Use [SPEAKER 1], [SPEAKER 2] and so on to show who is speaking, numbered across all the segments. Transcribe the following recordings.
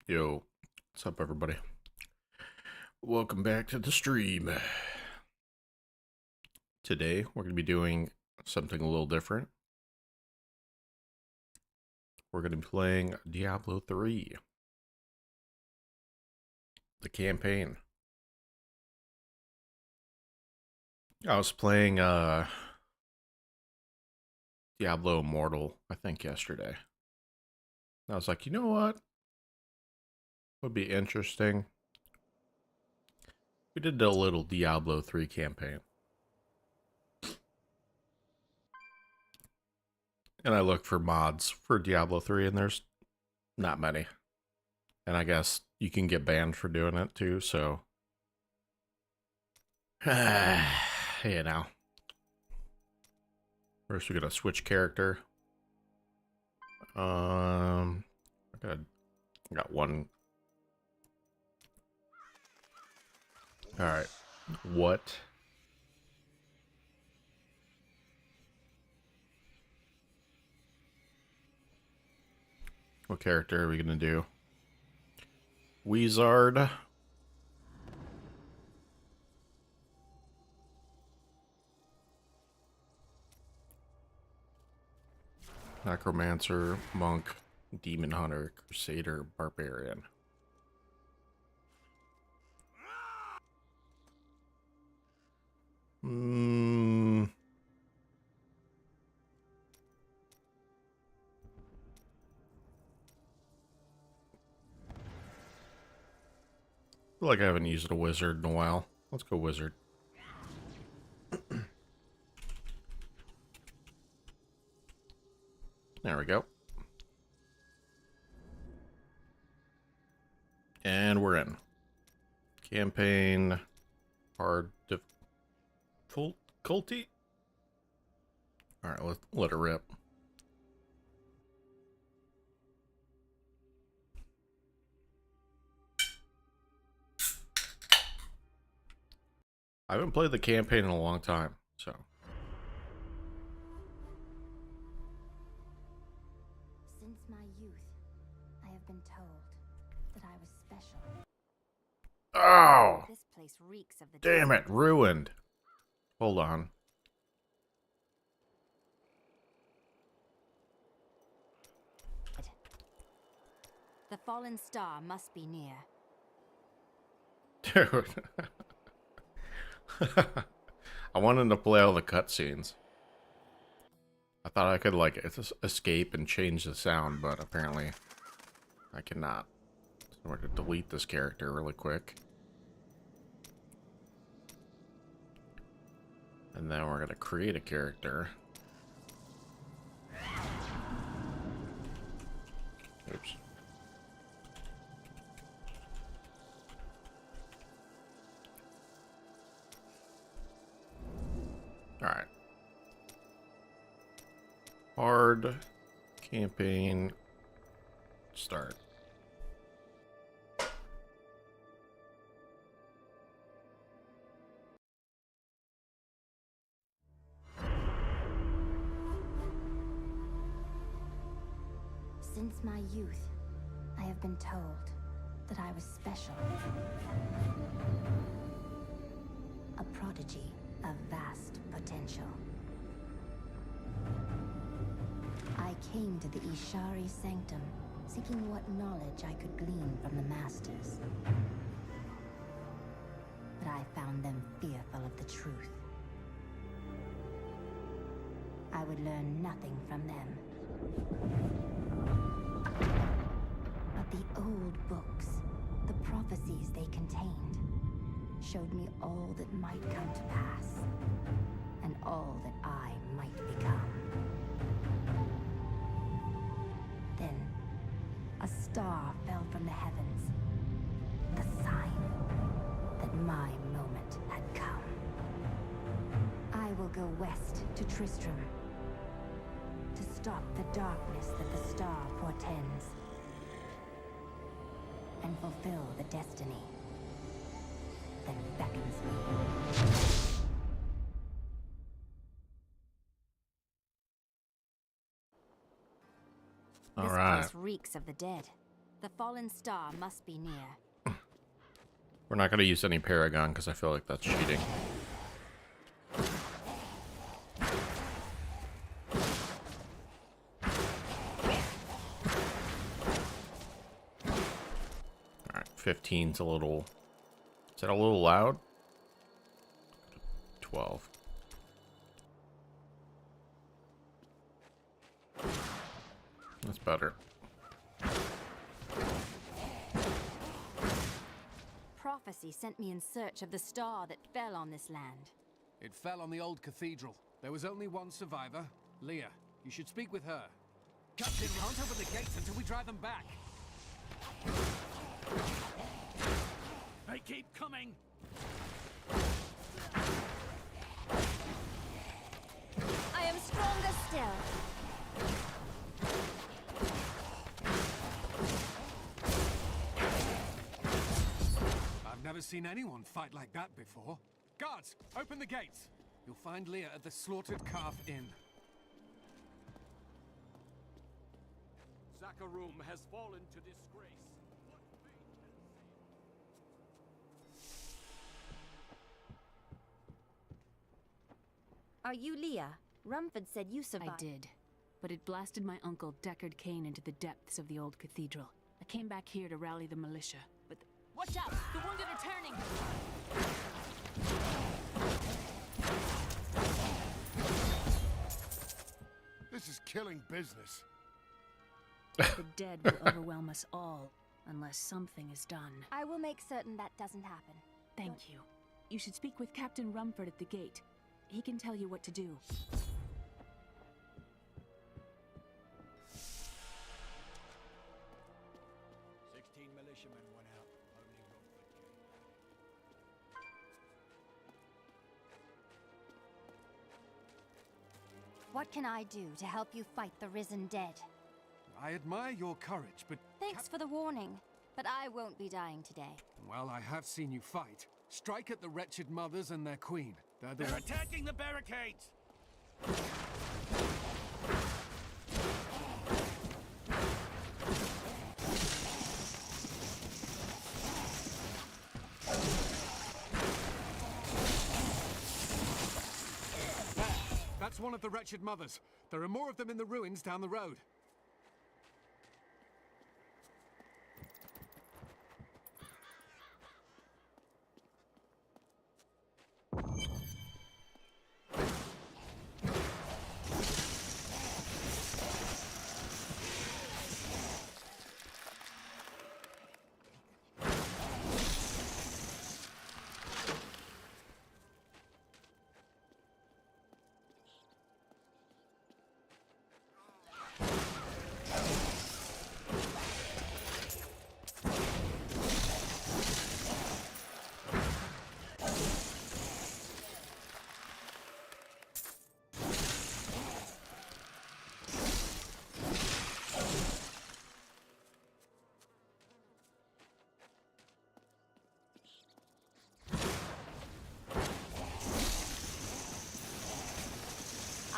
[SPEAKER 1] Yo, what's up, everybody? Welcome back to the stream. Today, we're going to be doing something a little different. We're going to be playing Diablo 3, the campaign. I was playing Diablo Immortal, I think, yesterday. I was like, you know what? Would be interesting. We did a little Diablo 3 campaign. And I looked for mods for Diablo 3, and there's not many. And I guess you can get banned for doing it too, so... you know. First, we gotta switch character. I got one. All right. What? What character are we gonna do? Wizard. Necromancer, monk, demon hunter, crusader, barbarian. I feel like I haven't used a wizard in a while. Let's go wizard. There we go. And we're in. Campaign. Hard difficulty. Alright, let's let it rip. I haven't played the campaign in a long time, so.
[SPEAKER 2] Since my youth, I have been told that I was special.
[SPEAKER 1] Oh!
[SPEAKER 2] This place reeks of the
[SPEAKER 1] Damn it, ruined. Hold on.
[SPEAKER 2] The fallen star must be near.
[SPEAKER 1] Dude. I wanted to play all the cutscenes. I thought I could, like, escape and change the sound, but apparently I cannot. So we're going to delete this character really quick. And then we're going to create a character. Oops. Alright. Hard campaign start.
[SPEAKER 2] Since my youth, I have been told that I was special. A prodigy of vast potential. I came to the Ishari Sanctum, seeking what knowledge I could glean from the Masters. But I found them fearful of the truth. I would learn nothing from them. But the old books, the prophecies they contained, showed me all that might come to pass, and all that I might become. Then, a star fell from the heavens, the sign that my moment had come. I will go west to Tristram, to stop the darkness that the star portends, and fulfill the destiny that beckons me.
[SPEAKER 1] All
[SPEAKER 2] This
[SPEAKER 1] right.
[SPEAKER 2] place reeks of the dead. The fallen star must be near.
[SPEAKER 1] We're not going to use any Paragon because I feel like that's cheating. Alright, 15's a little... Is that a little loud? 12. That's better.
[SPEAKER 2] Prophecy sent me in search of the star that fell on this land.
[SPEAKER 3] It fell on the old cathedral. There was only one survivor, Leah. You should speak with her. Captain, can't open the gates until we drive them back. They keep coming.
[SPEAKER 2] I am stronger still.
[SPEAKER 3] I've never seen anyone fight like that before. Guards, open the gates. You'll find Leah at the Slaughtered Calf Inn.
[SPEAKER 4] Zakharum has fallen to disgrace.
[SPEAKER 2] Are you Leah? Rumford said you survived.
[SPEAKER 5] I did, but it blasted my uncle Deckard Cain into the depths of the old cathedral. I came back here to rally the militia, but watch out! The wounded are turning!
[SPEAKER 6] This is killing business.
[SPEAKER 5] The dead will overwhelm us all, unless something is done.
[SPEAKER 2] I will make certain that doesn't happen.
[SPEAKER 5] Thank you. You should speak with Captain Rumford at the gate. He can tell you what to do.
[SPEAKER 4] 16 militiamen went out. Only Romford came.
[SPEAKER 2] What can I do to help you fight the risen dead?
[SPEAKER 3] I admire your courage, but...
[SPEAKER 2] Thanks for the warning, but I won't be dying today.
[SPEAKER 3] Well, I have seen you fight. Strike at the wretched mothers and their queen. They're
[SPEAKER 4] attacking the barricades!
[SPEAKER 3] That's one of the wretched mothers. There are more of them in the ruins down the road.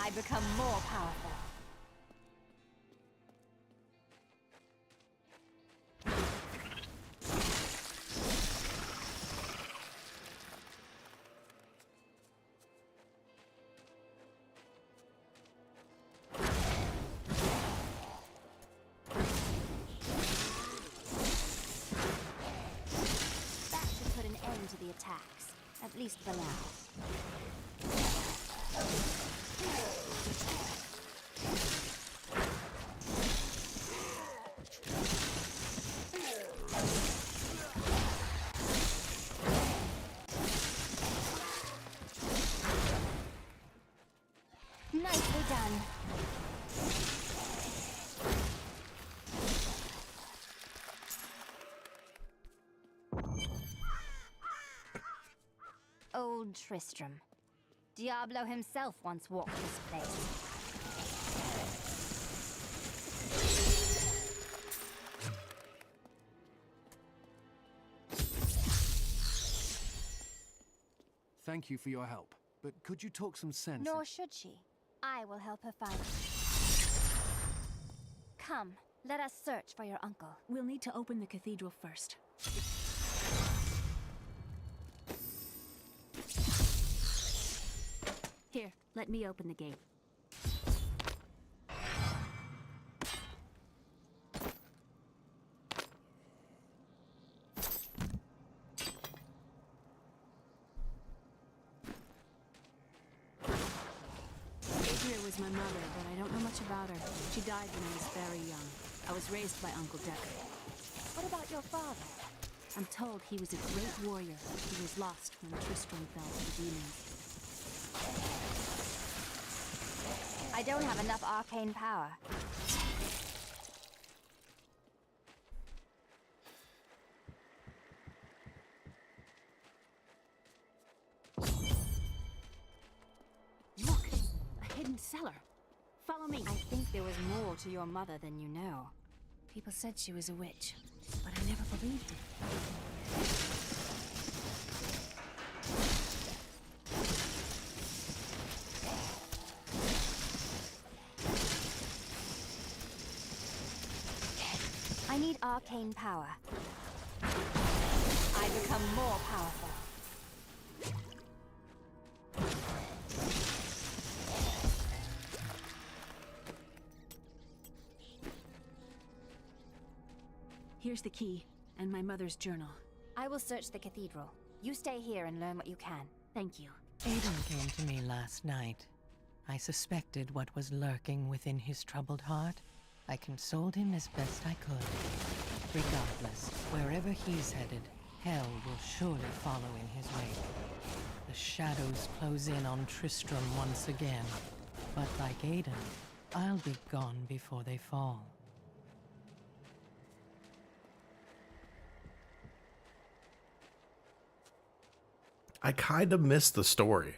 [SPEAKER 2] I become more powerful. That should put an end to the attacks, at least for now. Nicely done. Old Tristram. Diablo himself once walked this place.
[SPEAKER 3] Thank you for your help, but could you talk some sense?
[SPEAKER 2] Nor should she. I will help her find. Come, Let us search for your uncle.
[SPEAKER 5] We'll need to open the cathedral first. Here, let me open the gate. Adria was my mother, but I don't know much about her. She died when I was very young. I was raised by Uncle Deckard.
[SPEAKER 2] What about your father?
[SPEAKER 5] I'm told he was a great warrior. He was lost when Tristram fell to the demons.
[SPEAKER 2] I don't have enough arcane power.
[SPEAKER 5] Look! A hidden cellar. Follow me.
[SPEAKER 2] I think there was more to your mother than you know.
[SPEAKER 5] People said she was a witch, but I never believed it.
[SPEAKER 2] I need arcane power. I become more powerful.
[SPEAKER 5] Here's the key, and my mother's journal.
[SPEAKER 2] I will search the cathedral. You stay here and learn what you can.
[SPEAKER 5] Thank you.
[SPEAKER 7] Aiden came to me last night. I suspected what was lurking within his troubled heart. I consoled him as best I could. Regardless, wherever he's headed, hell will surely follow in his wake. The shadows close in on Tristram once again. But like Aiden, I'll be gone before they fall.
[SPEAKER 1] I kind of missed the story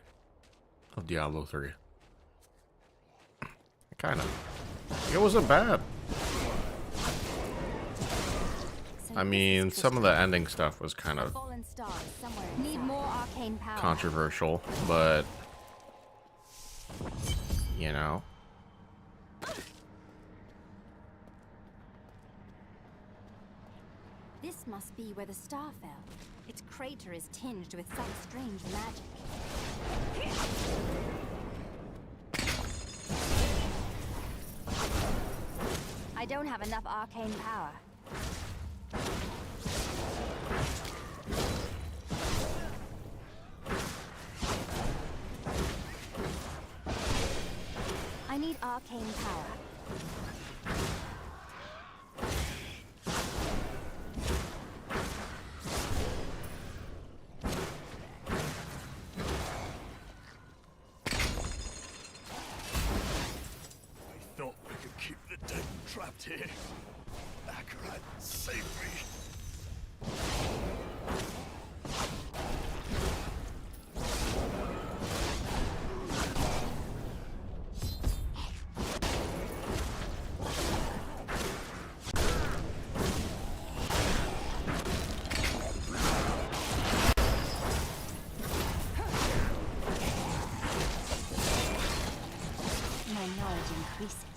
[SPEAKER 1] of Diablo 3. Kind of. It wasn't bad. I mean, some of the ending stuff was kind of
[SPEAKER 2] Fallen star is somewhere inside. Need more arcane power.
[SPEAKER 1] controversial, but you know.
[SPEAKER 2] This must be where the star fell. Its crater is tinged with some strange magic. I don't have enough arcane power. I need arcane power.
[SPEAKER 6] I thought we could keep the dead trapped here. Akarat, save me.
[SPEAKER 2] My knowledge increases.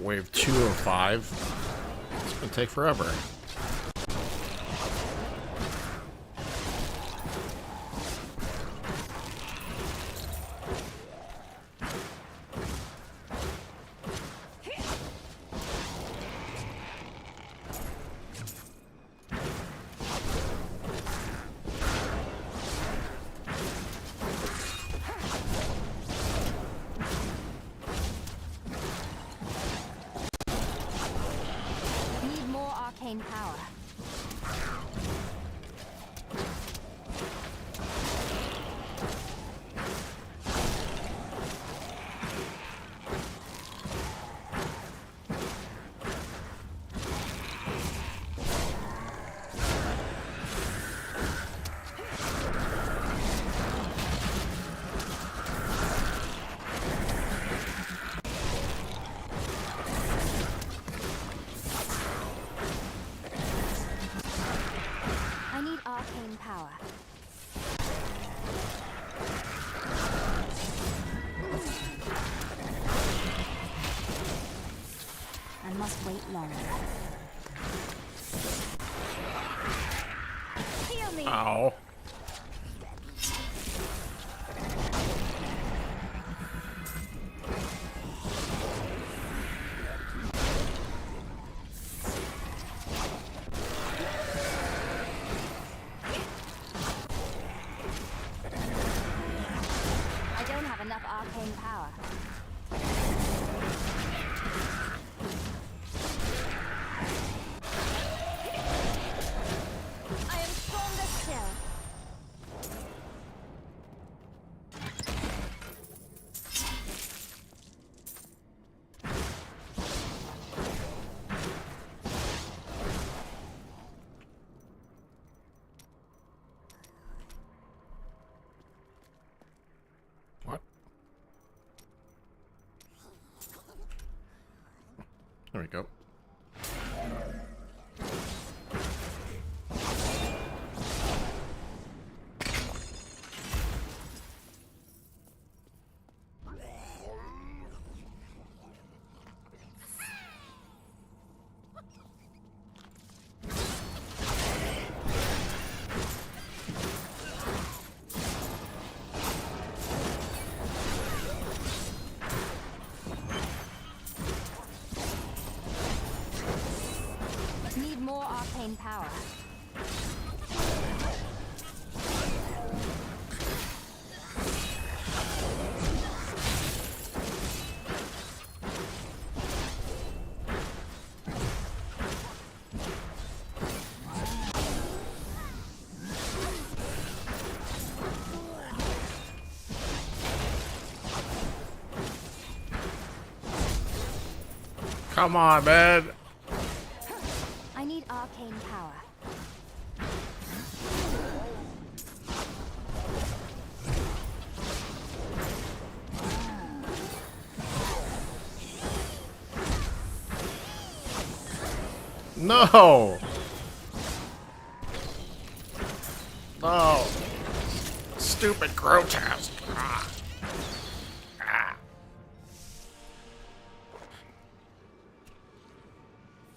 [SPEAKER 1] Wave 2 of 5. It's gonna take forever.
[SPEAKER 2] Need more arcane power. longer. Heal me!
[SPEAKER 1] Ow.
[SPEAKER 2] I don't have enough arcane power. I am stronger still.
[SPEAKER 1] What? There we go.
[SPEAKER 2] Need more arcane power.
[SPEAKER 1] Come on, man.
[SPEAKER 2] I need arcane power.
[SPEAKER 1] No. No. Stupid grotesque. Ah. Ah.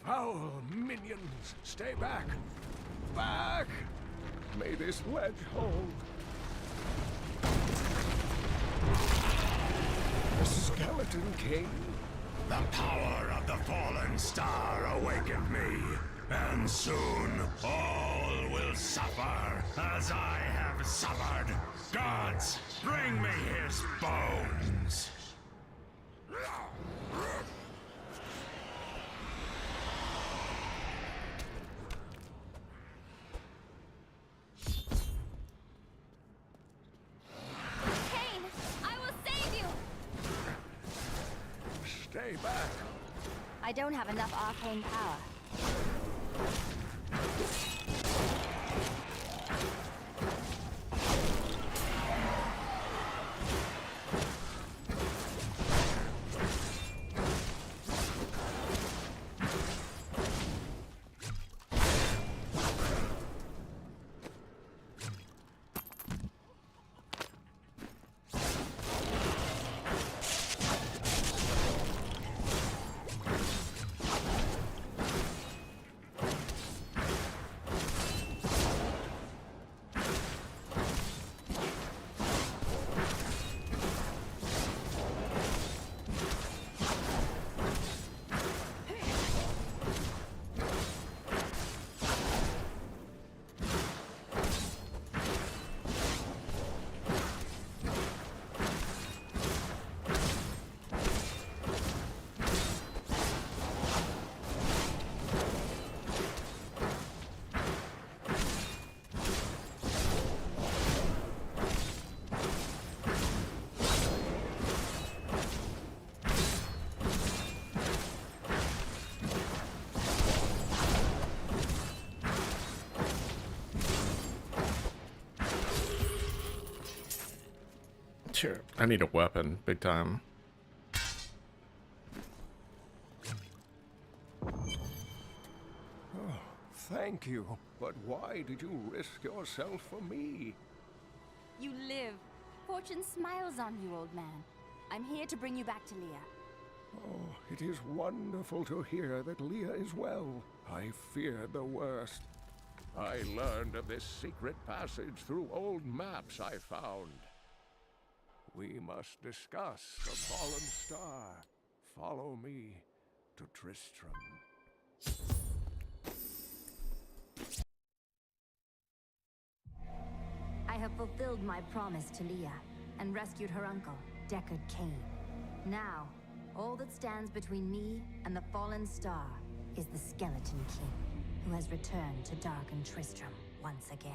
[SPEAKER 6] Foul minions, stay back! Back! May this wedge hold. The Skeleton King?
[SPEAKER 8] The power of the fallen star awakened me, and soon all will suffer as I have suffered. Gods, bring me his bones!
[SPEAKER 2] Kane, I will save you!
[SPEAKER 6] Stay back!
[SPEAKER 2] I don't have enough arcane power.
[SPEAKER 1] Sure. I need a weapon, big time.
[SPEAKER 6] Thank you, but why did you risk yourself for me?
[SPEAKER 2] You live. Fortune smiles on you, old man. I'm here to bring you back to Leah.
[SPEAKER 9] Oh, it is wonderful to hear that Leah is well. I feared the worst. I learned of this secret passage through old maps I found. We must discuss the fallen star. Follow me to Tristram.
[SPEAKER 2] I have fulfilled my promise to Leah and rescued her uncle, Deckard Cain. Now, all that stands between me and the fallen star is the Skeleton King, who has returned to darken Tristram once again.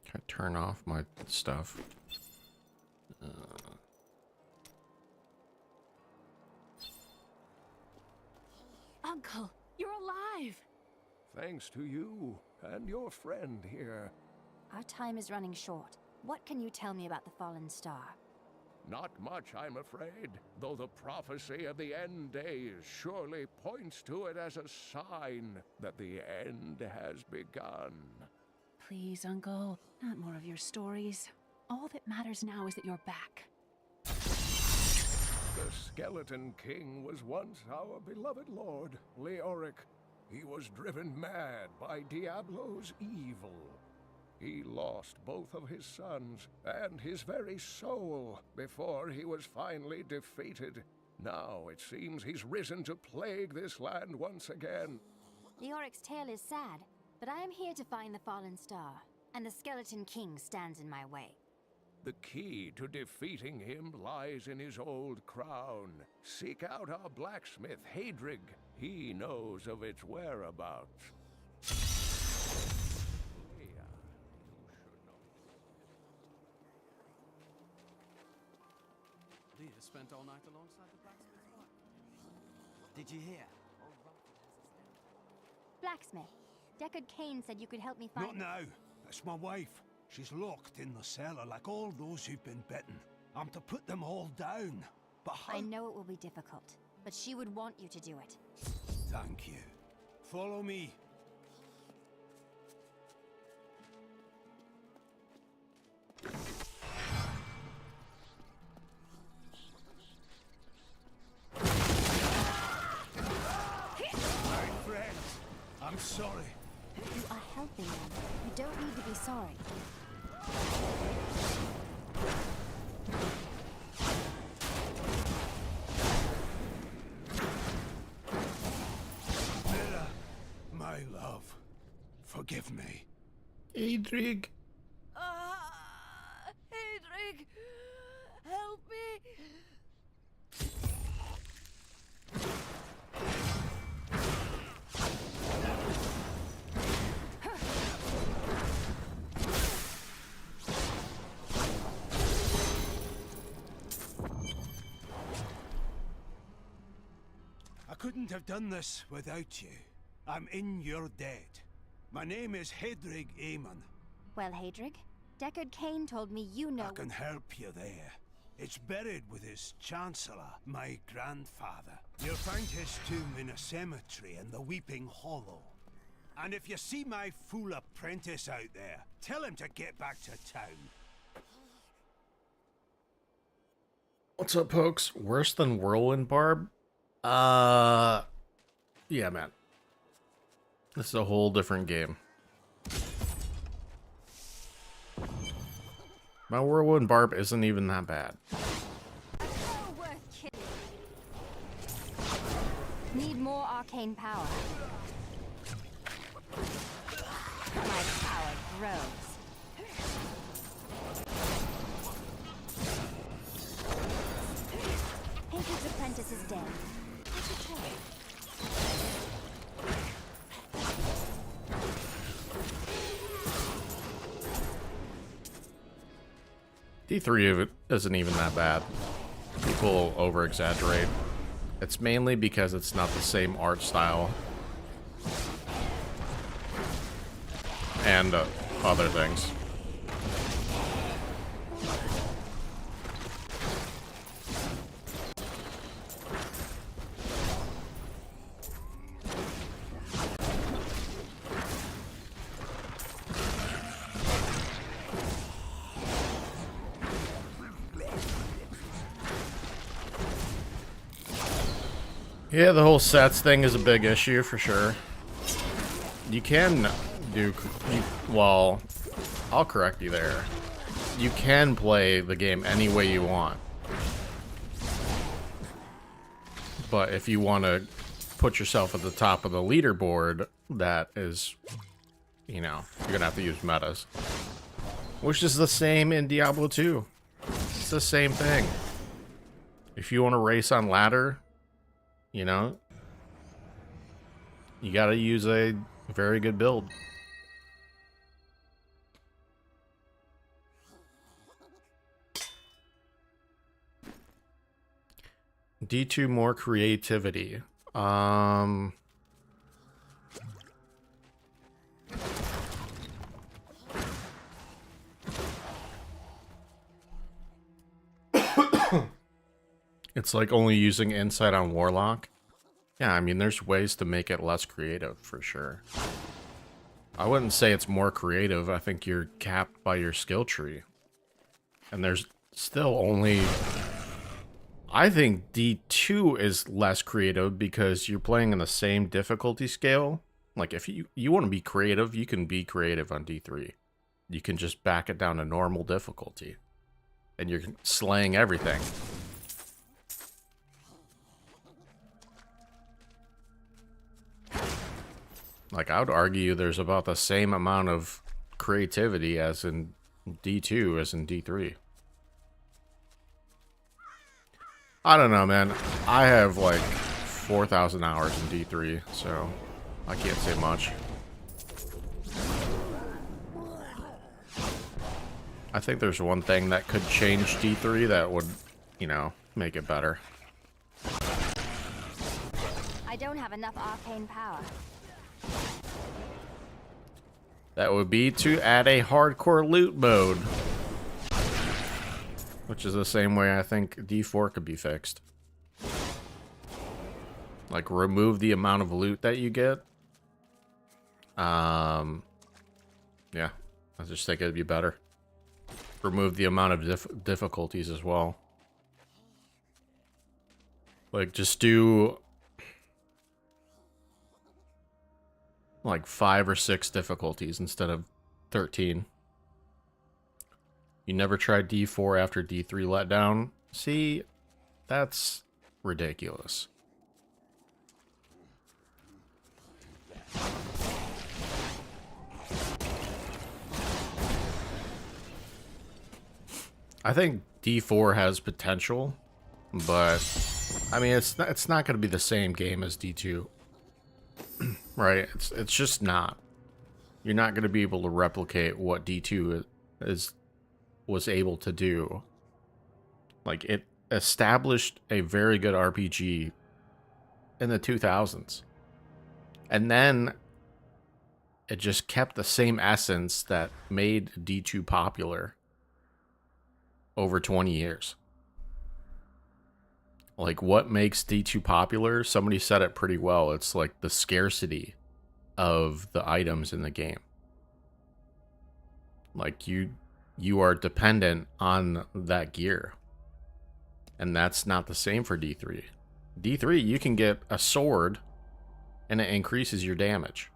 [SPEAKER 1] Can I turn off my stuff?
[SPEAKER 5] Uncle, you're alive!
[SPEAKER 9] Thanks to you and your friend here.
[SPEAKER 2] Our time is running short. What can you tell me about the fallen star?
[SPEAKER 9] Not much, I'm afraid, though the prophecy of the end days surely points to it as a sign that the end has begun.
[SPEAKER 5] Please, Uncle, not more of your stories. All that matters now is that you're back.
[SPEAKER 9] The Skeleton King was once our beloved lord, Leoric. He was driven mad by Diablo's evil. He lost both of his sons and his very soul before he was finally defeated. Now it seems he's risen to plague this land once again.
[SPEAKER 2] Leoric's tale is sad, but I am here to find the fallen star, and the Skeleton King stands in my way.
[SPEAKER 9] The key to defeating him lies in his old crown. Seek out our blacksmith, Hadrig. He knows of its whereabouts.
[SPEAKER 3] Leah spent all night alongside the blacksmith's wife.
[SPEAKER 4] Did you hear?
[SPEAKER 2] Blacksmith, Deckard Cain said you could help me find...
[SPEAKER 4] Not now. It's my wife. She's locked in the cellar like all those who've been bitten. I'm to put them all down. But how...
[SPEAKER 2] I know it will be difficult, but she would want you to do it.
[SPEAKER 4] Thank you. Follow me. My friends, I'm sorry.
[SPEAKER 2] You are helping them. You don't need to be sorry.
[SPEAKER 4] Mira, my love, forgive me.
[SPEAKER 1] Adrig.
[SPEAKER 5] Hadrig! Help me!
[SPEAKER 4] I couldn't have done this without you. I'm in your debt. My name is Hadrig Aemon.
[SPEAKER 2] Well, Hadrig, Deckard Cain told me you know...
[SPEAKER 4] I can help you there. It's buried with his Chancellor, my grandfather. You'll find his tomb in a cemetery in the Weeping Hollow. And if you see my fool apprentice out there, tell him to get back to town.
[SPEAKER 1] What's up, folks? Worse than Whirlwind Barb? Yeah, man. This is a whole different game. My Whirlwind Barb isn't even that bad.
[SPEAKER 2] Oh, worth killing. Need more arcane power. My power grows. Hadrig's apprentice is dead. I should try.
[SPEAKER 1] D3 of it isn't even that bad. People over-exaggerate. It's mainly because it's not the same art style. And other things. Yeah, the whole sets thing is a big issue for sure. You can do... well, I'll correct you there. You can play the game any way you want. But if you want to put yourself at the top of the leaderboard, that is, you know, you're going to have to use metas. Which is the same in Diablo 2. It's the same thing. If you want to race on ladder, you know, you got to use a very good build. D2 more creativity. It's like only using insight on Warlock. Yeah, I mean, there's ways to make it less creative, for sure. I wouldn't say it's more creative. I think you're capped by your skill tree. And there's still only... I think D2 is less creative because you're playing in the same difficulty scale. Like, if you want to be creative, you can be creative on D3. You can just back it down to normal difficulty. And you're slaying everything. Like, I would argue there's about the same amount of creativity as in D2 as in D3. I don't know, man. I have like 4,000 hours in D3, so I can't say much. I think there's one thing that could change D3 that would, you know, make it better.
[SPEAKER 2] I don't have enough arcane power.
[SPEAKER 1] That would be to add a hardcore loot mode. Which is the same way I think D4 could be fixed. Like, remove the amount of loot that you get. Yeah, I just think it'd be better. Remove the amount of difficulties as well. Like, just do... like 5 or 6 difficulties instead of 13. You never tried D4 after D3 letdown? See, that's ridiculous. I think D4 has potential, but I mean it's not going to be the same game as D2. Right? It's just not. You're not going to be able to replicate what D2 was able to do. Like, it established a very good RPG in the 2000s. And then it just kept the same essence that made D2 popular over 20 years. Like, what makes D2 popular? Somebody said it pretty well. It's like the scarcity of the items in the game. Like, you are dependent on that gear. And that's not the same for D3. D3, you can get a sword and it increases your damage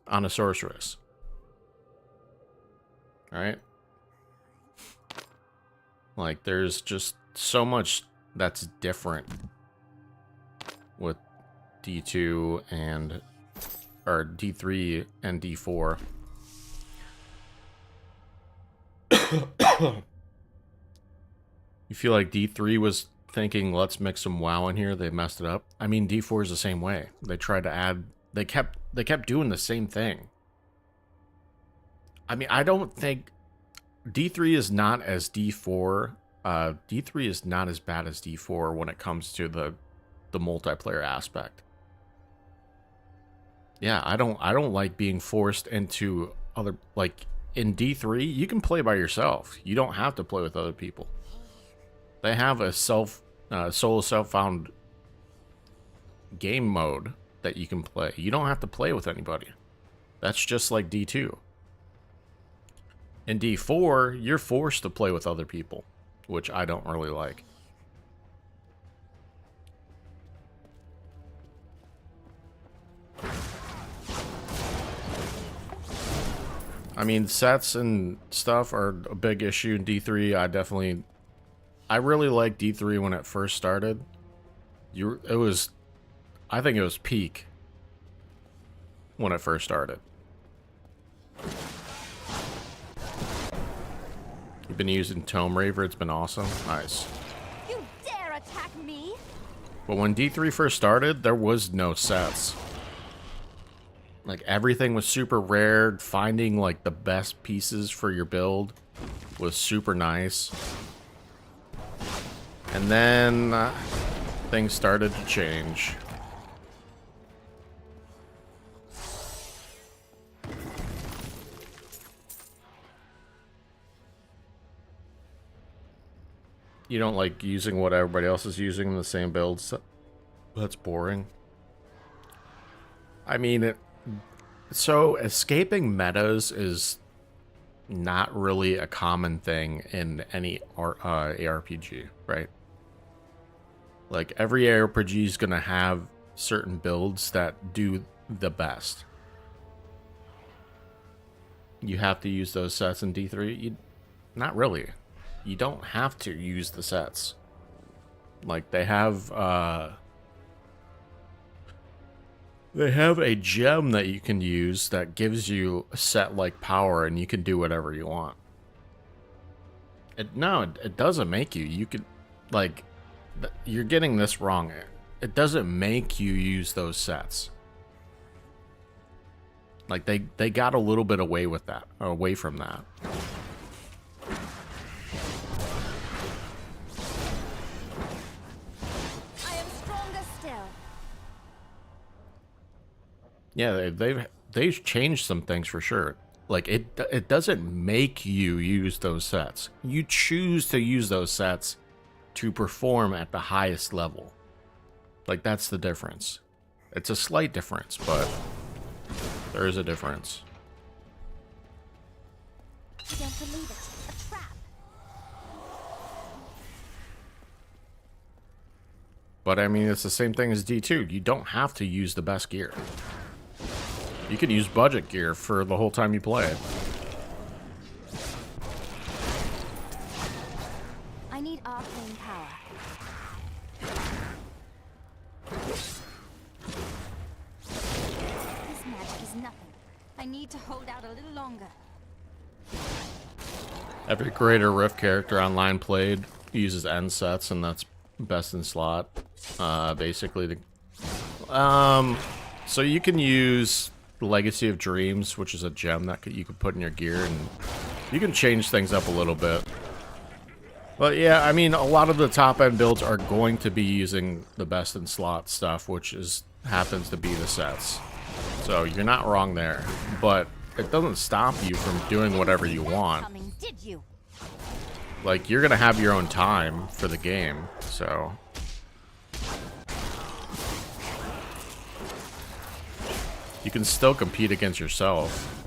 [SPEAKER 1] on a sorceress. Alright? Like, there's just so much that's different with D2 and... or D3 and D4. You feel like D3 was thinking, let's mix some WoW in here, they messed it up? I mean, D4 is the same way. They tried to add... They kept doing the same thing. I mean, I don't think... D3 is not as D4... D3 is not as bad as D4 when it comes to the multiplayer aspect. Yeah, I don't like being forced into other... Like, in D3, you can play by yourself. You don't have to play with other people. They have a solo self-found game mode that you can play. You don't have to play with anybody. That's just like D2. In D4, you're forced to play with other people, which I don't really like. I mean, sets and stuff are a big issue in D3. I really liked D3 when it first started. I think it was peak when it first started. You've been using Tome Raver, it's been awesome. Nice.
[SPEAKER 2] You dare attack me?
[SPEAKER 1] But when D3 first started, there was no sets. Like, everything was super rare. Finding, like, the best pieces for your build was super nice. And then things started to change. You don't like using what everybody else is using in the same builds? That's boring. I mean, so escaping metas is not really a common thing in any ARPG, right? Like, every ARPG is going to have certain builds that do the best. You have to use those sets in D3? Not really. You don't have to use the sets. Like, they have a gem that you can use that gives you a set-like power, and you can do whatever you want. It doesn't make you. You could, like, you're getting this wrong. It doesn't make you use those sets. Like, they got a little bit away from that. Yeah, they've changed some things for sure. Like, it doesn't make you use those sets. You choose to use those sets to perform at the highest level. Like, that's the difference. It's a slight difference, but there is a difference.
[SPEAKER 2] I don't believe it. A trap.
[SPEAKER 1] But I mean, it's the same thing as D2. You don't have to use the best gear. You can use budget gear for the whole time you play it.
[SPEAKER 2] I need arcane power. This magic is nothing. I need to hold out a little longer.
[SPEAKER 1] Every Greater Rift character online played uses end sets, and that's best in slot. Basically, so you can use Legacy of Dreams, which is a gem that you could put in your gear, and you can change things up a little bit. But yeah, I mean, a lot of the top-end builds are going to be using the best in slot stuff, which happens to be the sets. So you're not wrong there, but it doesn't stop you from doing whatever you want. Like, you're gonna have your own time for the game, so you can still compete against yourself.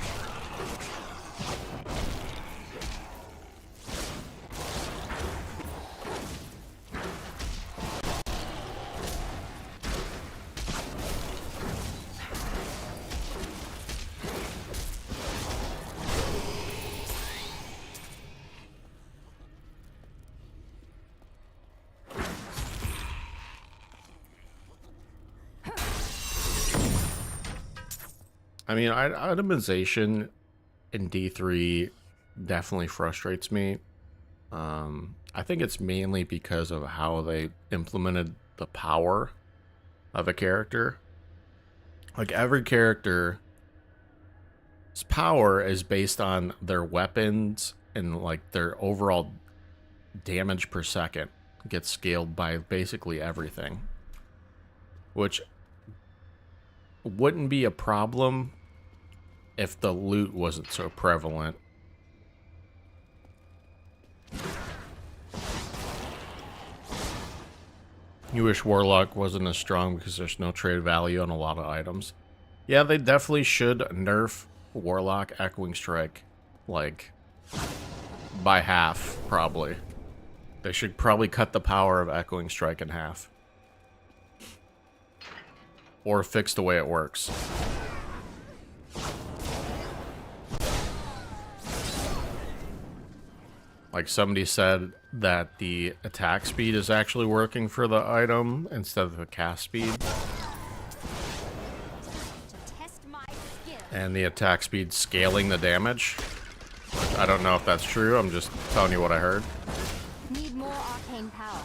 [SPEAKER 1] I mean, itemization in D3 definitely frustrates me. I think it's mainly because of how they implemented the power of a character. Like, every character's power is based on their weapons, and like their overall damage per second gets scaled by basically everything, which wouldn't be a problem if the loot wasn't so prevalent. You wish Warlock wasn't as strong because there's no trade value on a lot of items. Yeah, they definitely should nerf Warlock Echoing Strike, like, by half, probably. They should probably cut the power of Echoing Strike in half. Or fix the way it works. Like somebody said that the attack speed is actually working for the item instead of the cast speed. And the attack speed scaling the damage. I don't know if that's true, I'm just telling you what I heard.
[SPEAKER 2] Need more arcane power.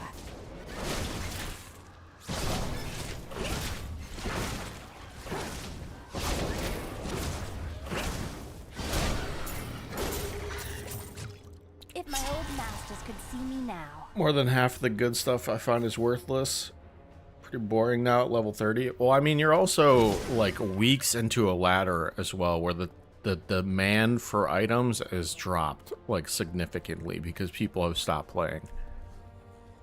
[SPEAKER 2] If my old masters could see me now.
[SPEAKER 1] More than half the good stuff I find is worthless. Pretty boring now at level 30. Well, I mean, you're also like weeks into a ladder as well, where the demand for items is dropped like significantly because people have stopped playing.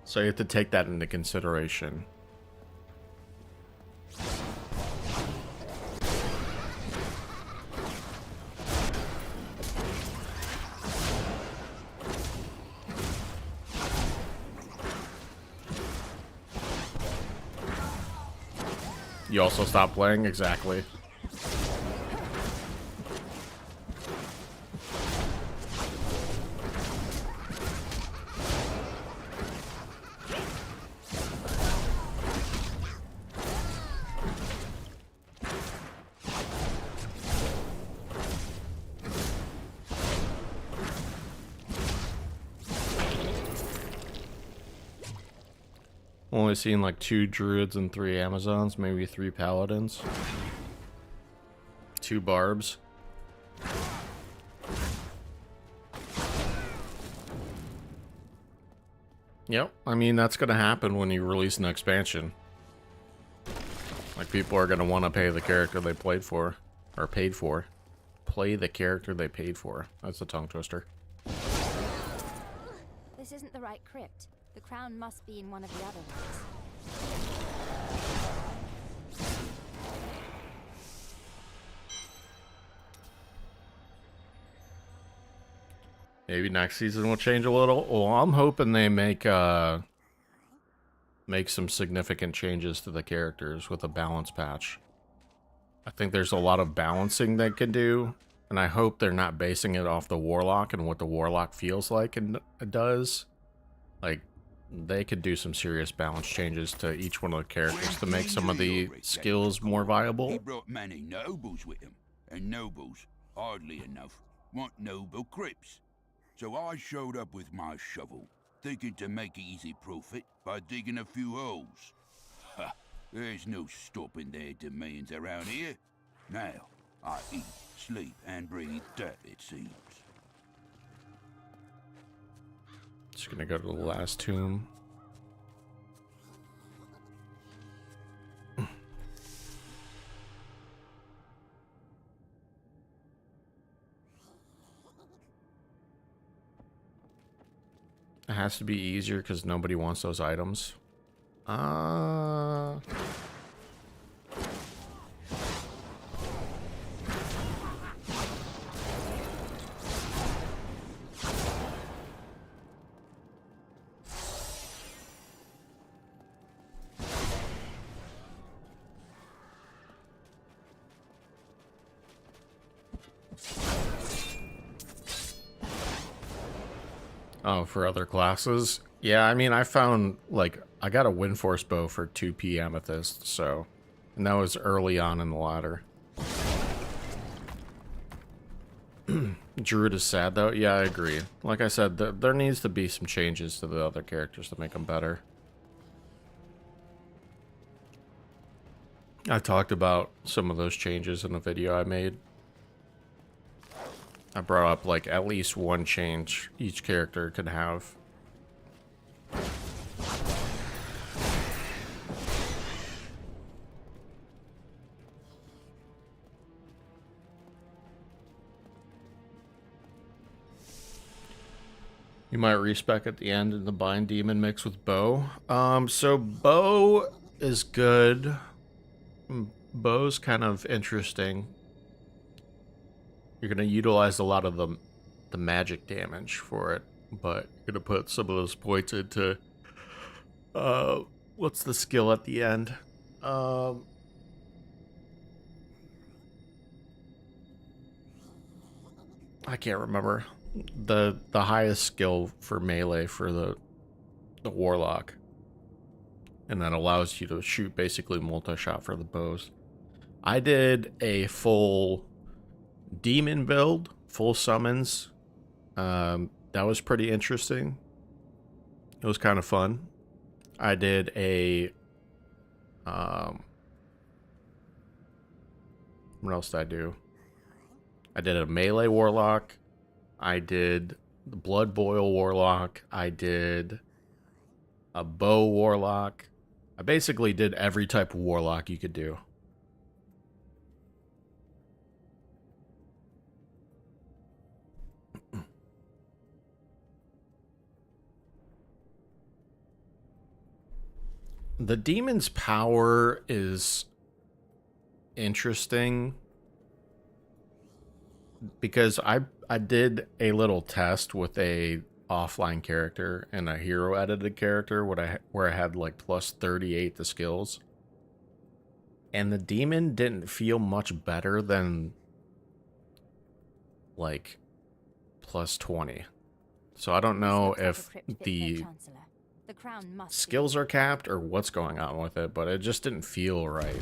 [SPEAKER 1] So you have to take that into consideration. You also stop playing? Exactly. Only seen like 2 druids and 3 amazons, maybe 3 paladins. 2 barbs. Yep, I mean that's gonna happen when you release an expansion. Like people are gonna want to pay the character they played for, or paid for. Play the character they paid for. That's a tongue twister.
[SPEAKER 2] This isn't the right crypt. The crown must be in one of the other ones.
[SPEAKER 1] Maybe next season will change a little. Well, I'm hoping they make some significant changes to the characters with a balance patch. I think there's a lot of balancing they can do, and I hope they're not basing it off the warlock and what the warlock feels like and does. Like, they could do some serious balance changes to each one of the characters to make some of the skills more viable.
[SPEAKER 10] He brought many nobles with him, and nobles, oddly enough, want noble crypts. So I showed up with my shovel, thinking to make easy profit by digging a few holes. Ha! There's no stopping their demands around here. Now, I eat, sleep, and breathe dirt, it seems.
[SPEAKER 1] Just gonna go to the last tomb. It has to be easier because nobody wants those items. Oh, for other classes? Yeah, I mean, I found, like, I got a Windforce bow for 2p amethyst, so... And that was early on in the ladder. Druid is sad, though? Yeah, I agree. Like I said, there needs to be some changes to the other characters to make them better. I talked about some of those changes in a video I made. I brought up, like, at least one change each character could have. You might respec at the end in the Bind Demon mix with Bow. So Bow is good. Bow's kind of interesting. You're going to utilize a lot of the magic damage for it, but you're going to put some of those points into... what's the skill at the end? I can't remember. the highest skill for melee for the warlock, and that allows you to shoot basically multi-shot for the bows. I did a full demon build, full summons. That was pretty interesting. It was kind of fun. I did a what else did I do? I did a melee warlock. I did the blood boil warlock. I did a bow warlock. I basically did every type of warlock you could do. The demon's power is interesting because I did a little test with a offline character and a hero edited character where I had like plus 38 the skills, and the demon didn't feel much better than like plus 20. So I don't know if the skills are capped or what's going on with it, but it just didn't feel right.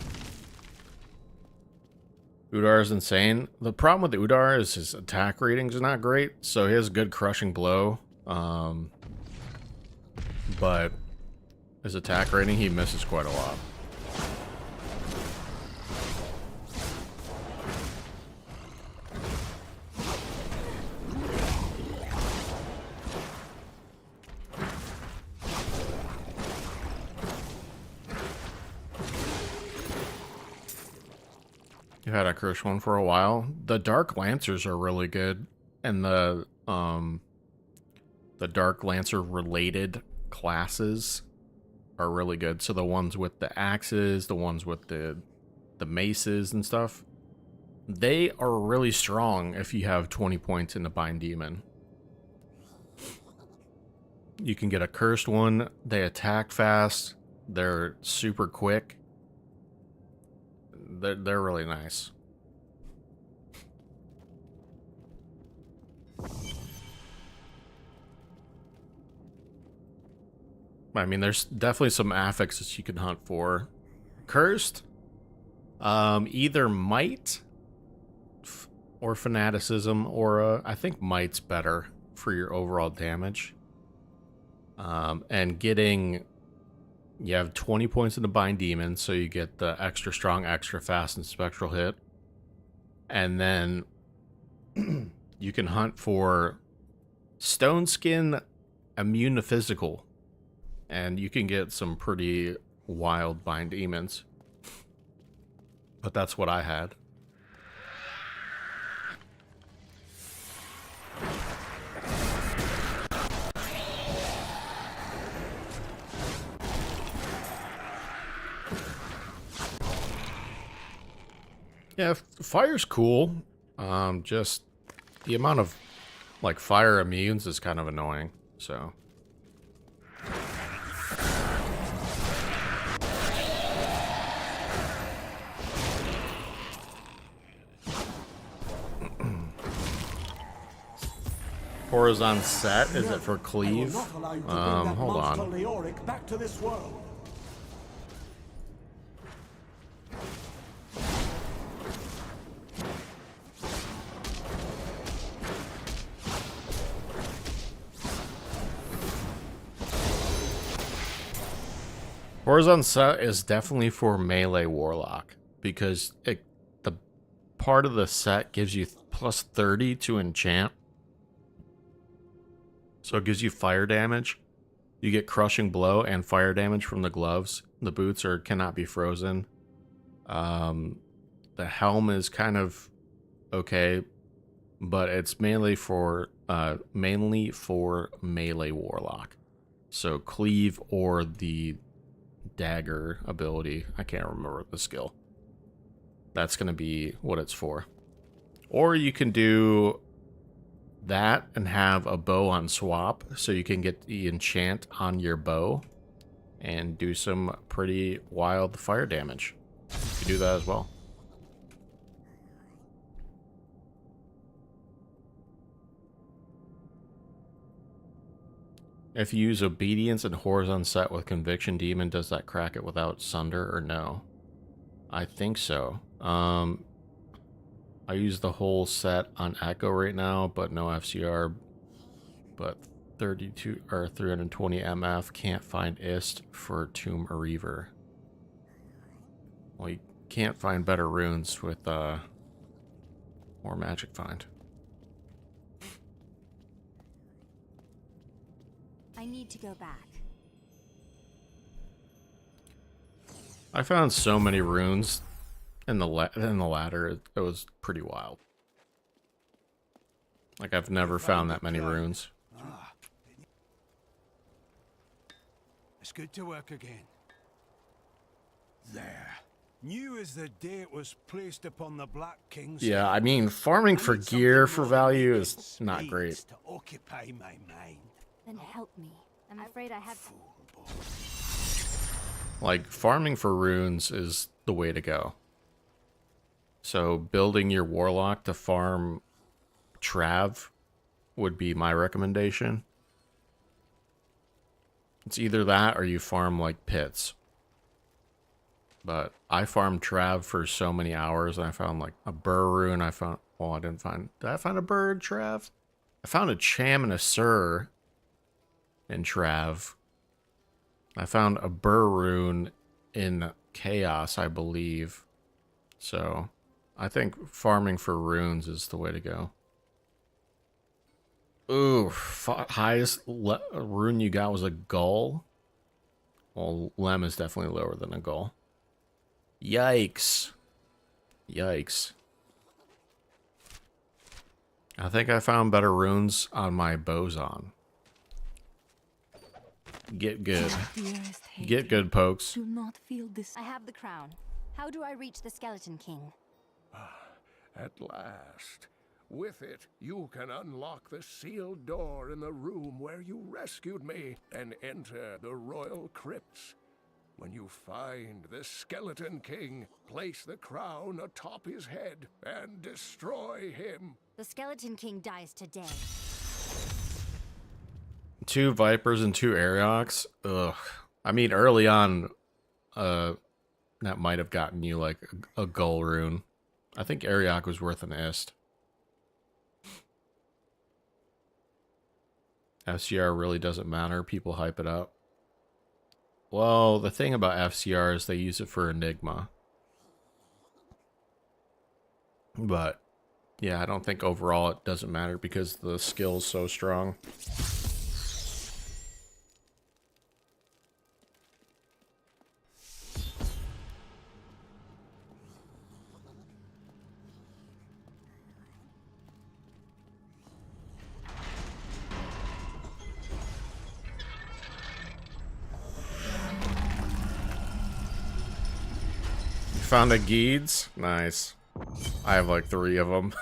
[SPEAKER 1] Udar is insane. The problem with Udar is his attack ratings are not great, so he has good crushing blow. But his attack rating, he misses quite a lot. You had a cursed one for a while. The Dark Lancers are really good, and the Dark Lancer related classes are really good. So the ones with the axes, the ones with the maces and stuff, they are really strong if you have 20 points in the Bind Demon. You can get a cursed one. They attack fast. They're super quick. They're really nice. I mean, there's definitely some affixes you can hunt for. Cursed, either might or fanaticism, or I think might's better for your overall damage. And getting, you have 20 points in the Bind Demon, so you get the extra strong, extra fast, and spectral hit. And then you can hunt for Stone Skin, immune to physical, and you can get some pretty wild Bind Demons. But that's what I had. Yeah, fire's cool. Just the amount of like fire immunes is kind of annoying, so. Horizon set, is it for cleave? Hold on.
[SPEAKER 11] Back to this world.
[SPEAKER 1] Horizon set is definitely for melee warlock because the part of the set gives you plus 30 to enchant. So it gives you fire damage. You get crushing blow and fire damage from the gloves. The boots cannot be frozen. The helm is kind of okay, but it's mainly for melee warlock. So cleave or the dagger ability. I can't remember the skill. That's going to be what it's for. Or you can do that and have a bow on swap, so you can get the enchant on your bow and do some pretty wild fire damage. You can do that as well. If you use Obedience and Horizon set with Conviction Demon, does that crack it without Sunder or no? I think so. I use the whole set on Echo right now, but no FCR. But 32 or 320 MF, can't find Ist for Tomb or Reaver. Well, you can't find better runes with more magic find.
[SPEAKER 2] I need to go back.
[SPEAKER 1] I found so many runes in the ladder. It was pretty wild. Like I've never found that many runes.
[SPEAKER 4] It's good to work again. There. New as the day it was placed upon the Black King's.
[SPEAKER 1] Yeah, I mean, farming for gear for value is not great.
[SPEAKER 4] To occupy my mind.
[SPEAKER 2] Then help me. I'm afraid I have.
[SPEAKER 1] Like, farming for runes is the way to go. So, building your warlock to farm Trav would be my recommendation. It's either that or you farm, like, pits. But I farmed Trav for so many hours, and I found, like, a burr rune. I found... Well, I didn't find... Did I find a bird, Trav? I found a Cham and a Sur in Trav. I found a burr rune in Chaos, I believe. So, I think farming for runes is the way to go. Ooh, highest rune you got was a gull. Well, Lem is definitely lower than a gull. Yikes. Yikes. I think I found better runes on my boson. Get good. Get good, pokes.
[SPEAKER 5] Do not feel this.
[SPEAKER 2] I have the crown. How do I reach the Skeleton King?
[SPEAKER 9] At last. With it, you can unlock the sealed door in the room where you rescued me and enter the royal crypts. When you find the Skeleton King, place the crown atop his head and destroy him.
[SPEAKER 2] The Skeleton King dies today.
[SPEAKER 1] 2 Vipers and 2 Ariox. Ugh. I mean, early on, that might have gotten you, like, a gull rune. I think Ariok was worth an Ist. FCR really doesn't matter. People hype it up. Well, the thing about FCR is they use it for Enigma. But, yeah, I don't think overall it doesn't matter because the skill's so strong. Found a Geeds? Nice. I have like 3 of them.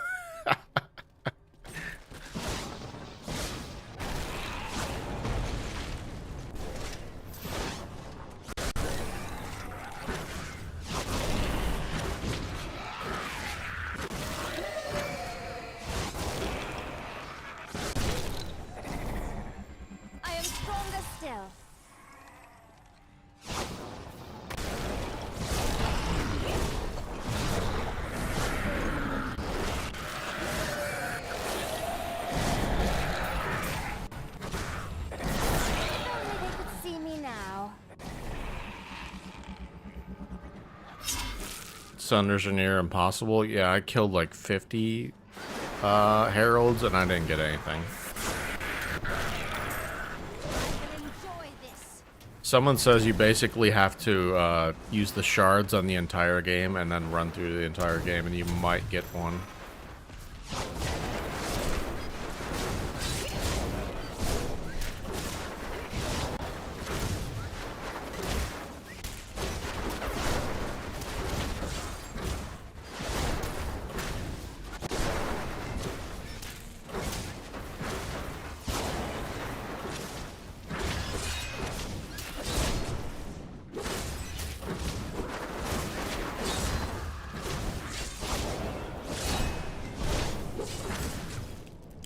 [SPEAKER 2] I am stronger still.
[SPEAKER 1] Sunders are near impossible. Yeah, I killed like 50 heralds and I didn't get anything. Someone says you basically have to use the shards on the entire game and then run through the entire game and you might get one.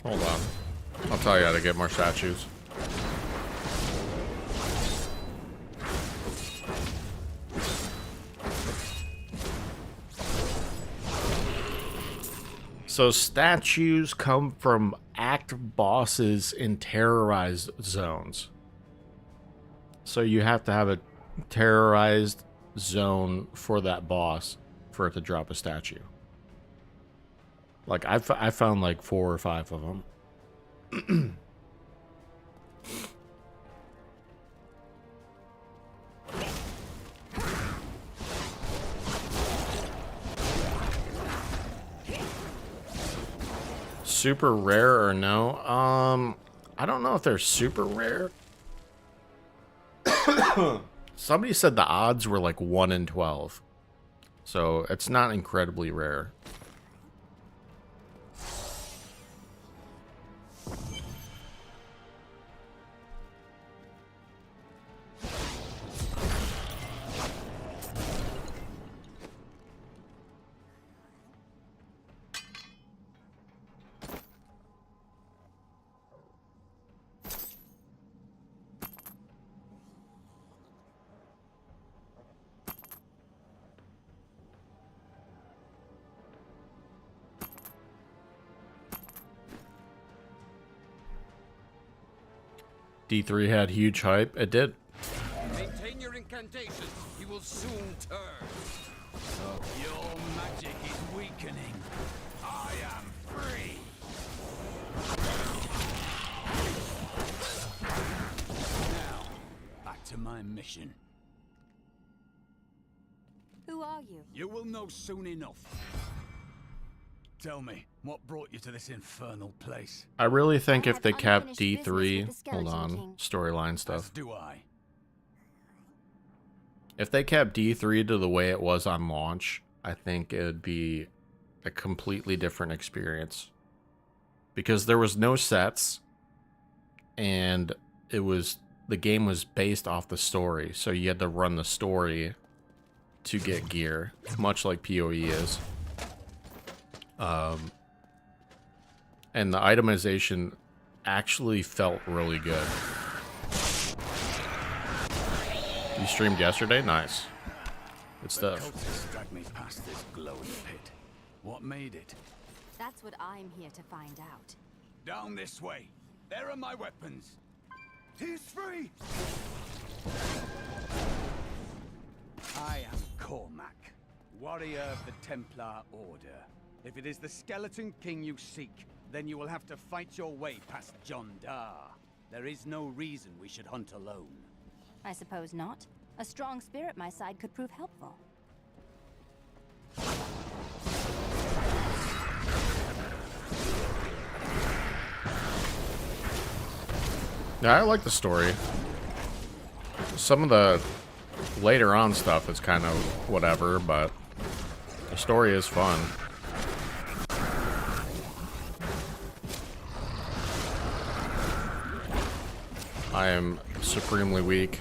[SPEAKER 1] Hold on. I'll tell you how to get more statues. So statues come from act bosses in terrorized zones. So you have to have a terrorized zone for that boss for it to drop a statue. Like I found like 4 or 5 of them. Super rare or no? I don't know if they're super rare. Somebody said the odds were like 1 in 12. So it's not incredibly rare. D3 had huge hype. It did.
[SPEAKER 11] Maintain your incantations. He will soon turn. Your magic is weakening. I am free. Now, back to my mission.
[SPEAKER 2] Who are you?
[SPEAKER 11] You will know soon enough. Tell me, what brought you to this infernal place?
[SPEAKER 1] I really think
[SPEAKER 2] I
[SPEAKER 1] if
[SPEAKER 2] have
[SPEAKER 1] they kept
[SPEAKER 2] unfinished business with
[SPEAKER 1] D3,
[SPEAKER 2] the
[SPEAKER 1] hold
[SPEAKER 2] Skeleton
[SPEAKER 1] on,
[SPEAKER 2] King.
[SPEAKER 1] storyline
[SPEAKER 11] As
[SPEAKER 1] stuff.
[SPEAKER 11] do I.
[SPEAKER 1] If they kept D3 to the way it was on launch, I think it would be a completely different experience. Because there was no sets, and the game was based off the story, so you had to run the story to get gear, much like PoE is. And the itemization actually felt really good. You streamed yesterday? Nice. Good stuff.
[SPEAKER 11] Cultists dragged me past this glowing pit. What made it?
[SPEAKER 2] That's what I'm here to find out.
[SPEAKER 11] Down this way. There are my weapons.
[SPEAKER 4] He's free!
[SPEAKER 11] I am Cormac, warrior of the Templar Order. If it is the Skeleton King you seek, then you will have to fight your way past John Dar. There is no reason we should hunt alone.
[SPEAKER 2] I suppose not. A strong spirit at my side could prove helpful.
[SPEAKER 1] Yeah, I like the story. Some of the later on stuff is kind of whatever, but the story is fun. I am supremely weak.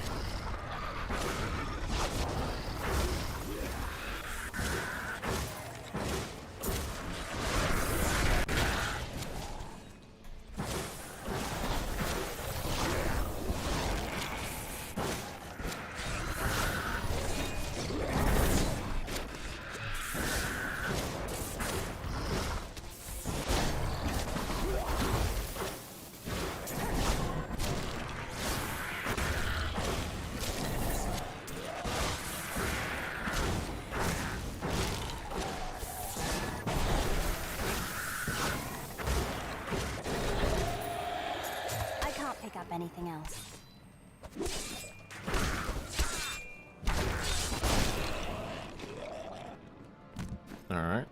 [SPEAKER 2] Anything else?
[SPEAKER 1] All right.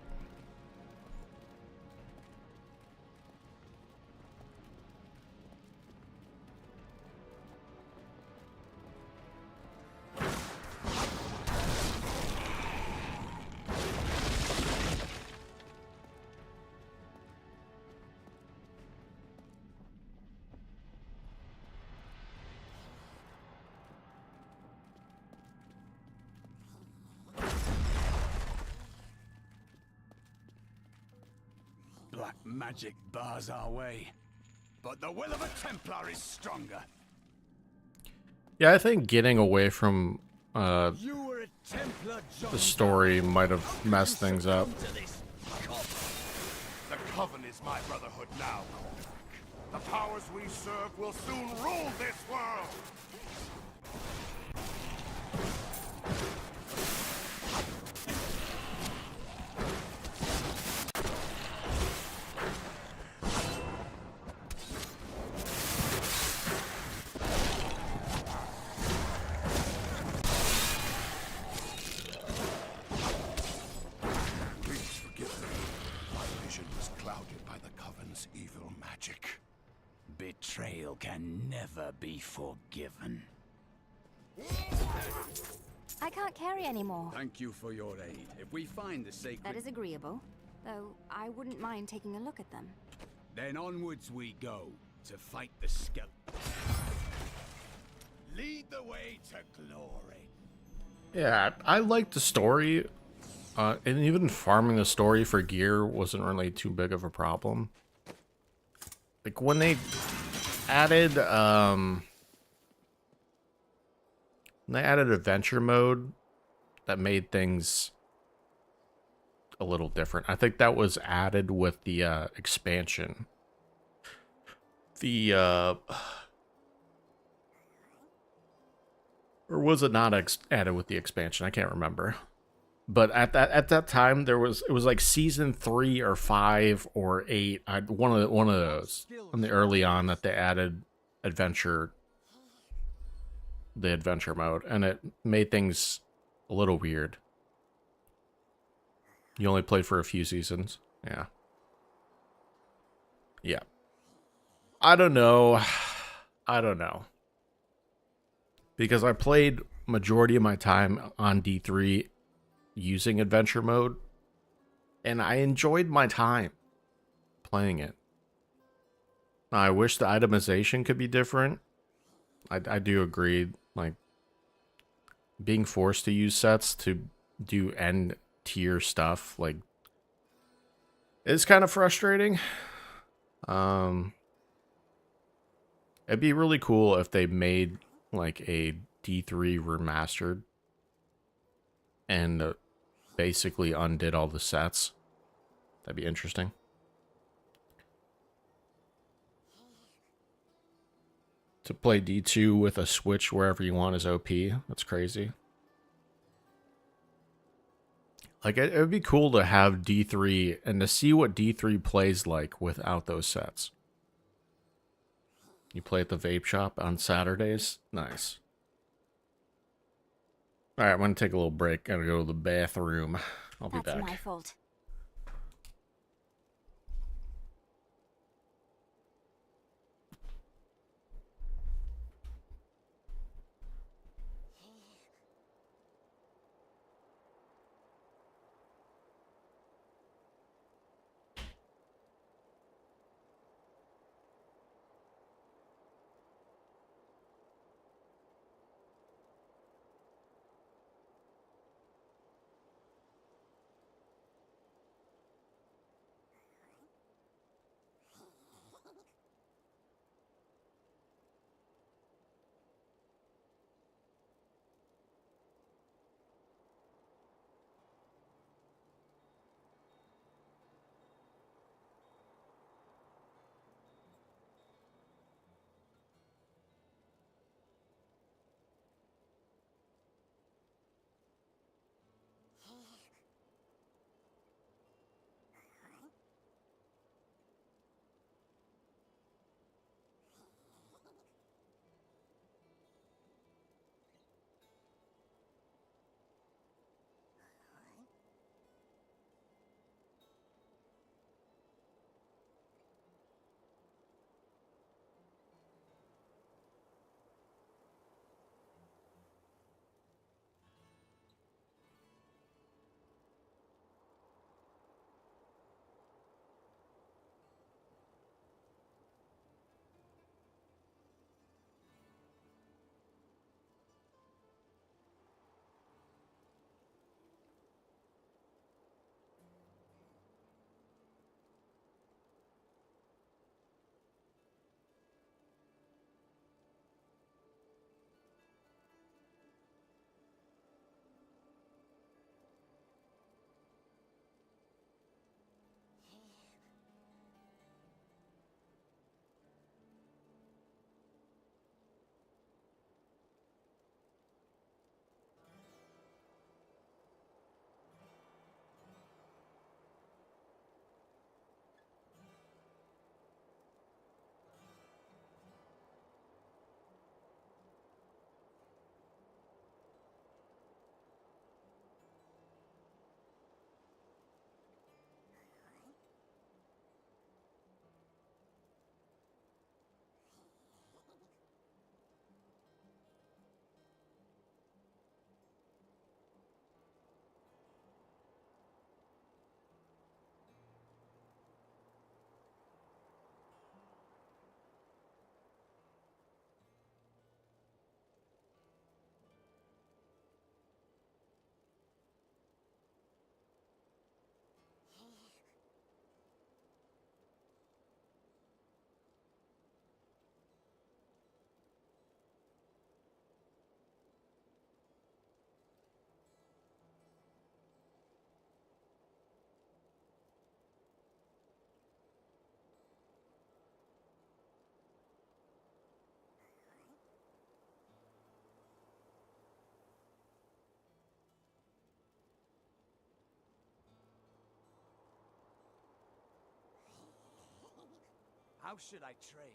[SPEAKER 11] Black magic bars our way, but the will of a Templar is stronger.
[SPEAKER 1] Yeah, I think getting away from
[SPEAKER 11] You were a Templar, John
[SPEAKER 1] the story might have messed things up.
[SPEAKER 11] The
[SPEAKER 8] Coven is my brotherhood now, Cormac. The powers we serve will soon rule this world! Please forgive me. My vision was clouded by the Coven's evil magic.
[SPEAKER 11] Betrayal can never be forgiven.
[SPEAKER 2] I can't carry anymore.
[SPEAKER 11] Thank you for your aid. If we find the sacred...
[SPEAKER 2] That is agreeable, though I wouldn't mind taking a look at them.
[SPEAKER 11] Then onwards we go, to fight the skeleton. Lead the way to glory.
[SPEAKER 1] Yeah, I liked the story. And even farming the story for gear wasn't really too big of a problem. Like when they added adventure mode, that made things a little different. I think that was added with the expansion. Or was it not added with the expansion? I can't remember. But at that time, it was like season 3 or 5 or 8. One of those in the early on that they added the adventure mode, and it made things a little weird. You only played for a few seasons, yeah. I don't know, because I played majority of my time on D3 using adventure mode, and I enjoyed my time playing it. I wish the itemization could be different. I do agree, like being forced to use sets to do end tier stuff, like, it's kind of frustrating. It'd be really cool if they made like a D3 remastered and basically undid all the sets. That'd be interesting. To play D2 with a Switch wherever you want is OP. That's crazy. Like, it would be cool to have D3 and to see what D3 plays like without those sets. You play at the vape shop on Saturdays? Nice. Alright, I'm going to take a little break. Gotta go to the bathroom. I'll be back.
[SPEAKER 2] That's my fault.
[SPEAKER 11] How should I train?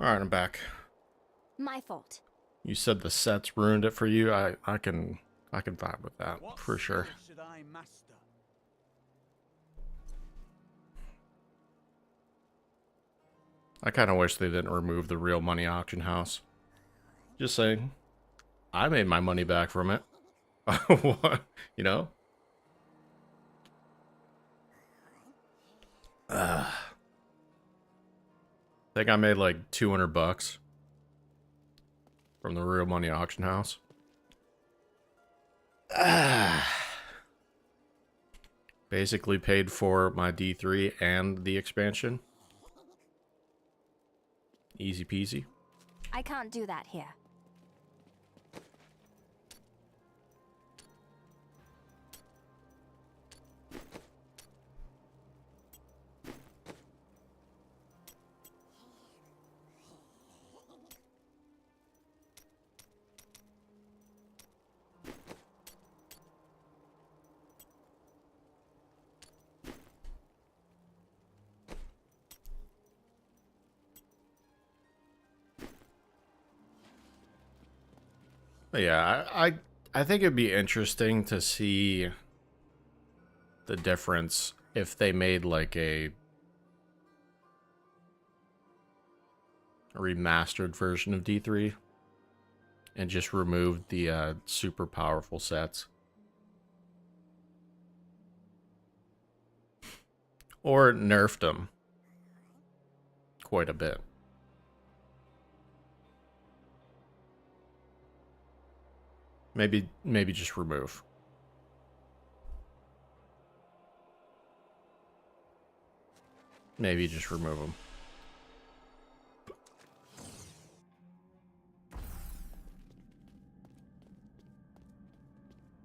[SPEAKER 1] Alright, I'm back.
[SPEAKER 2] My fault.
[SPEAKER 1] You said the sets ruined it for you. I can I can vibe with that for sure.
[SPEAKER 11] Should I master?
[SPEAKER 1] I kind of wish they didn't remove the real money auction house. Just saying. I made my money back from it. What? You know? I think I made like $200 from the real money auction house. Basically paid for my D3 and the expansion. Easy peasy.
[SPEAKER 2] I can't do that here.
[SPEAKER 1] But yeah, I think it'd be interesting to see the difference if they made like a remastered version of D3 and just removed the super powerful sets. Or nerfed them quite a bit. Maybe just remove. Maybe just remove them.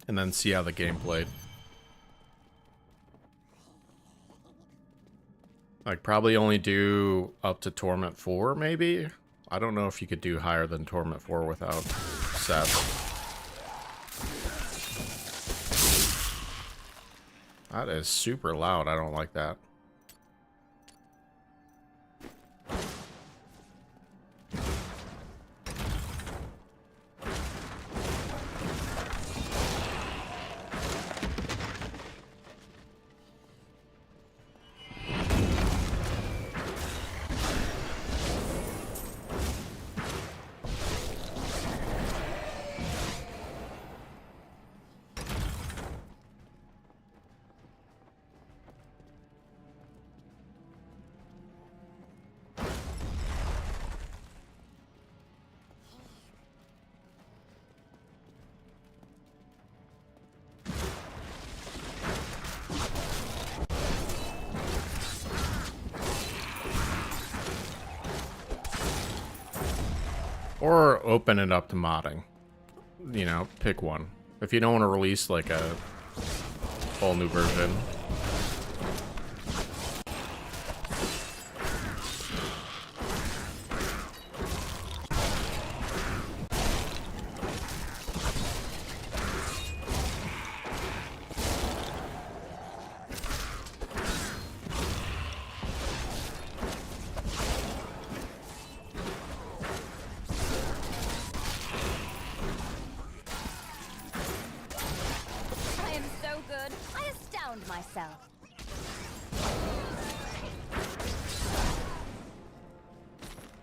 [SPEAKER 1] And then see how the game played. Like, probably only do up to Torment 4, maybe? I don't know if you could do higher than Torment 4 without sets. That is super loud. I don't like that. Or open it up to modding. You know, pick one. If you don't want to release like a whole new version.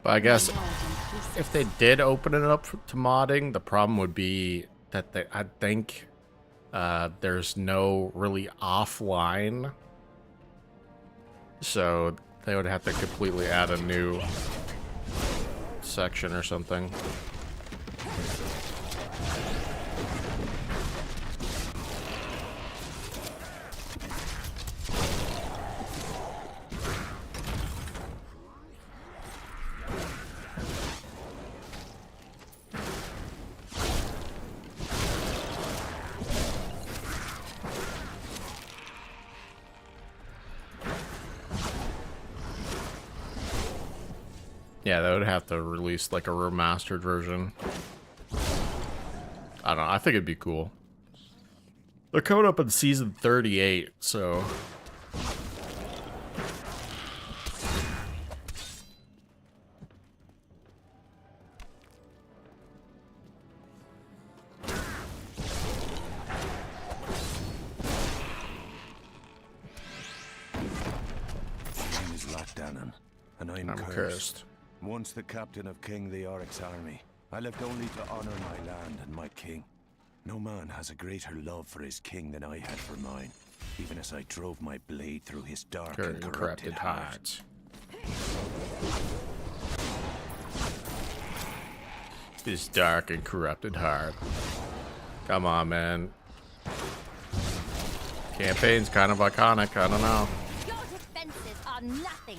[SPEAKER 1] But I guess if they did open it up to modding, the problem would be that I think there's no really offline. So they would have to completely add a new section or something. Yeah, they would have to release like a remastered version. I don't know, I think it'd be cool. They're coming up in season 38, so...
[SPEAKER 4] Ganon, and I'm
[SPEAKER 1] I'm cursed.
[SPEAKER 4] Once the captain of King Leoric's army, I left only to honor my land and my king. No man has a greater love for his king than I had for mine, even as I drove my blade through his dark and corrupted heart.
[SPEAKER 1] His dark and corrupted heart. Come on, man. Campaign's kind of iconic, I don't know.
[SPEAKER 2] Your defenses are nothing.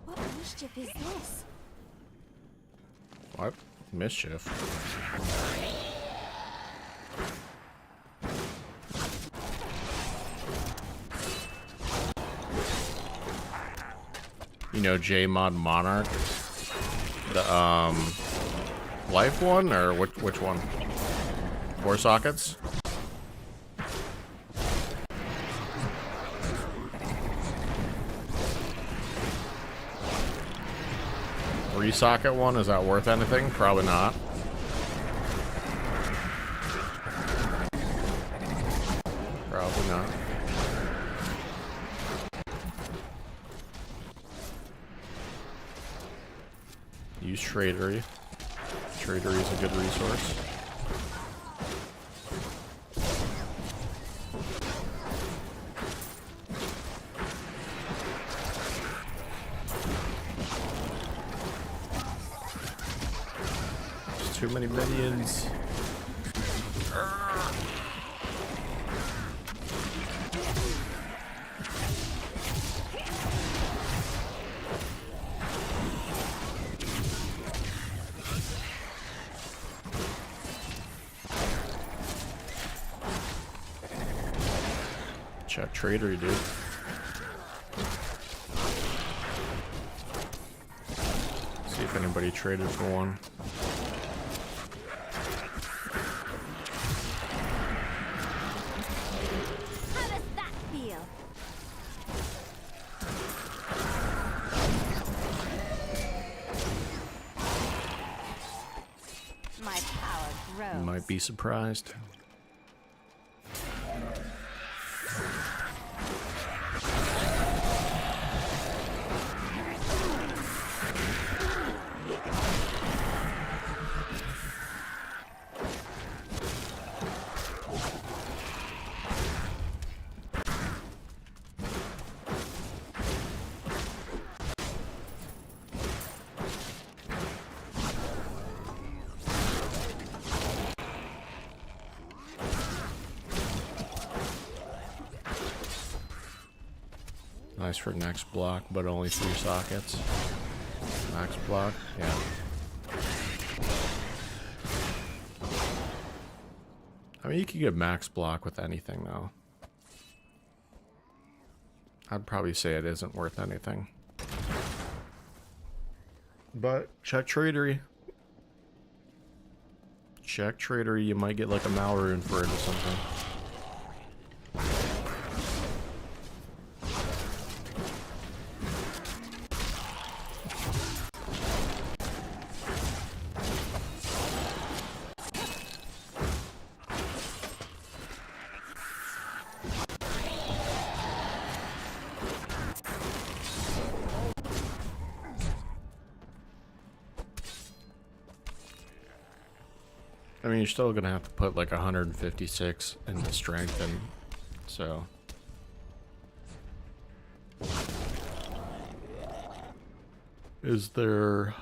[SPEAKER 2] What mischief is this?
[SPEAKER 1] What? Mischief? You know J-Mod Monarch? The, life one? Or which one? 4 sockets? Socket one, is that worth anything? Probably not. Probably not. Use Tradery. Tradery is a good resource. Too many minions. Check Tradery, dude. See if anybody traded for one. Might be surprised. Nice for next block, but only 3 sockets. Max block, yeah. I mean, you could get max block with anything, though. I'd probably say it isn't worth anything. But check Tradery. Check Tradery, you might get like a Malrune for it or something. I mean, you're still gonna have to put like 156 into strength, and so. Is there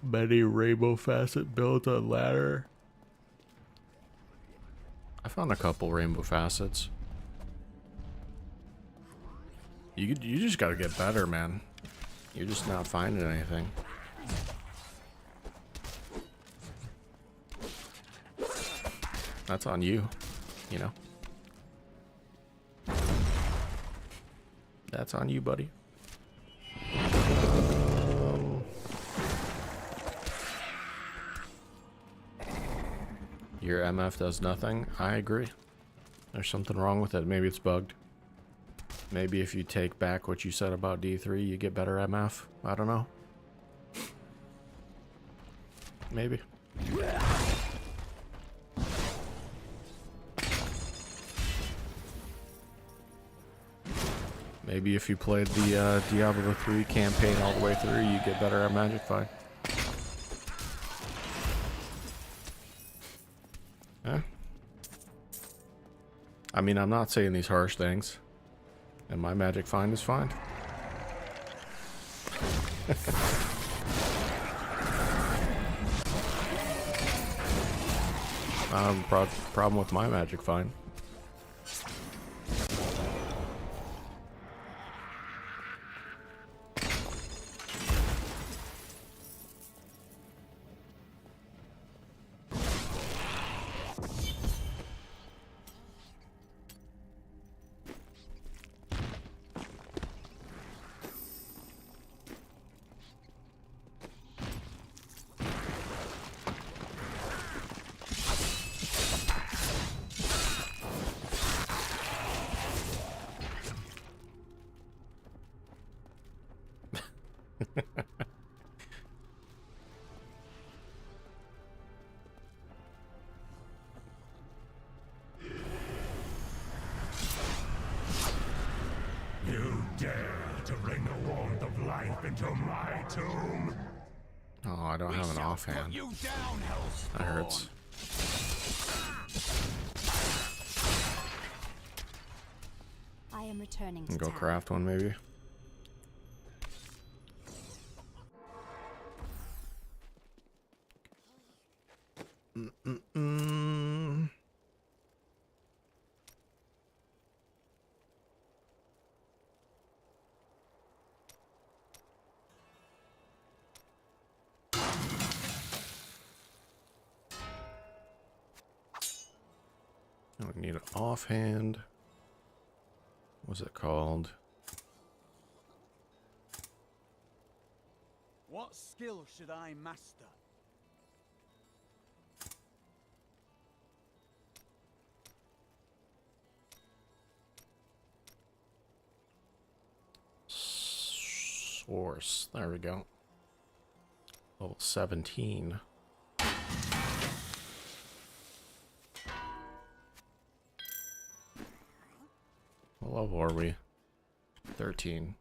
[SPEAKER 1] many rainbow facet builds on ladder? I found a couple rainbow facets. You just gotta get better, man. You're just not finding anything. That's on you, you know. That's on you, buddy. Your MF does nothing. I agree. There's something wrong with it. Maybe it's bugged. Maybe if you take back what you said about D3, you get better MF. I don't know. Maybe. Maybe if you played the Diablo 3 campaign all the way through, you get better at Magic Find. Yeah. I mean, I'm not saying these harsh things. And my Magic Find is fine. Problem with my Magic Find.
[SPEAKER 8] You dare to bring the warmth of life into my tomb?
[SPEAKER 1] Oh, I don't have an offhand. That hurts.
[SPEAKER 2] I am returning to
[SPEAKER 1] Can go
[SPEAKER 2] town.
[SPEAKER 1] craft one maybe. We need an offhand. What's it called?
[SPEAKER 11] What skill should I master?
[SPEAKER 1] Source. There we go. Level 17. What level are we? 13.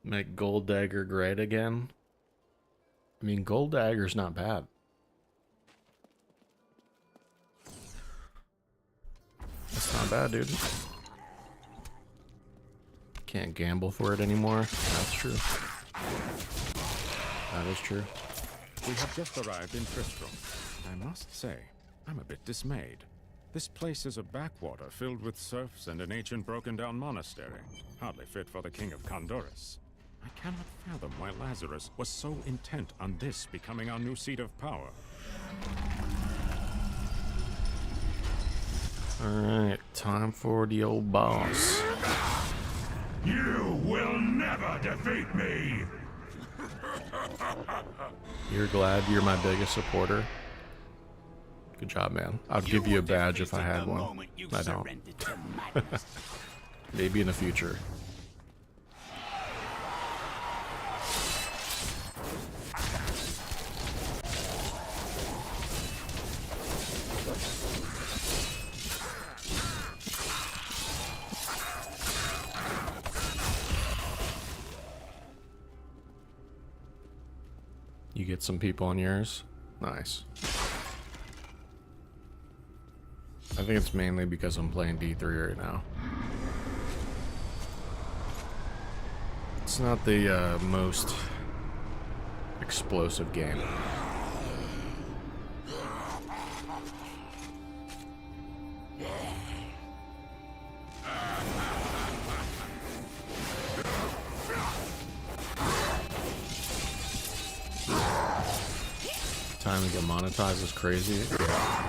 [SPEAKER 1] Make Gold Dagger great again? I mean, Gold Dagger's not bad. That's not bad, dude. Can't gamble for it anymore. That's true. That is true.
[SPEAKER 12] We have just arrived in Tristram. I must say, I'm a bit dismayed. This place is a backwater filled with serfs and an ancient broken-down monastery. Hardly fit for the king of Condorus. I cannot fathom why Lazarus was so intent on this becoming our new seat of power.
[SPEAKER 1] Alright, time for the old boss.
[SPEAKER 8] You will never defeat me!
[SPEAKER 1] You're glad you're my biggest supporter? Good job, man. I'd give you a badge if I had one. I don't. Maybe in the future. You get some people on yours? Nice. I think it's mainly because I'm playing D3 right now. It's not the most explosive game. Time to get monetized is crazy. Yeah.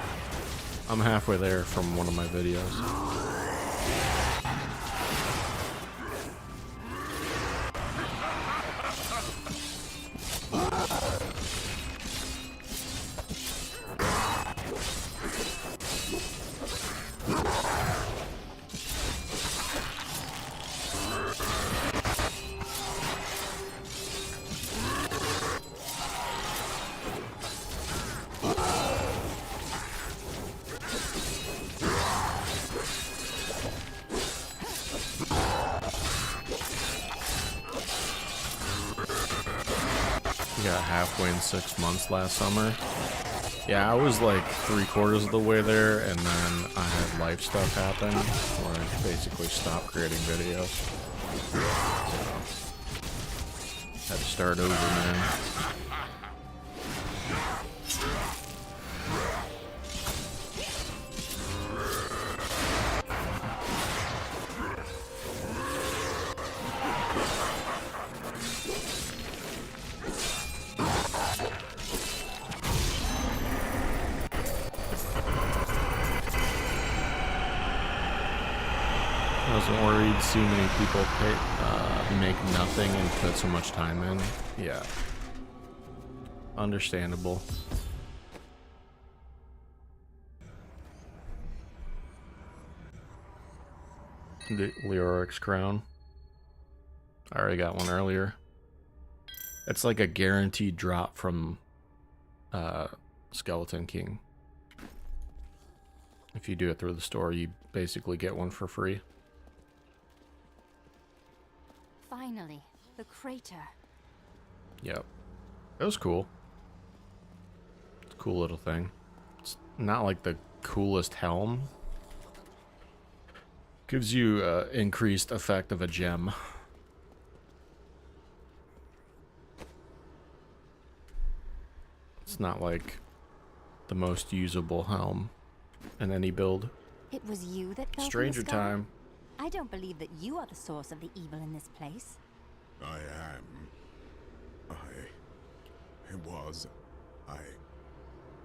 [SPEAKER 1] I'm halfway there from one of my videos. We got halfway in 6 months last summer. Yeah, I was like 3/4 of the way there, and then I had life stuff happen where I basically stopped creating videos. So, had to start over, man. I wasn't worried to see many people make nothing and put so much time in. Yeah. Understandable. The Leoric's crown. I already got one earlier. It's like a guaranteed drop from Skeleton King. If you do it through the store, you basically get one for free.
[SPEAKER 2] Finally, the crater.
[SPEAKER 1] Yep. It was cool. It's a cool little thing. It's not like the coolest helm. Gives you increased effect of a gem. It's not like the most usable helm in any build.
[SPEAKER 2] It was you that fell
[SPEAKER 1] Stranger
[SPEAKER 2] from the sky?
[SPEAKER 1] time.
[SPEAKER 2] I don't believe that you are the source of the evil in this place.
[SPEAKER 8] I am.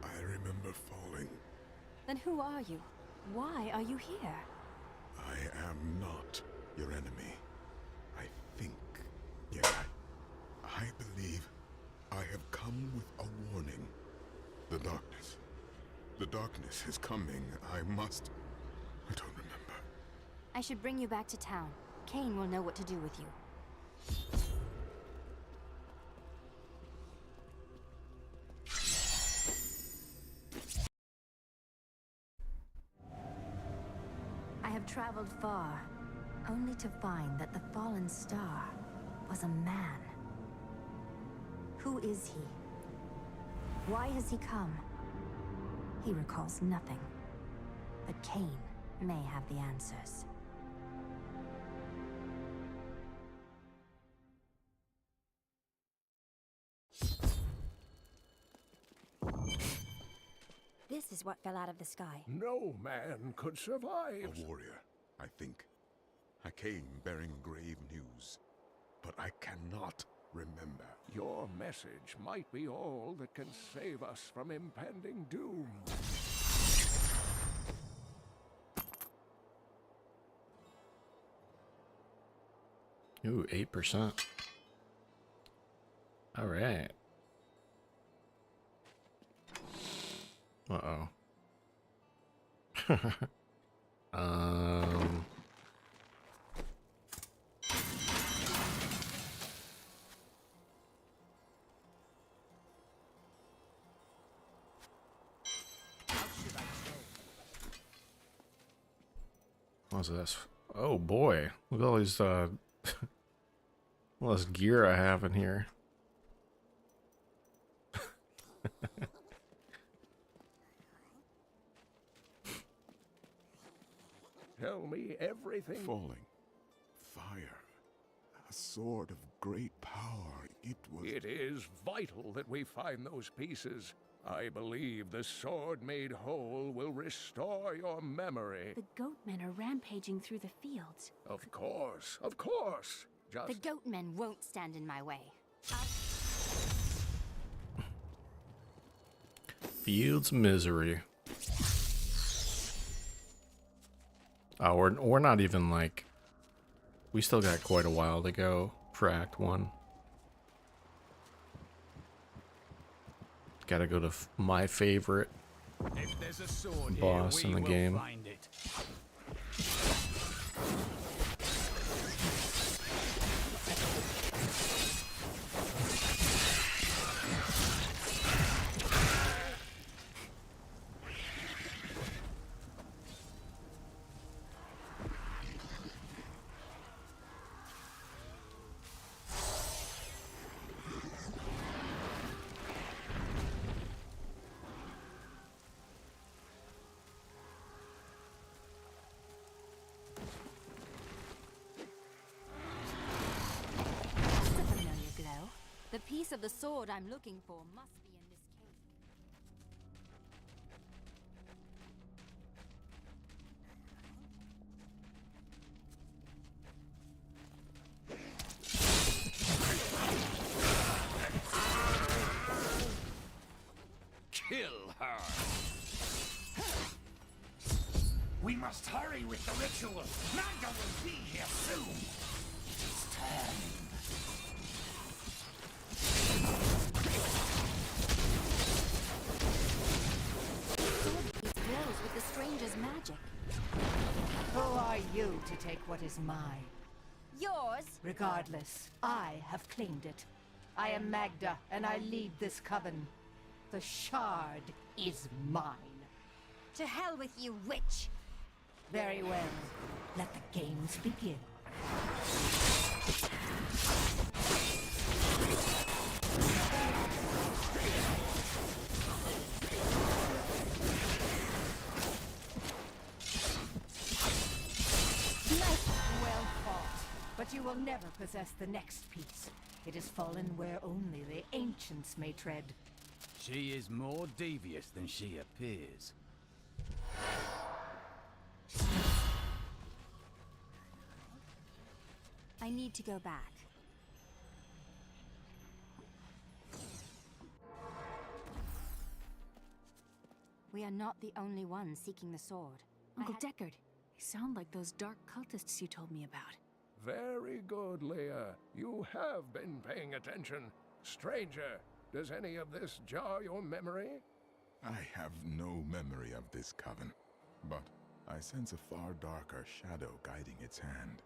[SPEAKER 8] I remember falling.
[SPEAKER 2] Then who are you? Why are you here?
[SPEAKER 8] I am not your enemy. I think. Yeah. I believe I have come with a warning. The darkness. The darkness is coming. I don't remember.
[SPEAKER 2] I should bring you back to town. Cain will know what to do with you. I have traveled far, only to find that the fallen star was a man. Who is he? Why has he come? He recalls nothing. But Cain may have the answers. This is what fell out of the sky.
[SPEAKER 9] No man could survive.
[SPEAKER 8] A warrior, I think. I came bearing grave news, but I cannot remember.
[SPEAKER 9] Your message might be all that can save us from impending doom.
[SPEAKER 1] Ooh, 8%. All right. Uh-oh. What's this? Oh boy. Look at all these all this gear I have in here.
[SPEAKER 9] Tell me everything.
[SPEAKER 8] Falling. Fire. A sword of great power.
[SPEAKER 9] It is vital that we find those pieces. I believe the sword made whole will restore your memory.
[SPEAKER 5] The goatmen are rampaging through the fields.
[SPEAKER 9] Of course, of course. Just...
[SPEAKER 2] The goatmen won't stand in my way.
[SPEAKER 1] Fields Misery. Oh, we're not even like... We still got quite a while to go for Act 1. Gotta go to my favorite boss in the game.
[SPEAKER 2] piece of the sword I'm looking for must be in this cave.
[SPEAKER 10] Kill her!
[SPEAKER 8] We must hurry with the ritual. Magda will be here soon. It's time.
[SPEAKER 2] These glows with the stranger's magic.
[SPEAKER 7] Who are you to take what is mine?
[SPEAKER 2] Yours?
[SPEAKER 7] Regardless, I have claimed it. I am Magda, and I lead this coven. The shard is mine.
[SPEAKER 2] To hell with you, witch!
[SPEAKER 7] Very well. Let the games begin. Well fought, but you will never possess the next piece. It has fallen where only the ancients may tread.
[SPEAKER 11] She is more devious than she appears.
[SPEAKER 2] I need to go back. We are not the only ones seeking the sword.
[SPEAKER 5] Uncle Deckard, they sound like those dark cultists you told me about.
[SPEAKER 9] Very good, Leah. You have been paying attention. Stranger, does any of this jar your memory?
[SPEAKER 13] I have no memory of this coven, but I sense a far darker shadow guiding its hand.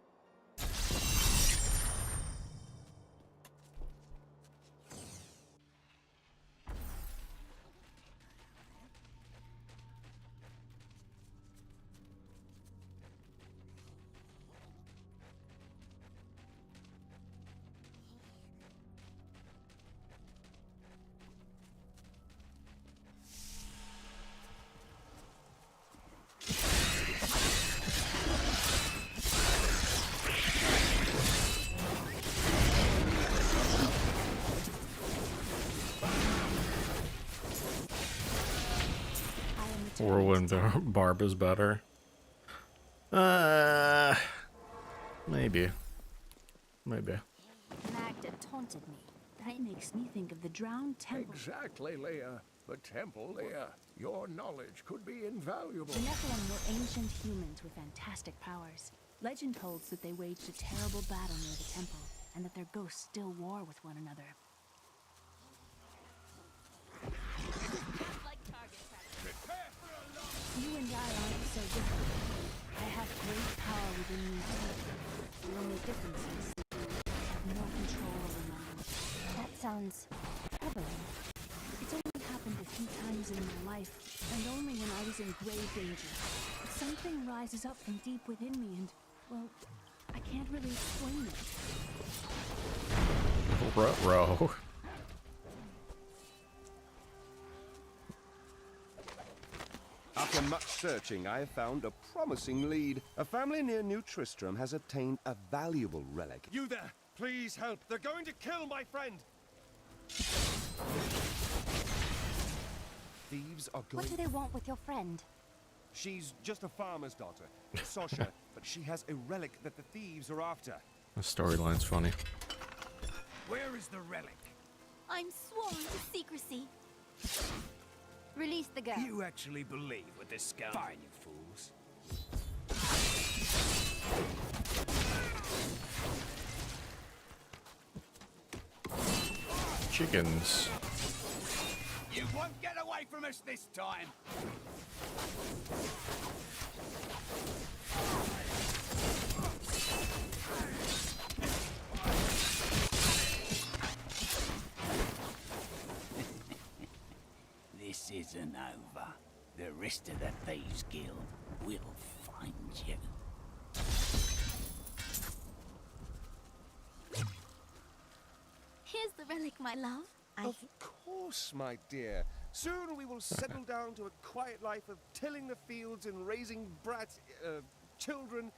[SPEAKER 1] Or when the barb is better. Maybe. Maybe.
[SPEAKER 2] Magda taunted me.
[SPEAKER 5] That makes me think of the drowned temple.
[SPEAKER 9] Exactly, Leah. The temple, Leah. Your knowledge could be invaluable.
[SPEAKER 5] The Nephilim were ancient humans with fantastic powers. Legend holds that they waged a terrible battle near the temple, and that their ghosts still war with one another. You and I aren't so different. I have great power within me too. The only difference is that you have more control over my life.
[SPEAKER 2] That sounds troubling.
[SPEAKER 5] It's only happened a few times in my life, and only when I was in grave danger. But something rises up from deep within me and, well, I can't really explain it.
[SPEAKER 1] Ruh-roh.
[SPEAKER 14] After much searching, I have found a promising lead. A family near New Tristram has obtained a valuable relic.
[SPEAKER 15] You there! Please help! They're going to kill my friend!
[SPEAKER 14] Thieves are going...
[SPEAKER 2] What do they want with your friend?
[SPEAKER 15] She's just a farmer's daughter, Sasha, but she has a relic that the thieves are after.
[SPEAKER 1] The storyline's funny.
[SPEAKER 15] Where is the relic?
[SPEAKER 2] I'm sworn to secrecy. Release the girl.
[SPEAKER 11] You actually believe what this scoundrel... Fine, you fools.
[SPEAKER 1] Chickens.
[SPEAKER 11] You won't get away from us this time!
[SPEAKER 16] This isn't over. The rest of the Thieves Guild will find you.
[SPEAKER 2] Here's the relic, my love.
[SPEAKER 15] Of course, my dear. Soon we will settle down to a quiet life of tilling the fields and raising children.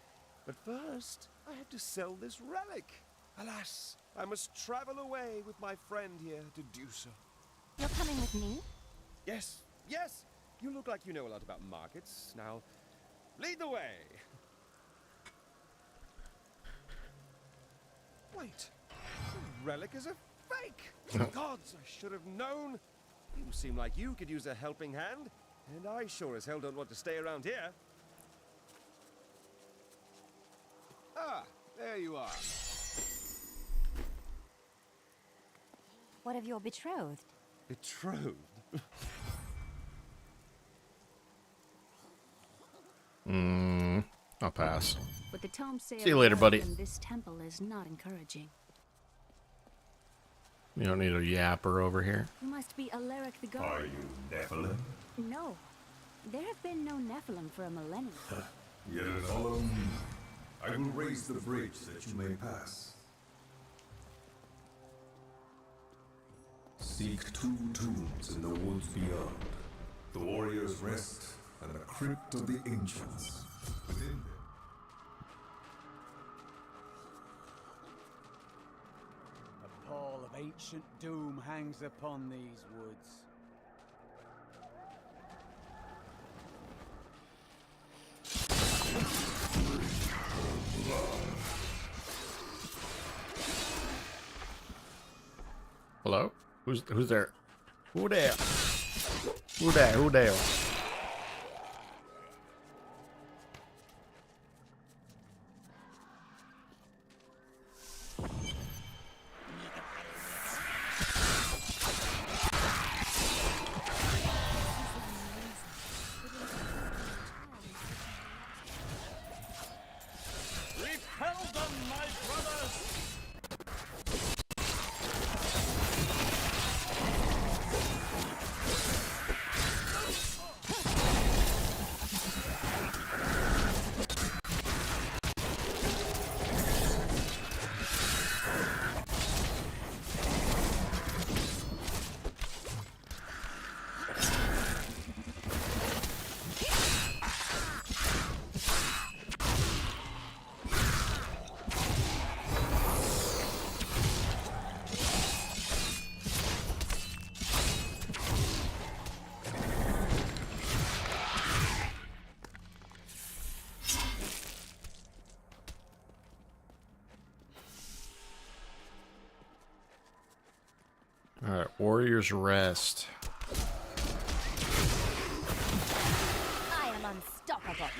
[SPEAKER 15] But first, I have to sell this relic.
[SPEAKER 14] Alas, I must travel away with my friend here to do so.
[SPEAKER 2] You're coming with me?
[SPEAKER 14] Yes, yes! You look like you know a lot about markets. Now, lead the way! Wait, the relic is a fake! Gods, I should have known! You seem like you could use a helping hand, and I sure as hell don't want to stay around here. Ah, there you are.
[SPEAKER 2] What of your betrothed?
[SPEAKER 14] Betrothed?
[SPEAKER 1] I'll pass.
[SPEAKER 5] What the tomes say
[SPEAKER 1] See you later, buddy.
[SPEAKER 5] in this temple is not encouraging.
[SPEAKER 1] You don't need a yapper over here.
[SPEAKER 5] You must be Alaric the God.
[SPEAKER 8] Are you Nephilim?
[SPEAKER 5] No. There have been no Nephilim for a millennium.
[SPEAKER 8] Yet follow me. I will raise the bridge that you may pass. Seek 2 tombs in the woods beyond. The warrior's rest and the crypt of the ancients. Within them.
[SPEAKER 11] A pall of ancient doom hangs upon these woods.
[SPEAKER 1] Hello? Who's there? Who there? Who there? Who there?
[SPEAKER 6] Repel them, my brothers!
[SPEAKER 1] Alright, Warrior's Rest.
[SPEAKER 2] I am unstoppable.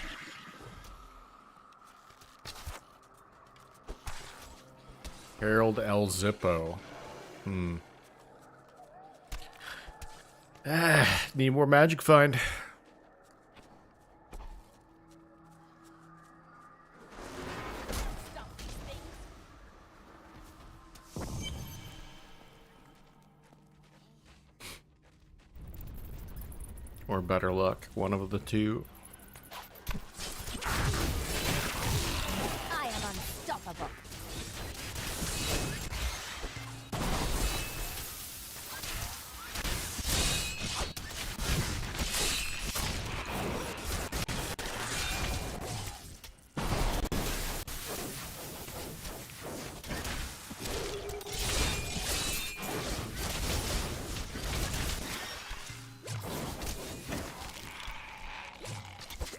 [SPEAKER 1] Harold El Zippo. Need more magic find. Or better luck, one of the two.
[SPEAKER 2] I am unstoppable.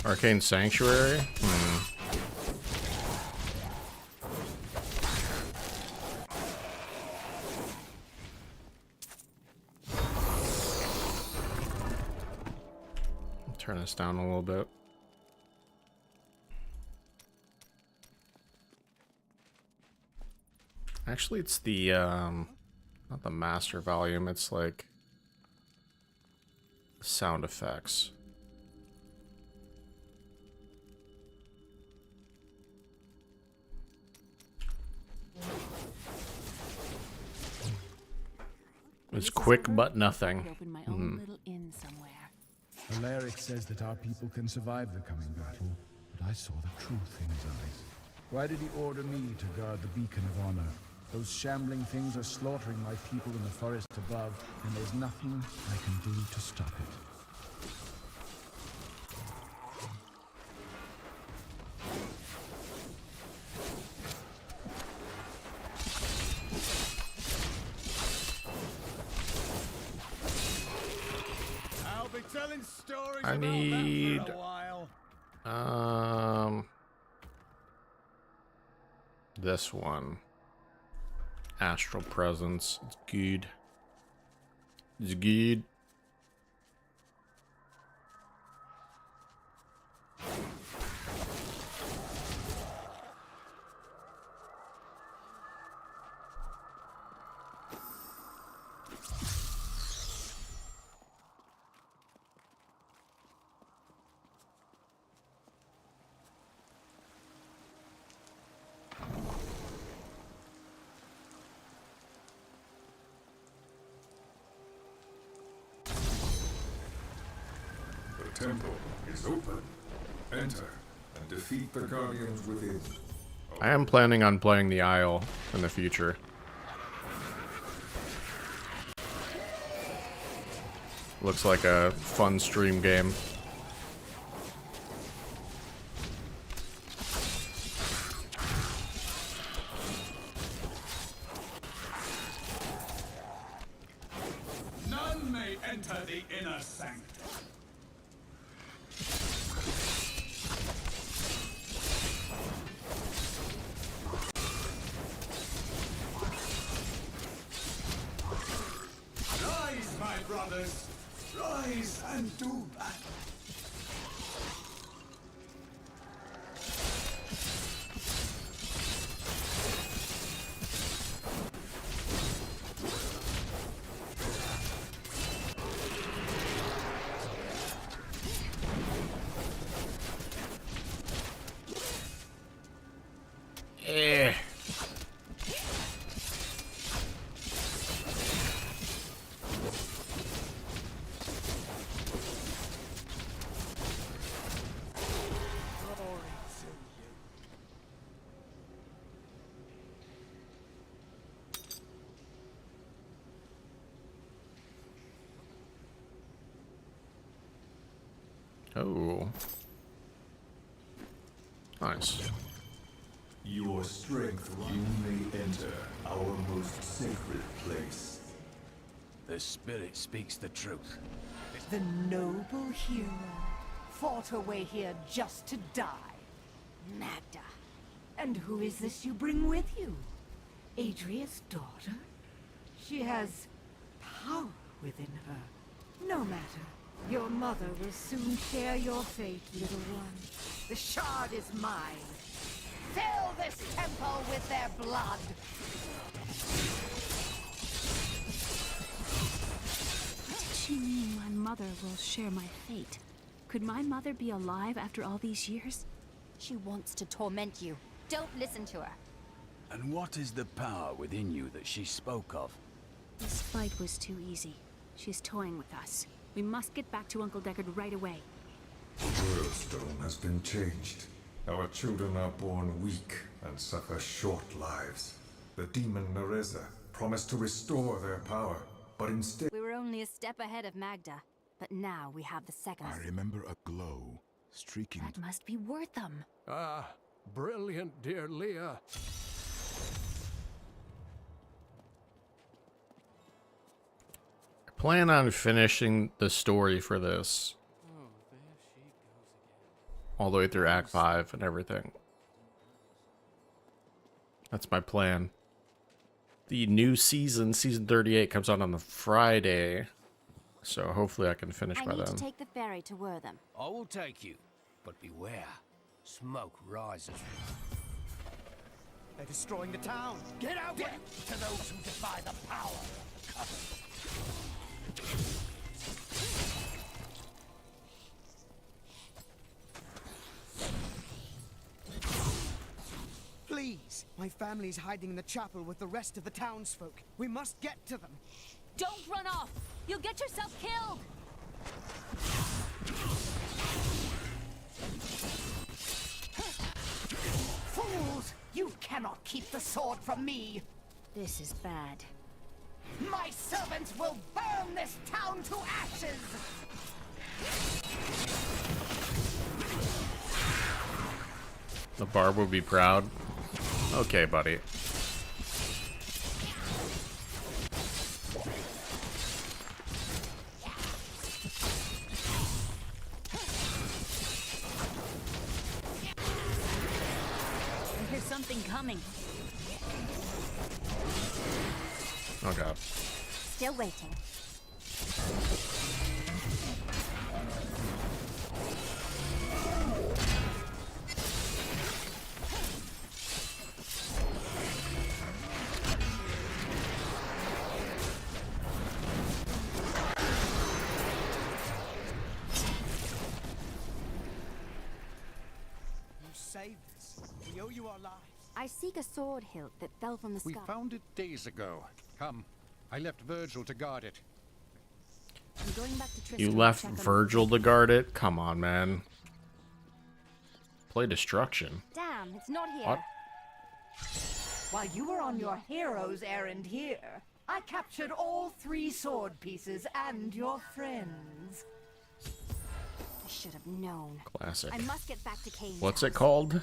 [SPEAKER 1] Arcane Sanctuary? Turn this down a little bit. Actually, it's the, not the master volume, it's like sound effects. It's quick but nothing.
[SPEAKER 5] Open my own little inn somewhere.
[SPEAKER 17] Alaric says that our people can survive the coming battle, but I saw the truth in his eyes. Why did he order me to guard the beacon of honor? Those shambling things are slaughtering my people in the forest above, and there's nothing I can do to stop it.
[SPEAKER 11] telling stories
[SPEAKER 1] I
[SPEAKER 11] about
[SPEAKER 1] need
[SPEAKER 11] that for a while.
[SPEAKER 1] this one. Astral presence. It's good. It's good.
[SPEAKER 13] The temple is open. Enter and defeat the guardians within.
[SPEAKER 1] I am planning on playing the Isle in the future. Looks like a fun stream game.
[SPEAKER 8] None may enter the inner sanctum. Rise, my brothers! Rise and do battle!
[SPEAKER 1] Eh. Oh. Nice.
[SPEAKER 18] Your strength, you may enter our most sacred place.
[SPEAKER 16] The spirit speaks the truth.
[SPEAKER 19] The noble hero fought her way here just to die. Magda. And who is this you bring with you? Adria's daughter? She has power within her. No matter. Your mother will soon share your fate, little one. The shard is mine. Fill this temple with their blood!
[SPEAKER 5] What does she mean my mother will share my fate? Could my mother be alive after all these years?
[SPEAKER 2] She wants to torment you. Don't listen to her.
[SPEAKER 16] And what is the power within you that she spoke of?
[SPEAKER 5] This fight was too easy. She's toying with us. We must get back to Uncle Deckard right away.
[SPEAKER 18] The Worldstone has been changed. Our children are born weak and suffer short lives. The demon Nereza promised to restore their power, but instead...
[SPEAKER 2] We were only a step ahead of Magda, but now we have the seconds.
[SPEAKER 13] I remember a glow streaking...
[SPEAKER 2] That must be worth them.
[SPEAKER 9] Ah, brilliant, dear Leah.
[SPEAKER 1] I plan on finishing the story for this. All the way through Act 5 and everything. That's my plan. The new season, season 38, comes out on the Friday. So hopefully I can finish by
[SPEAKER 2] I need
[SPEAKER 1] then.
[SPEAKER 2] to take the ferry to Wortham.
[SPEAKER 16] I will take you, but beware. Smoke rises.
[SPEAKER 11] They're destroying the town. Get out!
[SPEAKER 16] Death to those who defy the power of the Coven.
[SPEAKER 11] Please! My family's hiding in the chapel with the rest of the townsfolk. We must get to them.
[SPEAKER 2] Don't run off! You'll get yourself killed!
[SPEAKER 19] Fools! You cannot keep the sword from me!
[SPEAKER 2] This is bad.
[SPEAKER 19] My servants will burn this town to ashes!
[SPEAKER 1] The barb will be proud. Okay, buddy.
[SPEAKER 5] something coming.
[SPEAKER 1] Oh god.
[SPEAKER 2] Still waiting.
[SPEAKER 11] Saved us. We owe you our lives.
[SPEAKER 2] I seek a sword hilt that fell from the sky.
[SPEAKER 9] We found it days ago. Come, I left Virgil to guard it.
[SPEAKER 5] I'm going back to Tristram
[SPEAKER 1] You
[SPEAKER 5] to
[SPEAKER 1] left
[SPEAKER 5] check on
[SPEAKER 1] Virgil to guard it? Come on, man. Play destruction.
[SPEAKER 2] Damn, it's not here.
[SPEAKER 1] What?
[SPEAKER 19] While you were on your hero's errand here, I captured all 3 sword pieces and your friends.
[SPEAKER 2] I should have known.
[SPEAKER 1] Classic.
[SPEAKER 2] I must get back to Kane's
[SPEAKER 1] What's
[SPEAKER 2] house.
[SPEAKER 1] it called?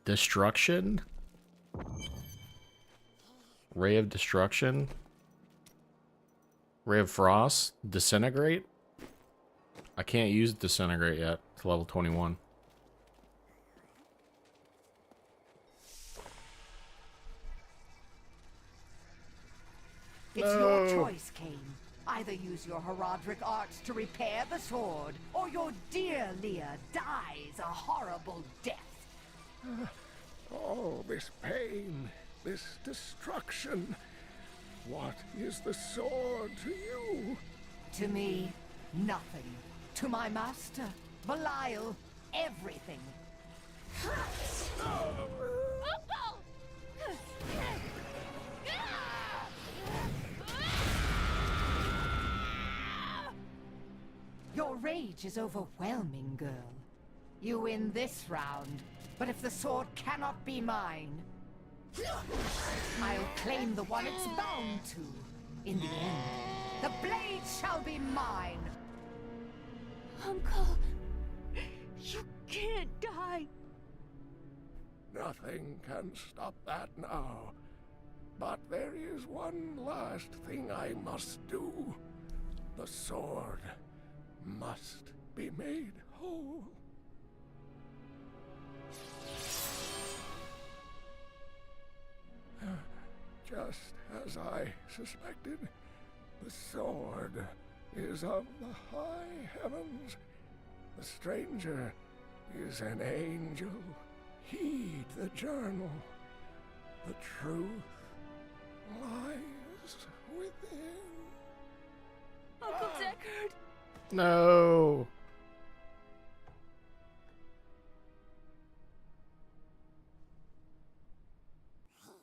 [SPEAKER 1] Destruction? Ray of Destruction? Ray of Frost? Disintegrate? I can't use Disintegrate yet. It's level 21.
[SPEAKER 19] It's your choice, Kane. Either use your Herodric arts to repair the sword, or your dear Leah dies a horrible death.
[SPEAKER 9] Oh, this pain, this destruction. What is the sword to you?
[SPEAKER 19] To me, nothing. To my master, Belial, everything. Your rage is overwhelming, girl. You win this round, but if the sword cannot be mine, I'll claim the one it's bound to. In the end, the blade shall be mine.
[SPEAKER 5] Uncle, you can't die.
[SPEAKER 9] Nothing can stop that now. But there is one last thing I must do. The sword must be made whole. Just as I suspected, the sword is of the high heavens. The stranger is an angel. Heed the journal. The truth lies within.
[SPEAKER 5] Uncle Deckard!
[SPEAKER 1] No.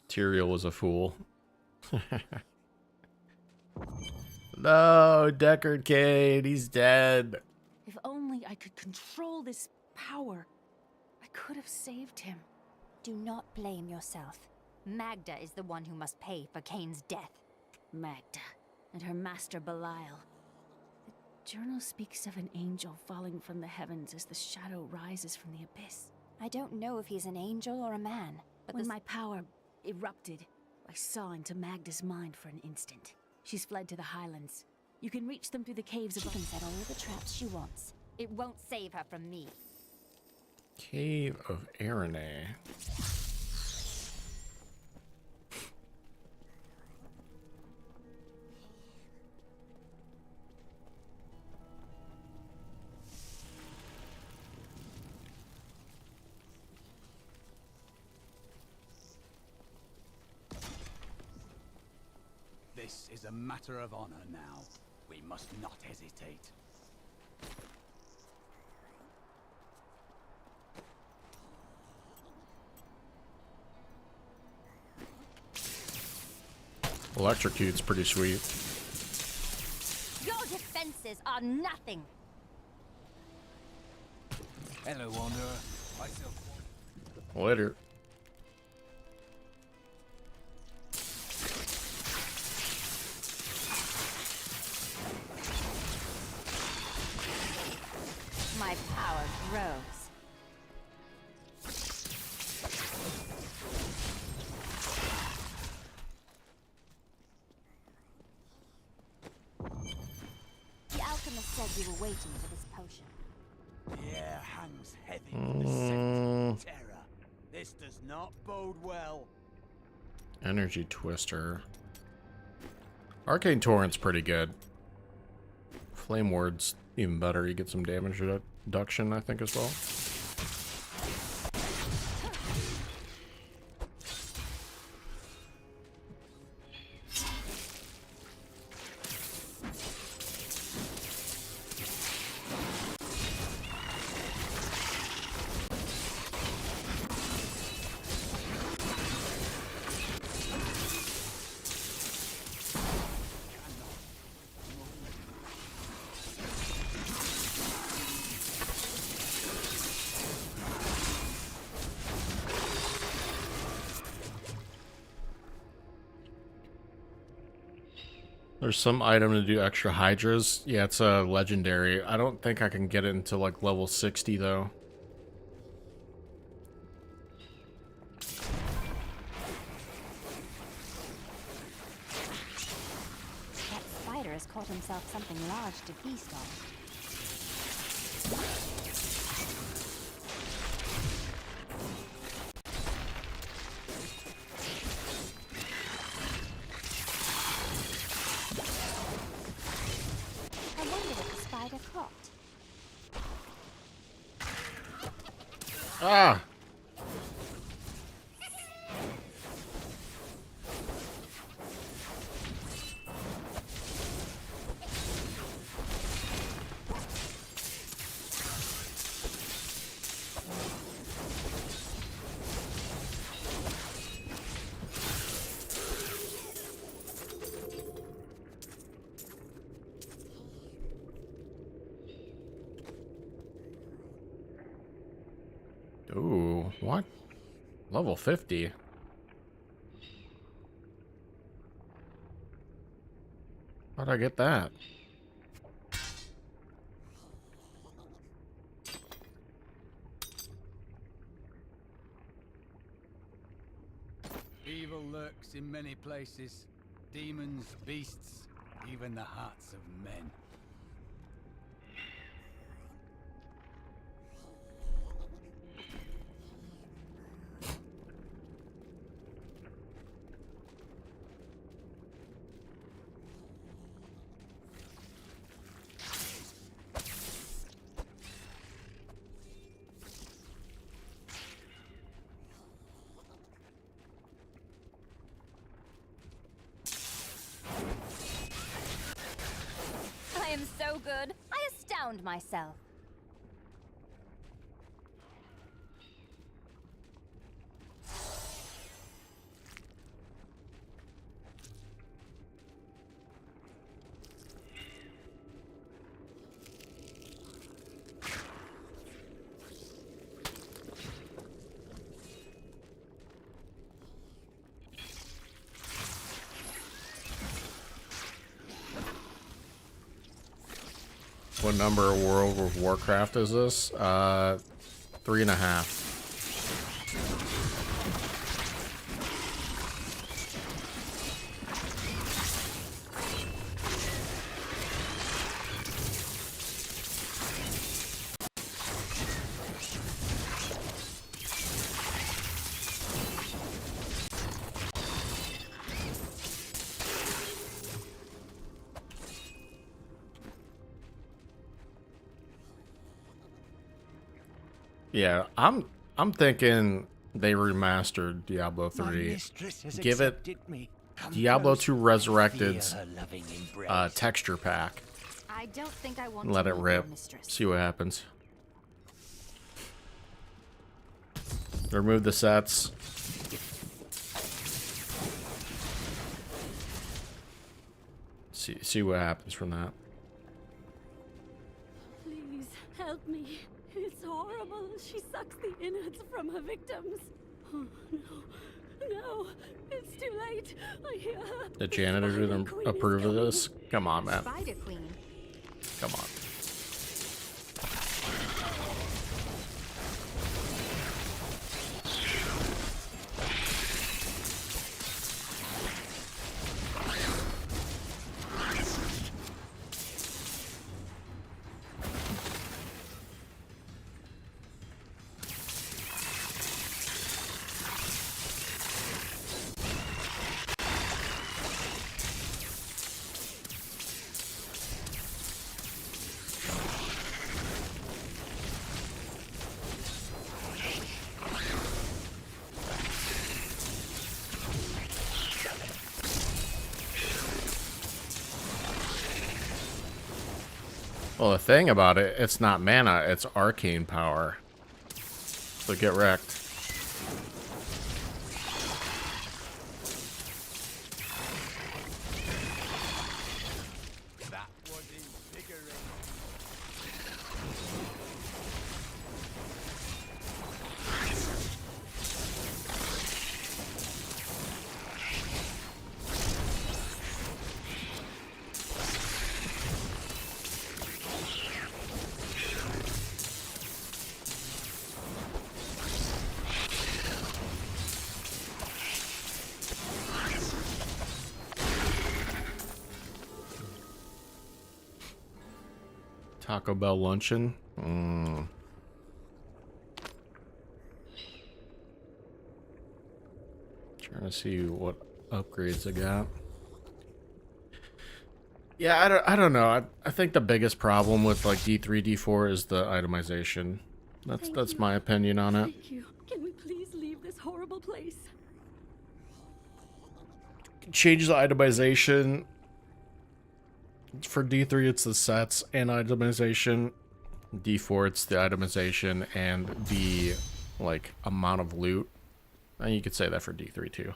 [SPEAKER 1] Tyrael was a fool. No, Deckard Cade, he's dead.
[SPEAKER 5] If only I could control this power, I could have saved him.
[SPEAKER 2] Do not blame yourself. Magda is the one who must pay for Kane's death.
[SPEAKER 5] Magda and her master Belial. The journal speaks of an angel falling from the heavens as the shadow rises from the abyss.
[SPEAKER 2] I don't know if he's an angel or a man, but
[SPEAKER 5] when my power erupted, I saw into Magda's mind for an instant. She's fled to the highlands. You can reach them through the caves of...
[SPEAKER 2] She can set all the traps she wants. It won't save her from me.
[SPEAKER 1] Cave of Arene.
[SPEAKER 11] This is a matter of honor now. We must not hesitate.
[SPEAKER 1] Electrocute's pretty sweet.
[SPEAKER 2] Your defenses are nothing.
[SPEAKER 11] Hello, Wanderer.
[SPEAKER 1] Later.
[SPEAKER 2] My power grows. The alchemist said you were waiting for this potion.
[SPEAKER 11] The air hangs heavy with the scent of terror. This does not bode well.
[SPEAKER 1] Energy Twister. Arcane Torrent's pretty good. Flame Ward's even better. You get some damage reduction, I think, as well. There's some item to do extra Hydras. Yeah, it's a legendary. I don't think I can get it until like level 60 though.
[SPEAKER 2] That spider has caught himself something large to feast on.
[SPEAKER 1] Ah! Ooh, what? Level 50? How'd I get that?
[SPEAKER 11] Evil lurks in many places. Demons, beasts, even the hearts of men.
[SPEAKER 2] I am so good, I astound myself.
[SPEAKER 1] What number of World of Warcraft is this? 3.5. Yeah, I'm thinking they remastered Diablo 3. Give it Diablo 2 Resurrected's texture pack.
[SPEAKER 2] I don't think I want
[SPEAKER 1] Let
[SPEAKER 2] to
[SPEAKER 1] it
[SPEAKER 2] meet
[SPEAKER 1] rip.
[SPEAKER 2] your mistress.
[SPEAKER 1] See what happens. Remove the sets. See what happens from that.
[SPEAKER 5] Please help me. It's horrible. She sucks the innards from her victims. Oh, no. No. It's too late. I hear her.
[SPEAKER 1] The janitor didn't approve of this. Come on, man.
[SPEAKER 2] Spider Queen.
[SPEAKER 1] Come on. Well, the thing about it, it's not mana, it's arcane power. So get wrecked.
[SPEAKER 11] That was invigorating.
[SPEAKER 1] Taco Bell luncheon. Trying to see what upgrades I got. Yeah, I don't know. I think the biggest problem with like D3, D4 is the itemization. That's my opinion on it.
[SPEAKER 5] Thank you. Can we please leave this horrible place?
[SPEAKER 1] Change the itemization. For D3, it's the sets and itemization. D4, it's the itemization and the like amount of loot. And you could say that for D3 too.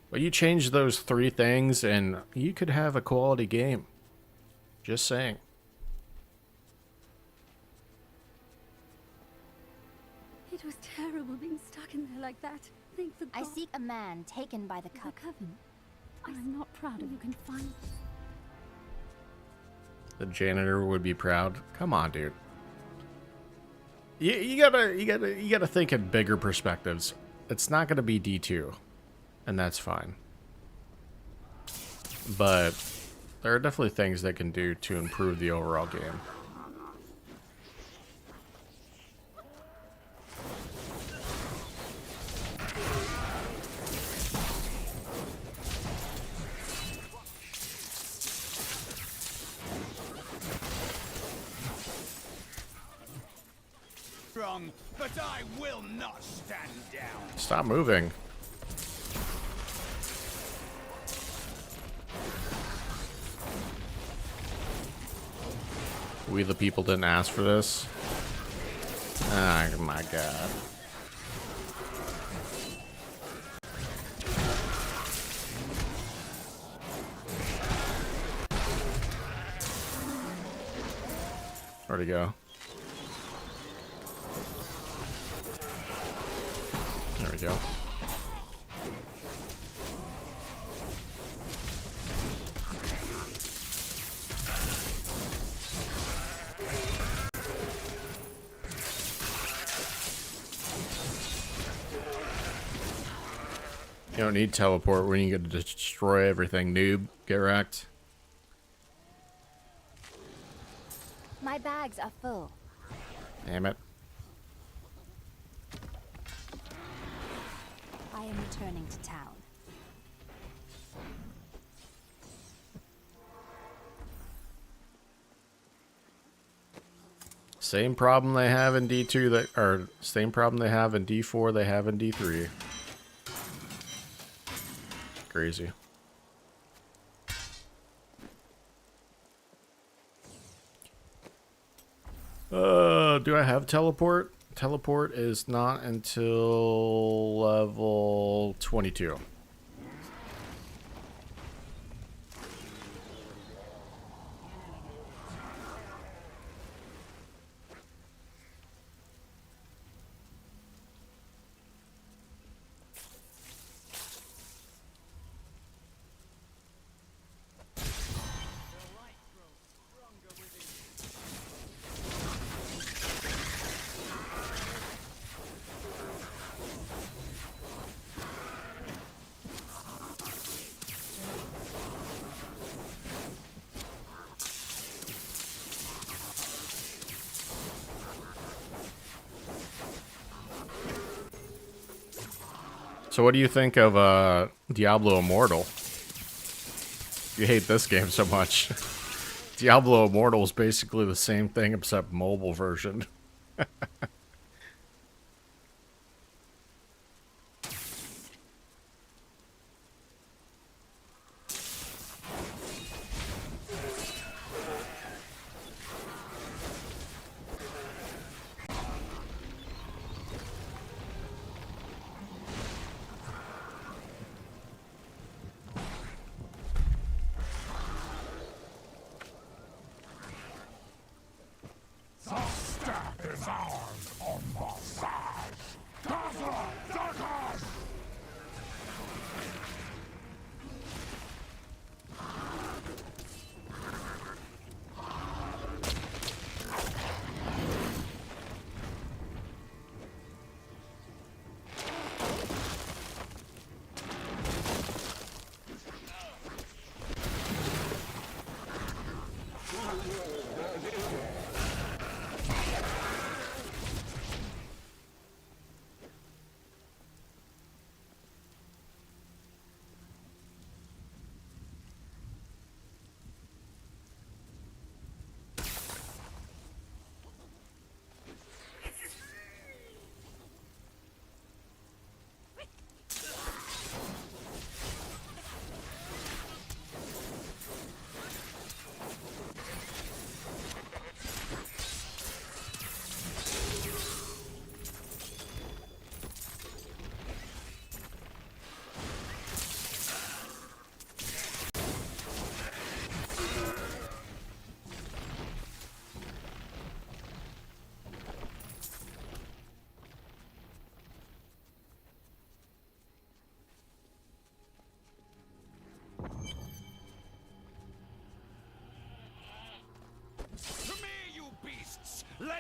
[SPEAKER 1] But you change those three things and you could have a quality game. Just saying.
[SPEAKER 5] It was terrible being stuck in there like that. Thank the
[SPEAKER 2] I
[SPEAKER 5] God.
[SPEAKER 2] seek a man taken by the
[SPEAKER 5] The
[SPEAKER 2] coven.
[SPEAKER 5] coven. I'm not proud of you. Can find.
[SPEAKER 1] The janitor would be proud. Come on, dude. You gotta think in bigger perspectives. It's not gonna be D2, and that's fine. But there are definitely things they can do to improve the overall game.
[SPEAKER 11] Wrong, but I will not stand down.
[SPEAKER 1] Stop moving. We the people didn't ask for this. Oh my god. Where'd he go? There we go. You don't need teleport when you get to destroy everything, noob. Get wrecked.
[SPEAKER 2] My bags are full.
[SPEAKER 1] Damn it.
[SPEAKER 2] I am returning to town.
[SPEAKER 1] Same problem they have in D2 that, or same problem they have in D4 they have in D3. Crazy. Do I have teleport? Teleport is not until level 22. So what do you think of Diablo Immortal? You hate this game so much. Diablo Immortal is basically the same thing except mobile version.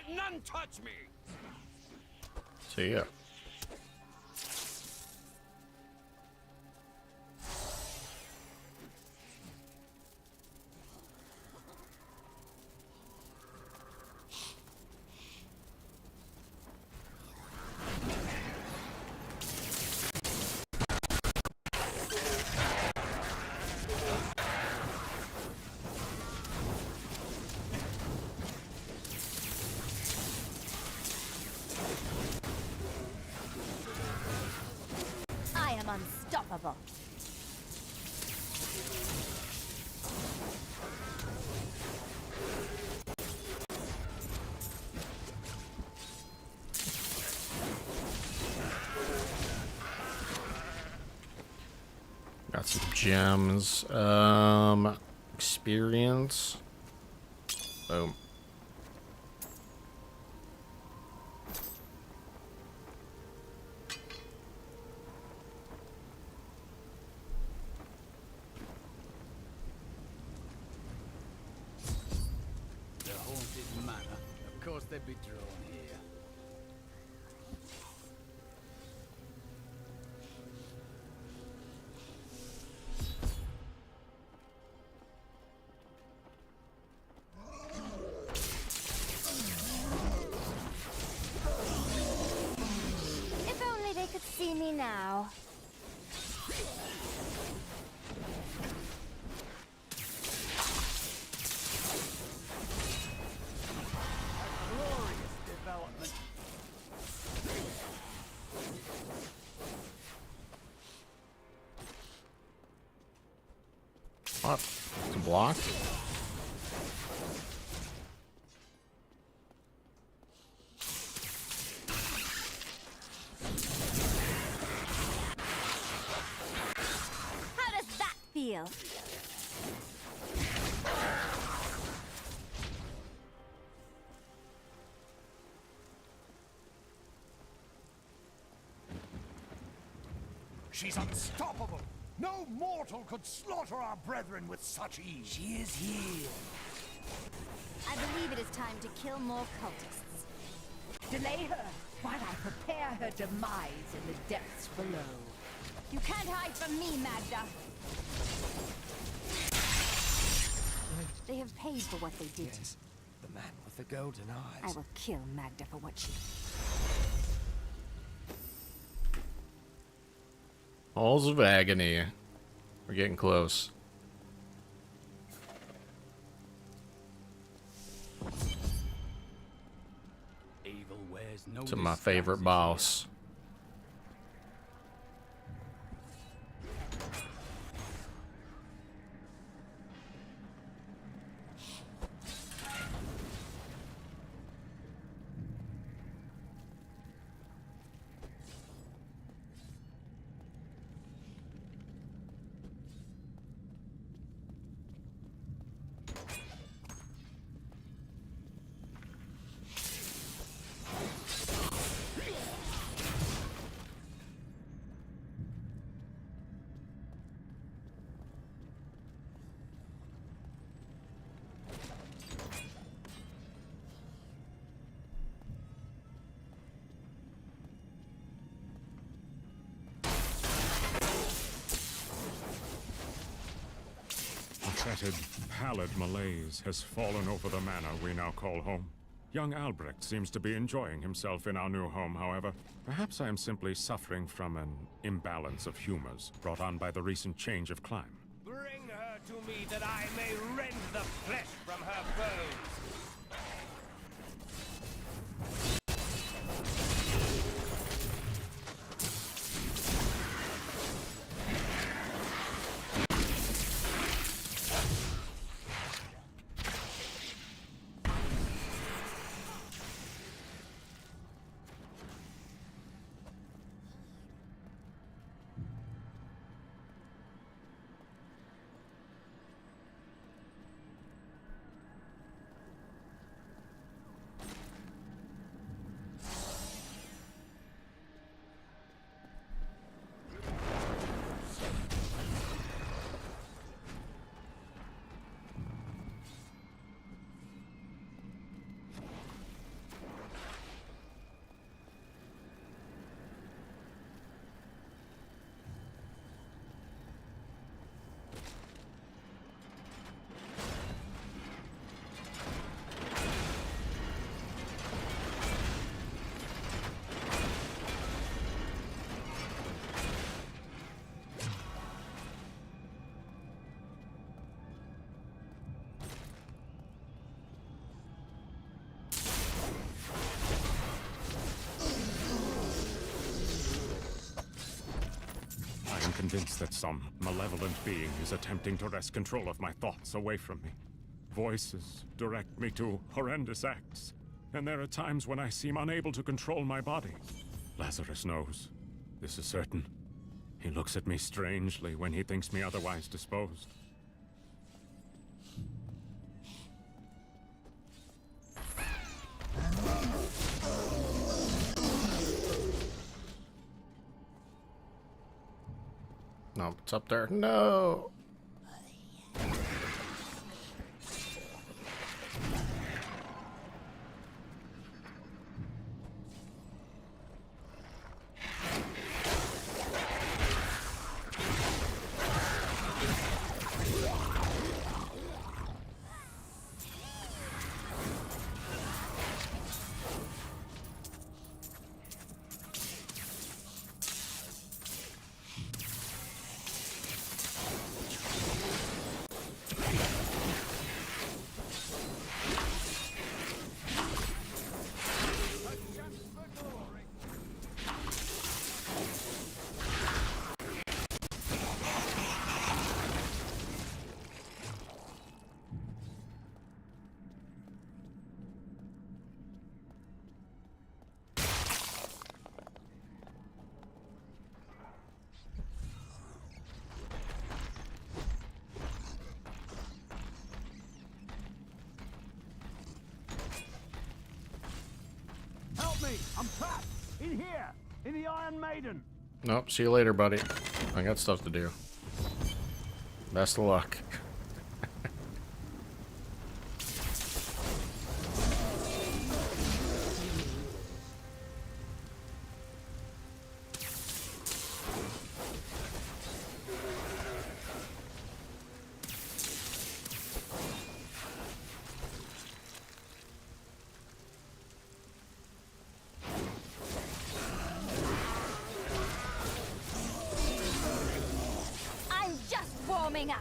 [SPEAKER 11] Let none touch me!
[SPEAKER 1] See ya.
[SPEAKER 2] I am unstoppable.
[SPEAKER 1] Got some gems. Experience. Boom.
[SPEAKER 11] The haunted manor. Of course they'd be drawn here.
[SPEAKER 2] If only they could see me now.
[SPEAKER 11] Glorious development.
[SPEAKER 1] What? It's blocked?
[SPEAKER 2] How does that feel?
[SPEAKER 4] She's unstoppable. No mortal could slaughter our brethren with such ease.
[SPEAKER 16] She is here.
[SPEAKER 2] I believe it is time to kill more cultists.
[SPEAKER 19] Delay her while I prepare her demise in the depths below.
[SPEAKER 2] You can't hide from me, Magda. They have paid for what they did.
[SPEAKER 14] Yes, the man with the golden
[SPEAKER 2] I
[SPEAKER 14] eyes.
[SPEAKER 2] will kill Magda for what she...
[SPEAKER 1] Halls of Agony. We're getting close
[SPEAKER 11] Evil wears no
[SPEAKER 1] to my
[SPEAKER 11] disguises
[SPEAKER 1] favorite
[SPEAKER 11] here.
[SPEAKER 1] boss.
[SPEAKER 12] Fetid, pallid malaise has fallen over the manor we now call home. Young Albrecht seems to be enjoying himself in our new home, however. Perhaps I am simply suffering from an imbalance of humors brought on by the recent change of climate.
[SPEAKER 14] Bring her to me that I may rend the flesh from her bones.
[SPEAKER 12] convinced that some malevolent being is attempting to wrest control of my thoughts away from me. Voices direct me to horrendous acts, and there are times when I seem unable to control my body. Lazarus knows. This is certain. He looks at me strangely when he thinks me otherwise disposed.
[SPEAKER 1] No, it's up there. No!
[SPEAKER 11] Help me! I'm trapped! In here! In the Iron Maiden!
[SPEAKER 1] Nope, see you later, buddy. I got stuff to do. Best of luck.
[SPEAKER 2] I'm just warming up.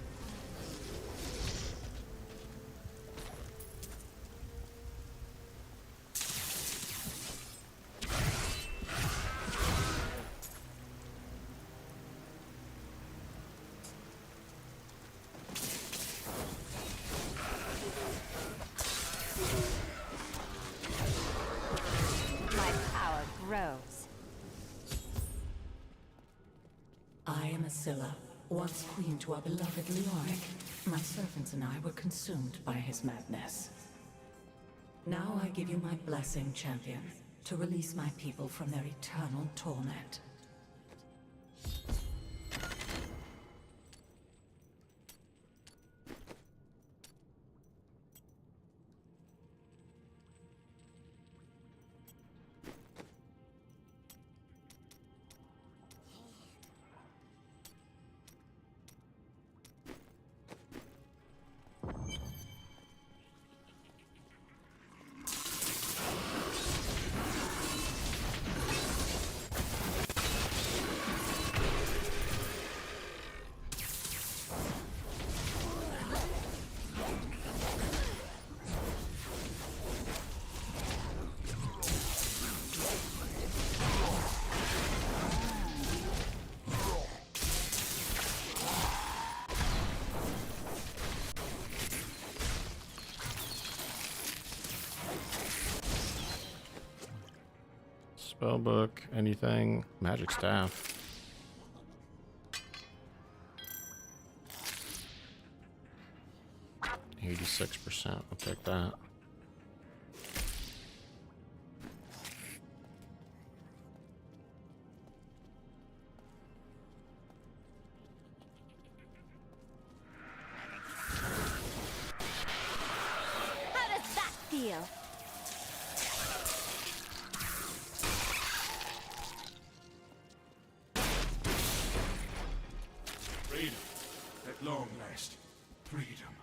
[SPEAKER 2] My power grows.
[SPEAKER 19] I am Asilla, once queen to our beloved Leoric. My servants and I were consumed by his madness. Now I give you my blessing, champion, to release my people from their eternal torment.
[SPEAKER 1] Spellbook, anything, magic staff. %, I'll take that.
[SPEAKER 2] How does that feel?
[SPEAKER 8] Freedom. At long last. Freedom.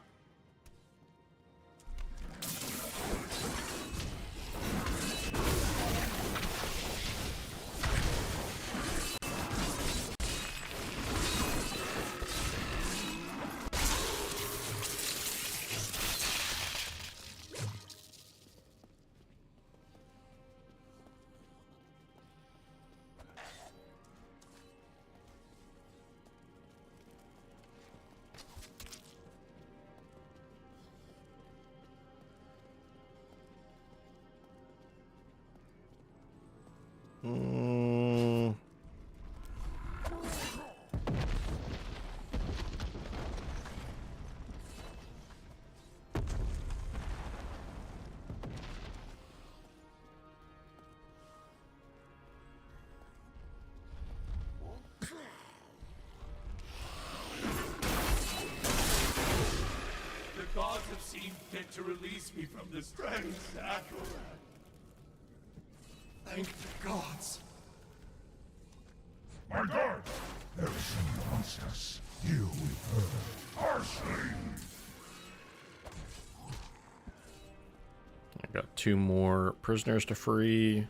[SPEAKER 8] seen fit to release me from the strange Akarat. Thank the gods.
[SPEAKER 20] My guard! There is someone amongst us. Deal with her harshly.
[SPEAKER 1] I got 2 more prisoners to free.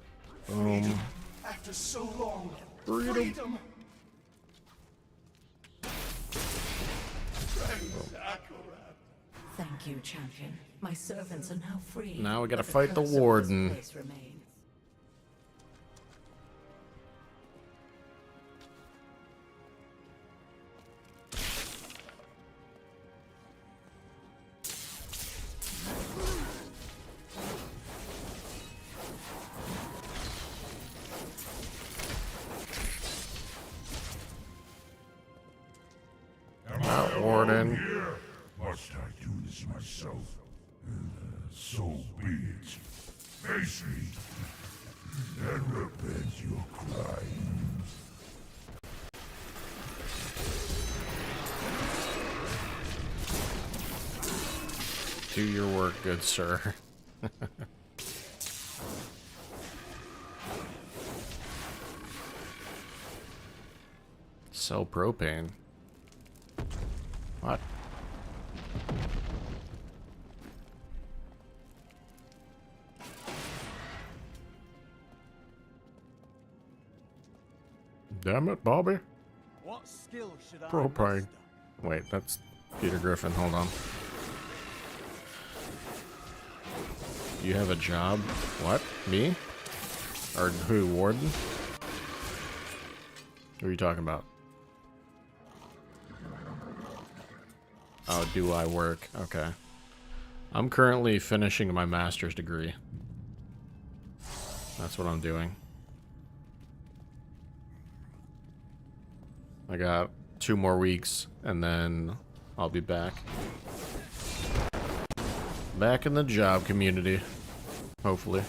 [SPEAKER 1] Boom.
[SPEAKER 8] After so long,
[SPEAKER 1] Freedom.
[SPEAKER 19] Thank you, champion. My servants are now free.
[SPEAKER 1] Now we gotta
[SPEAKER 19] but the
[SPEAKER 1] fight the
[SPEAKER 19] curse of this
[SPEAKER 1] warden.
[SPEAKER 19] place remains.
[SPEAKER 1] Warden.
[SPEAKER 20] Here? Must I do this myself? So be it. Face me, and repent your crimes.
[SPEAKER 1] Do your work, good sir. Sell propane. What? Damn it, Bobby.
[SPEAKER 11] What skill should I
[SPEAKER 1] Propane.
[SPEAKER 11] master?
[SPEAKER 1] Wait, that's Peter Griffin. Hold on. You have a job? What? Me? Or who? Warden? What are you talking about? Oh, do I work? Okay. I'm currently finishing my master's degree. That's what I'm doing. I got 2 more weeks, and then I'll be back. Back in the job community. Hopefully.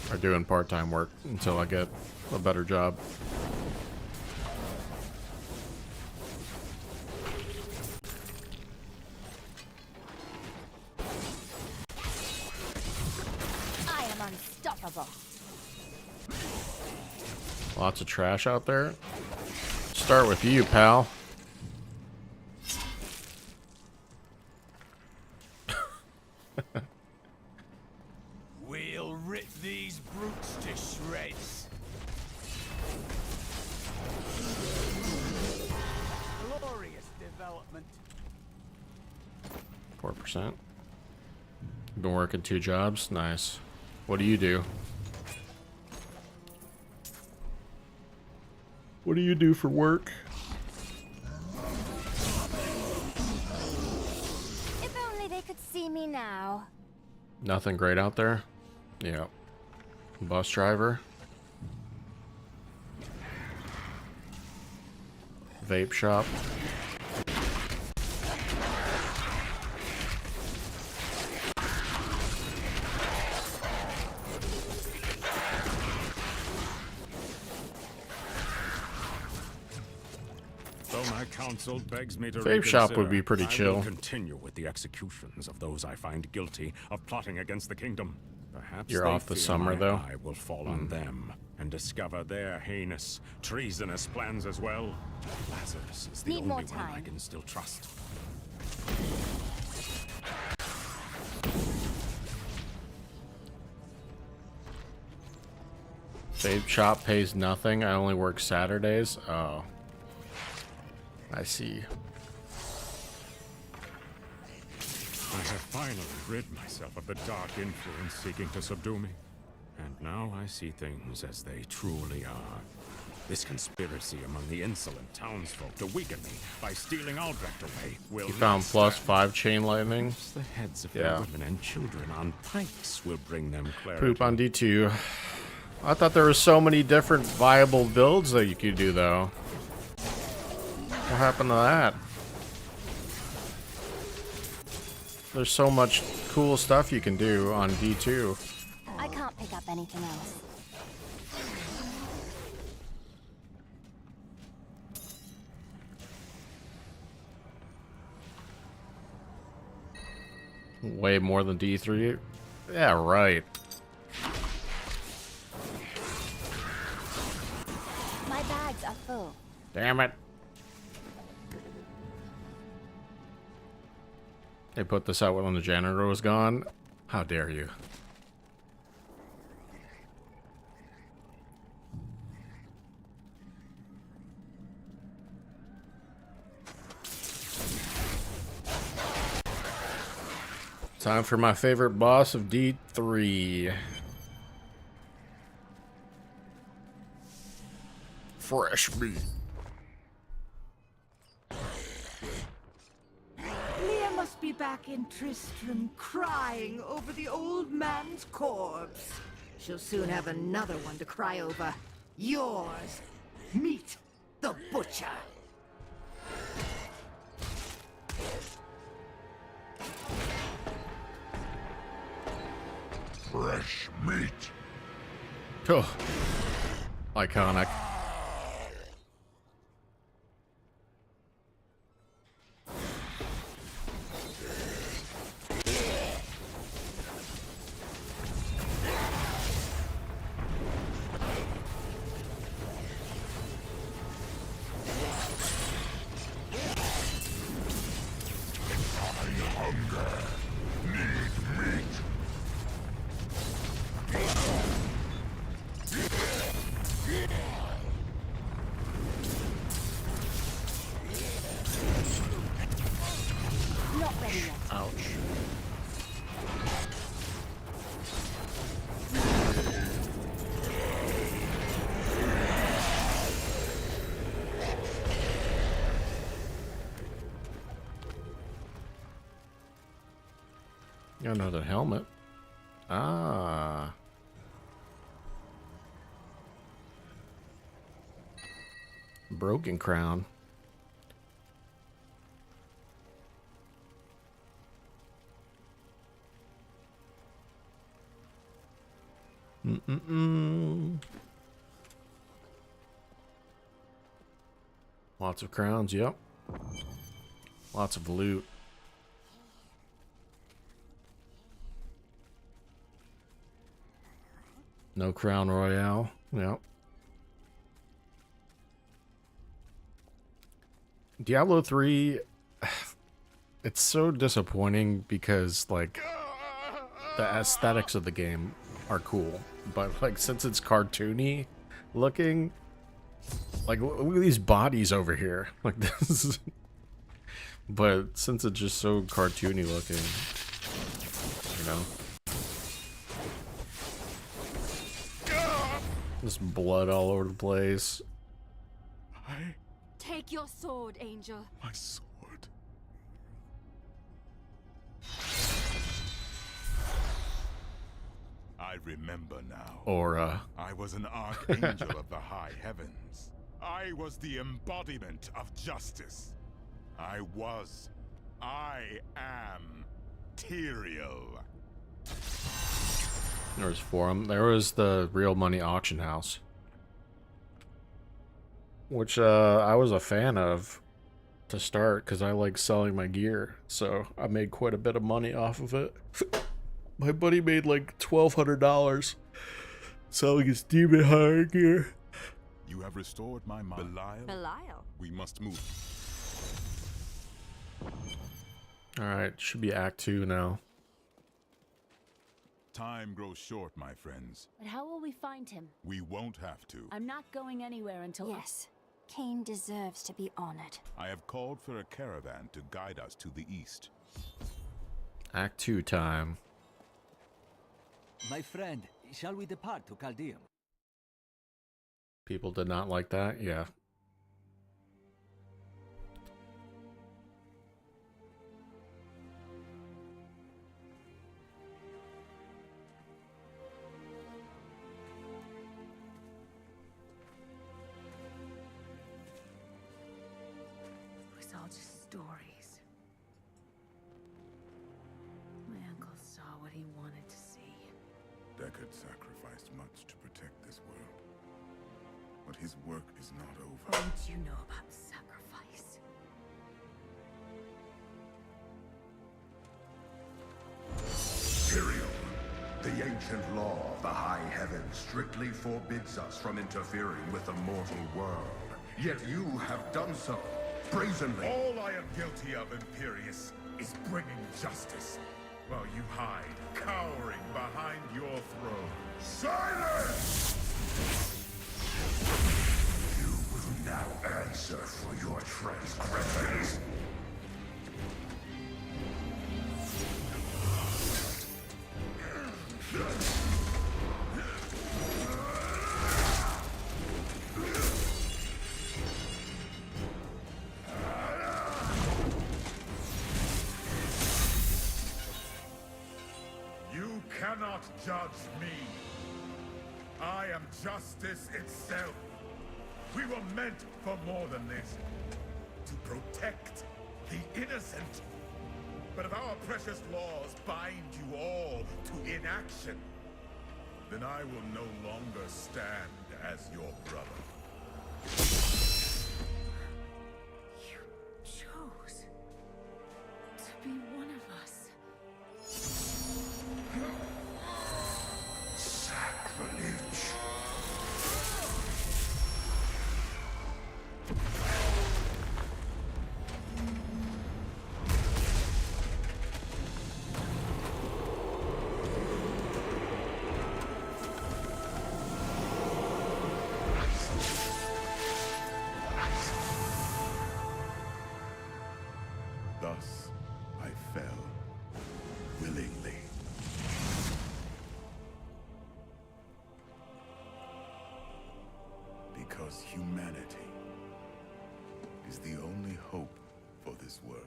[SPEAKER 1] Or doing part-time work until I get a better job.
[SPEAKER 2] I am unstoppable.
[SPEAKER 1] Lots of trash out there. Start with you, pal.
[SPEAKER 11] We'll rip these brutes to shreds. Glorious development.
[SPEAKER 1] 4%. Been working 2 jobs. Nice. What do you do? What do you do for work?
[SPEAKER 2] If only they could see me now.
[SPEAKER 1] Nothing great out there? Yeah. Bus driver. Vape shop.
[SPEAKER 12] Though my counsel begs me to
[SPEAKER 1] Vape shop would be
[SPEAKER 12] reconsider,
[SPEAKER 1] pretty
[SPEAKER 12] I
[SPEAKER 1] chill.
[SPEAKER 12] will continue with the executions of those I find guilty of plotting against the kingdom. Perhaps
[SPEAKER 1] You're
[SPEAKER 12] they
[SPEAKER 1] off the
[SPEAKER 12] fear
[SPEAKER 1] summer,
[SPEAKER 12] my
[SPEAKER 1] though?
[SPEAKER 12] eye will fall on them and discover their heinous, treasonous plans as well. Lazarus is the
[SPEAKER 2] Need more
[SPEAKER 12] only one I
[SPEAKER 2] time.
[SPEAKER 12] can still trust.
[SPEAKER 1] Vape shop pays nothing. I only work Saturdays. Oh. I see.
[SPEAKER 12] I have finally rid myself of the dark influence seeking to subdue me. And now I see things as they truly are. This conspiracy among the insolent townsfolk to weaken me by stealing Albrecht away will
[SPEAKER 1] You found
[SPEAKER 12] not
[SPEAKER 1] +5 chain lightning.
[SPEAKER 12] Perhaps the heads of
[SPEAKER 1] Yeah.
[SPEAKER 12] their women and children on pikes will bring them clarity.
[SPEAKER 1] Poop on D2. I thought there were so many different viable builds that you could do, though. What happened to that? There's so much cool stuff you can do on D2.
[SPEAKER 2] I can't pick up anything else.
[SPEAKER 1] Way more than D3? Yeah, right.
[SPEAKER 2] My bags are full.
[SPEAKER 1] Damn it. They put this out when the janitor was gone? How dare you? Time for my favorite boss of D3. Fresh meat.
[SPEAKER 19] Leah must be back in Tristram crying over the old man's corpse. She'll soon have another one to cry over. Yours. Meet the Butcher.
[SPEAKER 20] Fresh meat.
[SPEAKER 1] Oh, iconic.
[SPEAKER 2] Not ready yet.
[SPEAKER 1] Ouch. Got another helmet. Ah. Broken crown. Lots of crowns, yep. Lots of loot. No crown royale, yep. Diablo 3, it's so disappointing because, like, the aesthetics of the game are cool, but, like, since it's cartoony looking, like, look at these bodies over here. Like, this is... But since it's just so cartoony looking, you know? Just blood all over the place.
[SPEAKER 5] Take your sword, Angel.
[SPEAKER 13] My sword. I remember now.
[SPEAKER 1] Aura.
[SPEAKER 13] I was an archangel of the high heavens. I was the embodiment of justice. I am Tyrael.
[SPEAKER 1] There was Forum. There was the Real Money Auction House, which I was a fan of to start because I like selling my gear, so I made quite a bit of money off of it. My buddy made like $1,200 selling his demon hire gear.
[SPEAKER 13] You have restored my mind.
[SPEAKER 5] Belial?
[SPEAKER 13] We must move.
[SPEAKER 1] Alright, should be Act 2 now.
[SPEAKER 13] Time grows short, my friends.
[SPEAKER 5] But how will we find him?
[SPEAKER 13] We won't have to.
[SPEAKER 5] I'm not going anywhere until...
[SPEAKER 2] Yes, Cain deserves to be honored.
[SPEAKER 13] I have called for a caravan to guide us to the east.
[SPEAKER 1] Act 2 time.
[SPEAKER 21] My friend, shall we depart to Chaldeum?
[SPEAKER 1] People did not like that? Yeah.
[SPEAKER 19] It was all just stories. My uncle saw what he wanted to see.
[SPEAKER 13] Deckard sacrificed much to protect this world. But his work is not over.
[SPEAKER 19] What do you know about sacrifice?
[SPEAKER 8] ancient law of the High Heaven strictly forbids us from interfering with the mortal world. Yet you have done so, brazenly.
[SPEAKER 20] All I am guilty of, Imperius, is bringing justice, while you hide, cowering behind your throne.
[SPEAKER 8] Silence! You will now answer for your transgressions.
[SPEAKER 20] You cannot judge me. I am justice itself. We were meant for more than this. To protect the innocent. But if our precious laws bind you all to inaction, then I will no longer stand as your brother.
[SPEAKER 5] You chose to be one of us.
[SPEAKER 8] Sacrilege.
[SPEAKER 20] Thus, I fell willingly. Because humanity is the only hope for this world.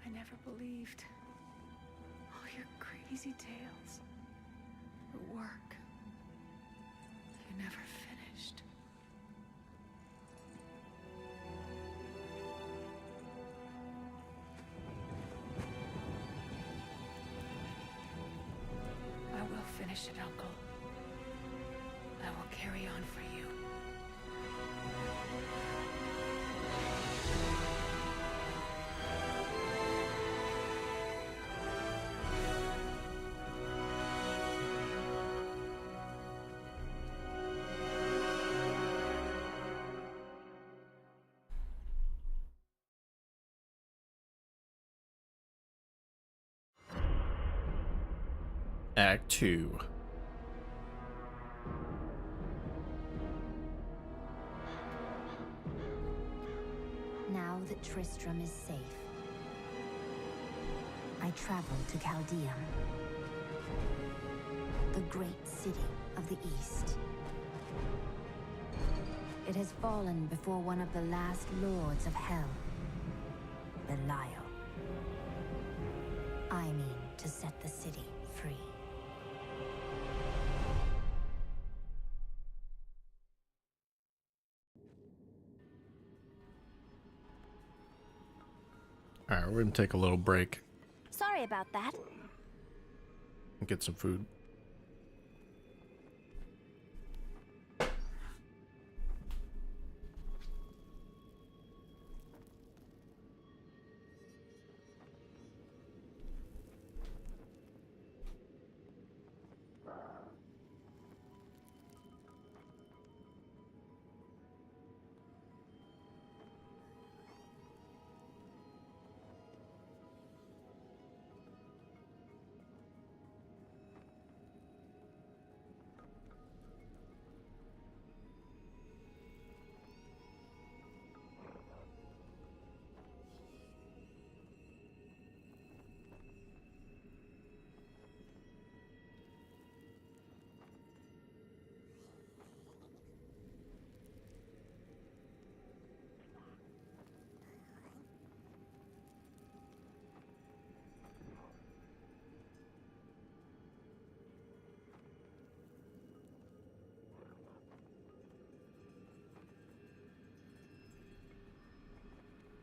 [SPEAKER 5] I never believed all your crazy tales, your work. You never finished. I will finish it, Uncle. I will carry on for you.
[SPEAKER 1] Act 2.
[SPEAKER 2] Now that Tristram is safe, I travel to Chaldeum, the great city of the East. It has fallen before one of the last lords of Hell, Belial. I mean to set the city free.
[SPEAKER 1] Alright, we're gonna take a little break
[SPEAKER 2] Sorry about that.
[SPEAKER 1] and get some food.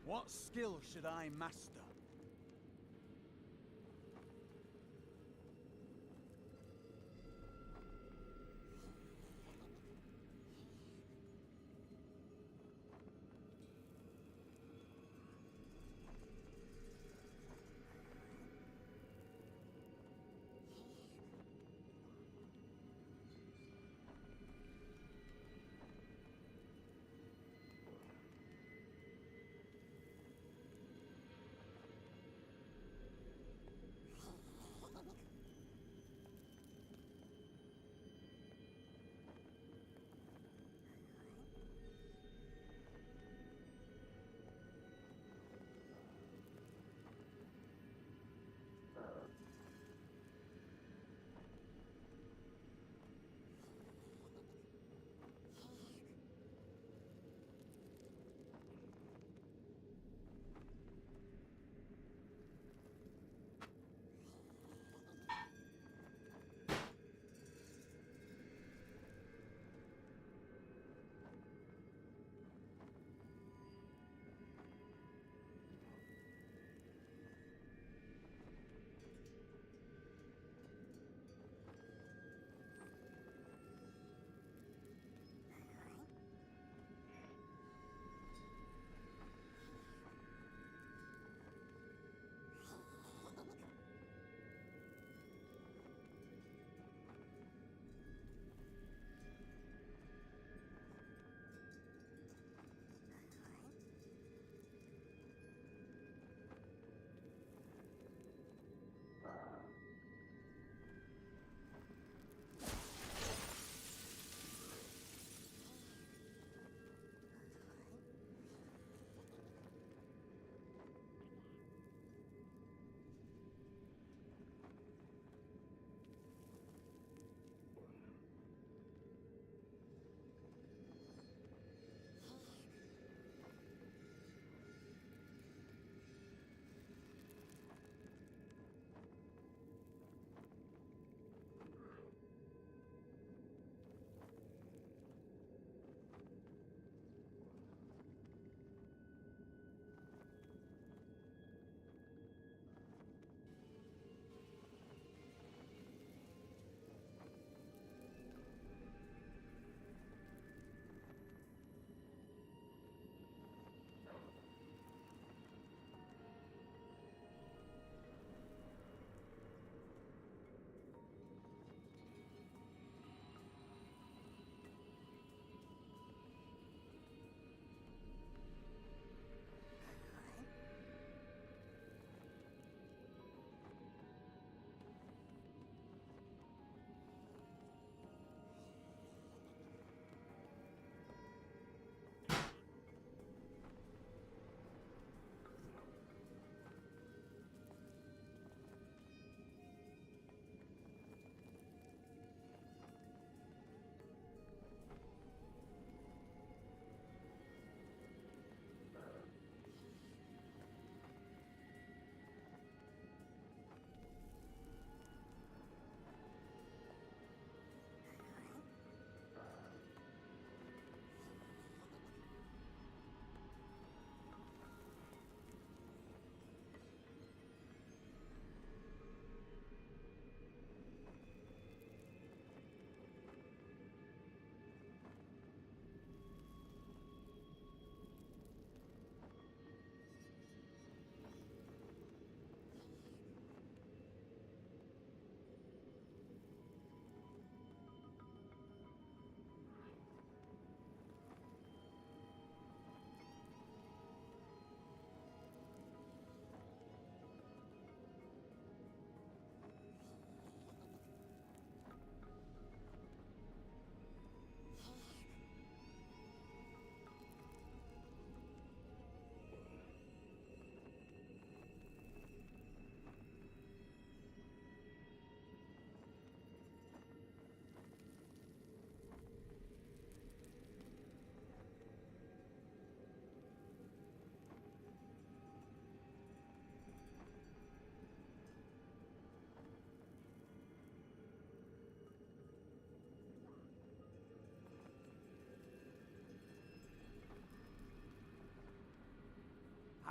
[SPEAKER 11] What skill should I master?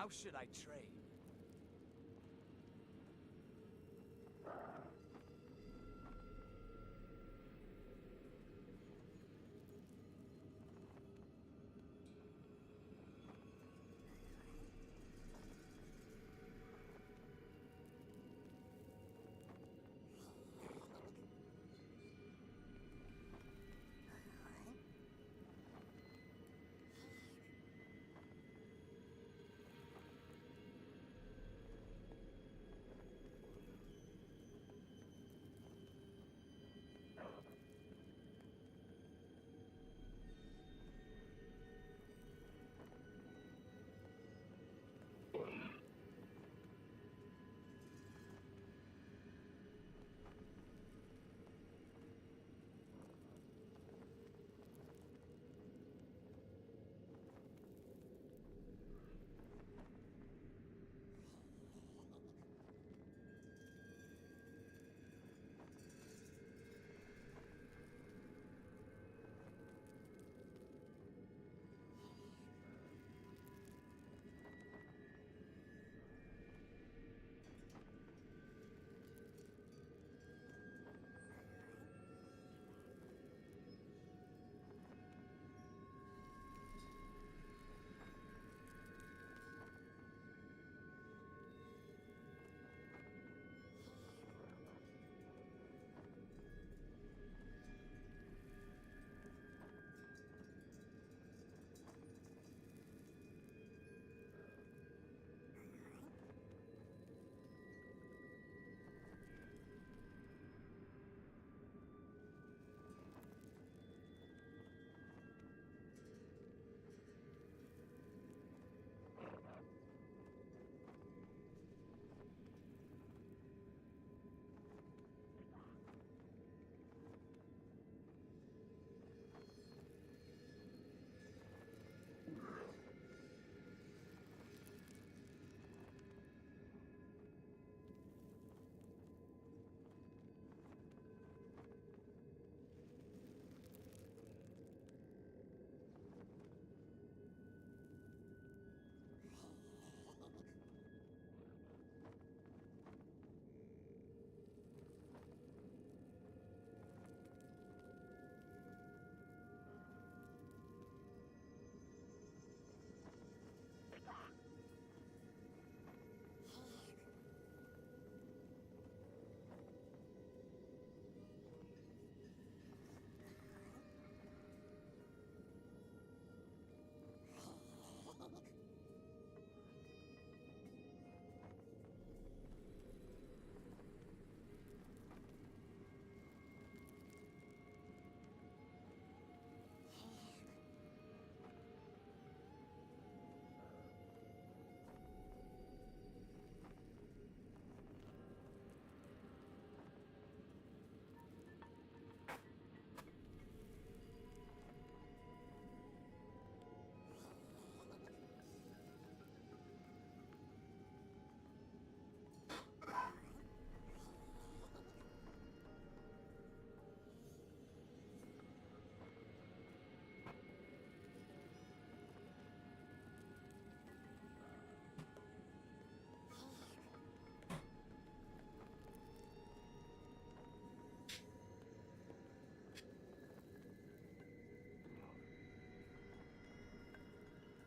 [SPEAKER 11] How should I train?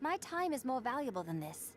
[SPEAKER 2] My time is more valuable than this.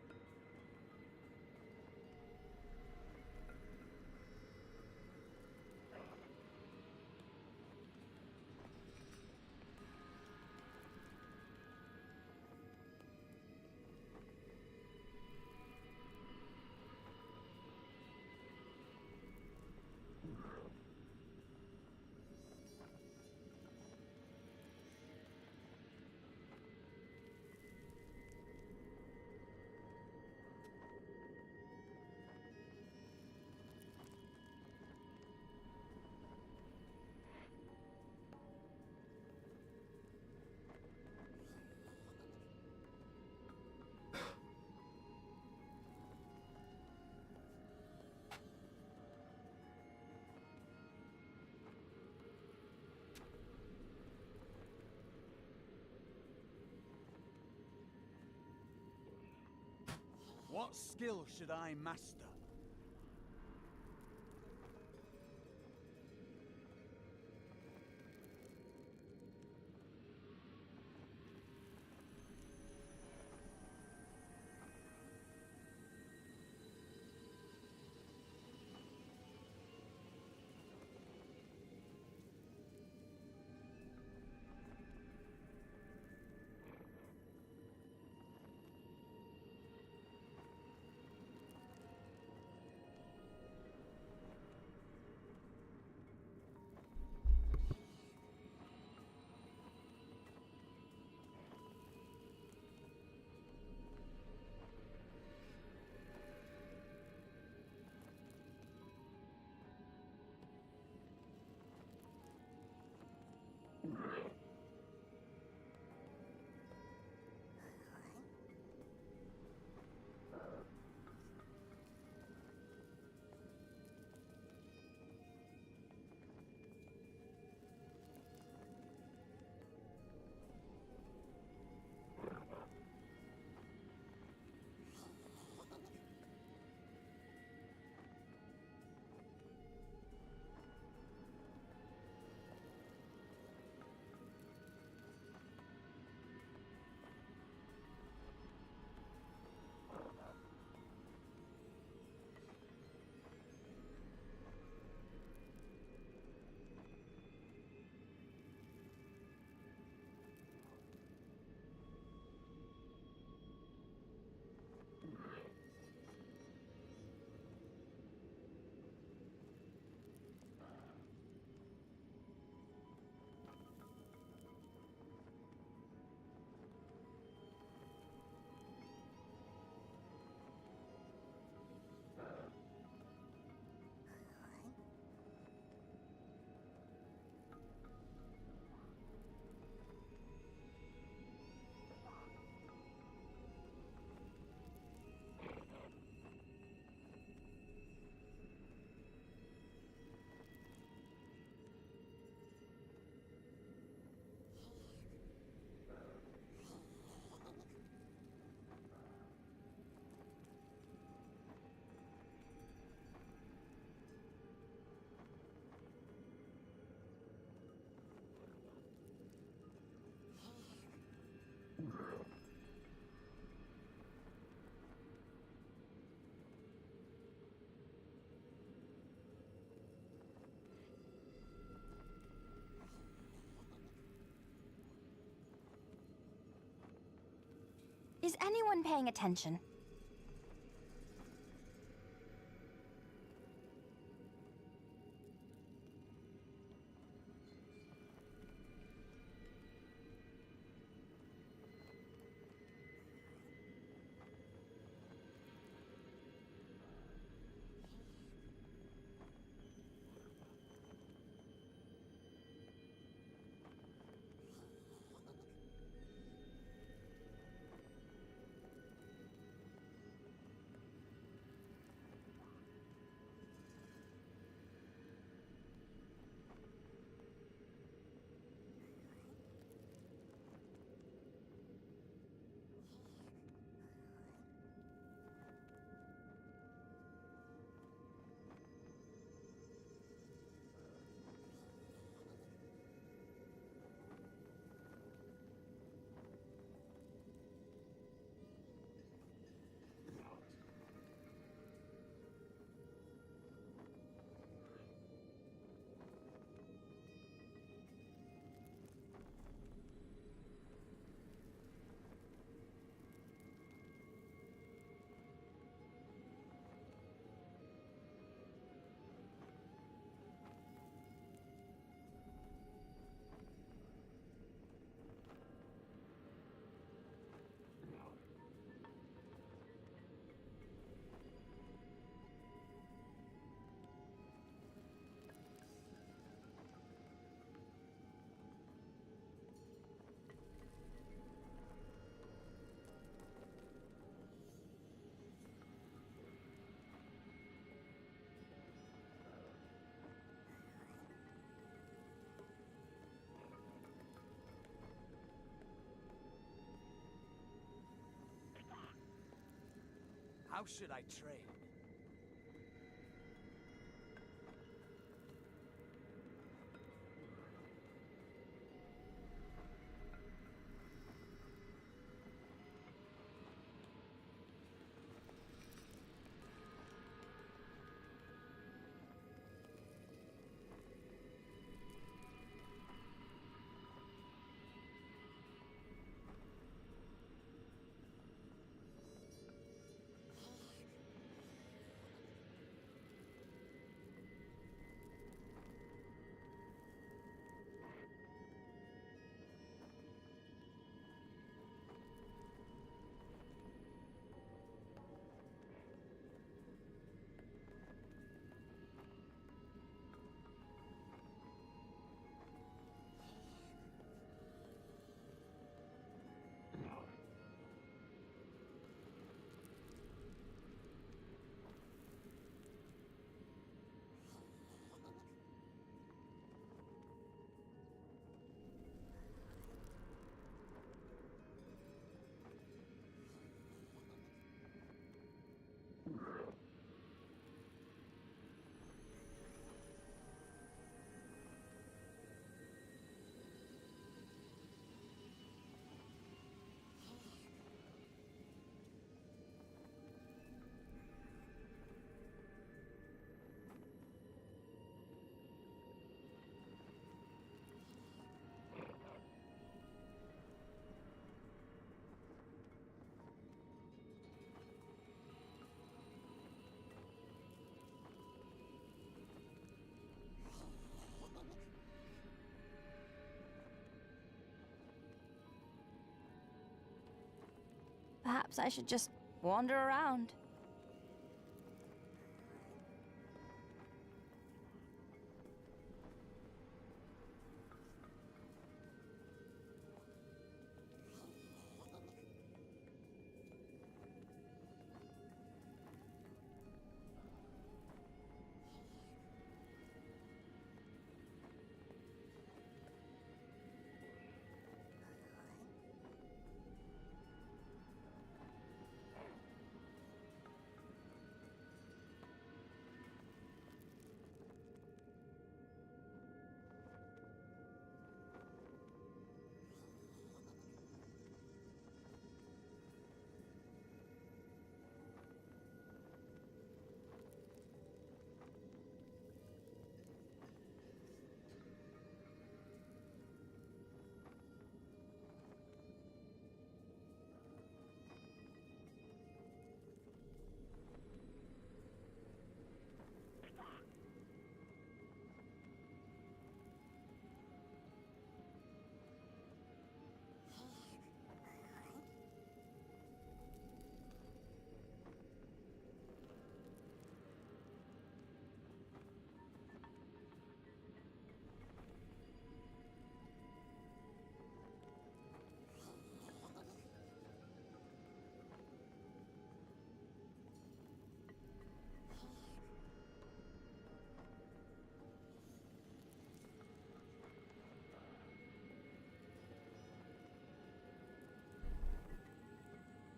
[SPEAKER 11] What skill should I master?
[SPEAKER 2] Is anyone paying attention?
[SPEAKER 11] should I train?
[SPEAKER 2] Perhaps I should just wander around.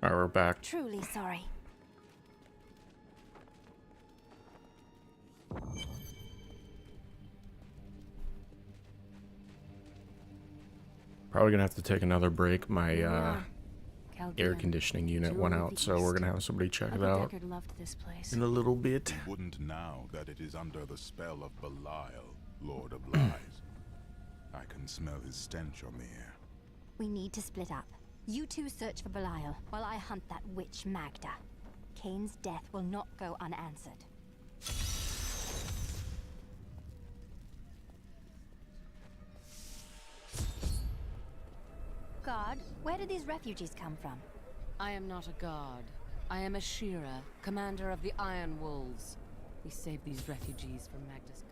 [SPEAKER 1] Alright, we're back.
[SPEAKER 2] Truly sorry.
[SPEAKER 1] Probably gonna have to take another break. My air
[SPEAKER 5] Chaldean.
[SPEAKER 1] conditioning unit
[SPEAKER 5] Jewel
[SPEAKER 1] went
[SPEAKER 5] of
[SPEAKER 1] out,
[SPEAKER 5] the
[SPEAKER 1] so we're
[SPEAKER 5] East.
[SPEAKER 1] gonna have somebody check it
[SPEAKER 5] Upper
[SPEAKER 1] out
[SPEAKER 5] Deckard loved this place.
[SPEAKER 1] in a little bit.
[SPEAKER 13] You wouldn't now that it is under the spell of Belial, Lord of Lies. I can smell his stench on the air.
[SPEAKER 2] We need to split up. You two search for Belial, while I hunt that witch Magda. Kane's death will not go unanswered. God, where did these refugees come from?
[SPEAKER 7] I am not a god. I am a Shira, commander of the Iron Wolves. We saved these refugees from Magda's.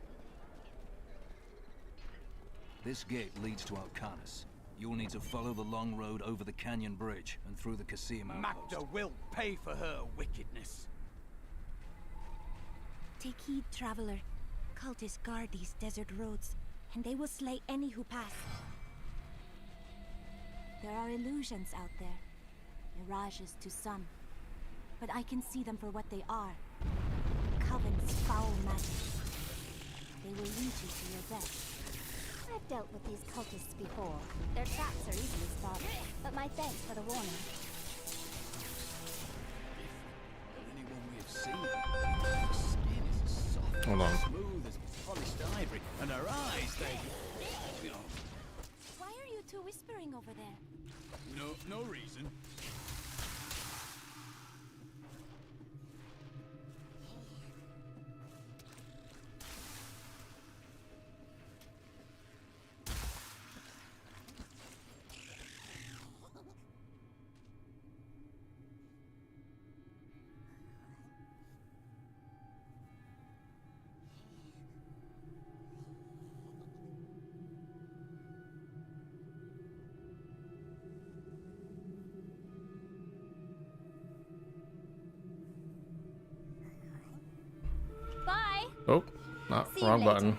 [SPEAKER 3] This gate leads to Alcanus. You'll need to follow the long road over the canyon bridge and through the Casim outpost.
[SPEAKER 11] Magda will pay for her wickedness.
[SPEAKER 22] Take heed, traveler. Cultists guard these desert roads, and they will slay any who pass. There are illusions out there. Mirages to some. but I can see them for what they are. Coven's foul magic. They will lead you to your death.
[SPEAKER 2] I've dealt with these cultists before. Their traps are easily spotted, but my thanks for the warning.
[SPEAKER 3] Anyone we have seen. Her skin is as soft
[SPEAKER 1] Hold on.
[SPEAKER 3] and smooth as polished ivory, and her eyes, they... You know,
[SPEAKER 22] Why are you two whispering over there?
[SPEAKER 3] no reason.
[SPEAKER 2] Bye!
[SPEAKER 1] Oh, not
[SPEAKER 2] See you
[SPEAKER 1] wrong
[SPEAKER 2] later.
[SPEAKER 1] button.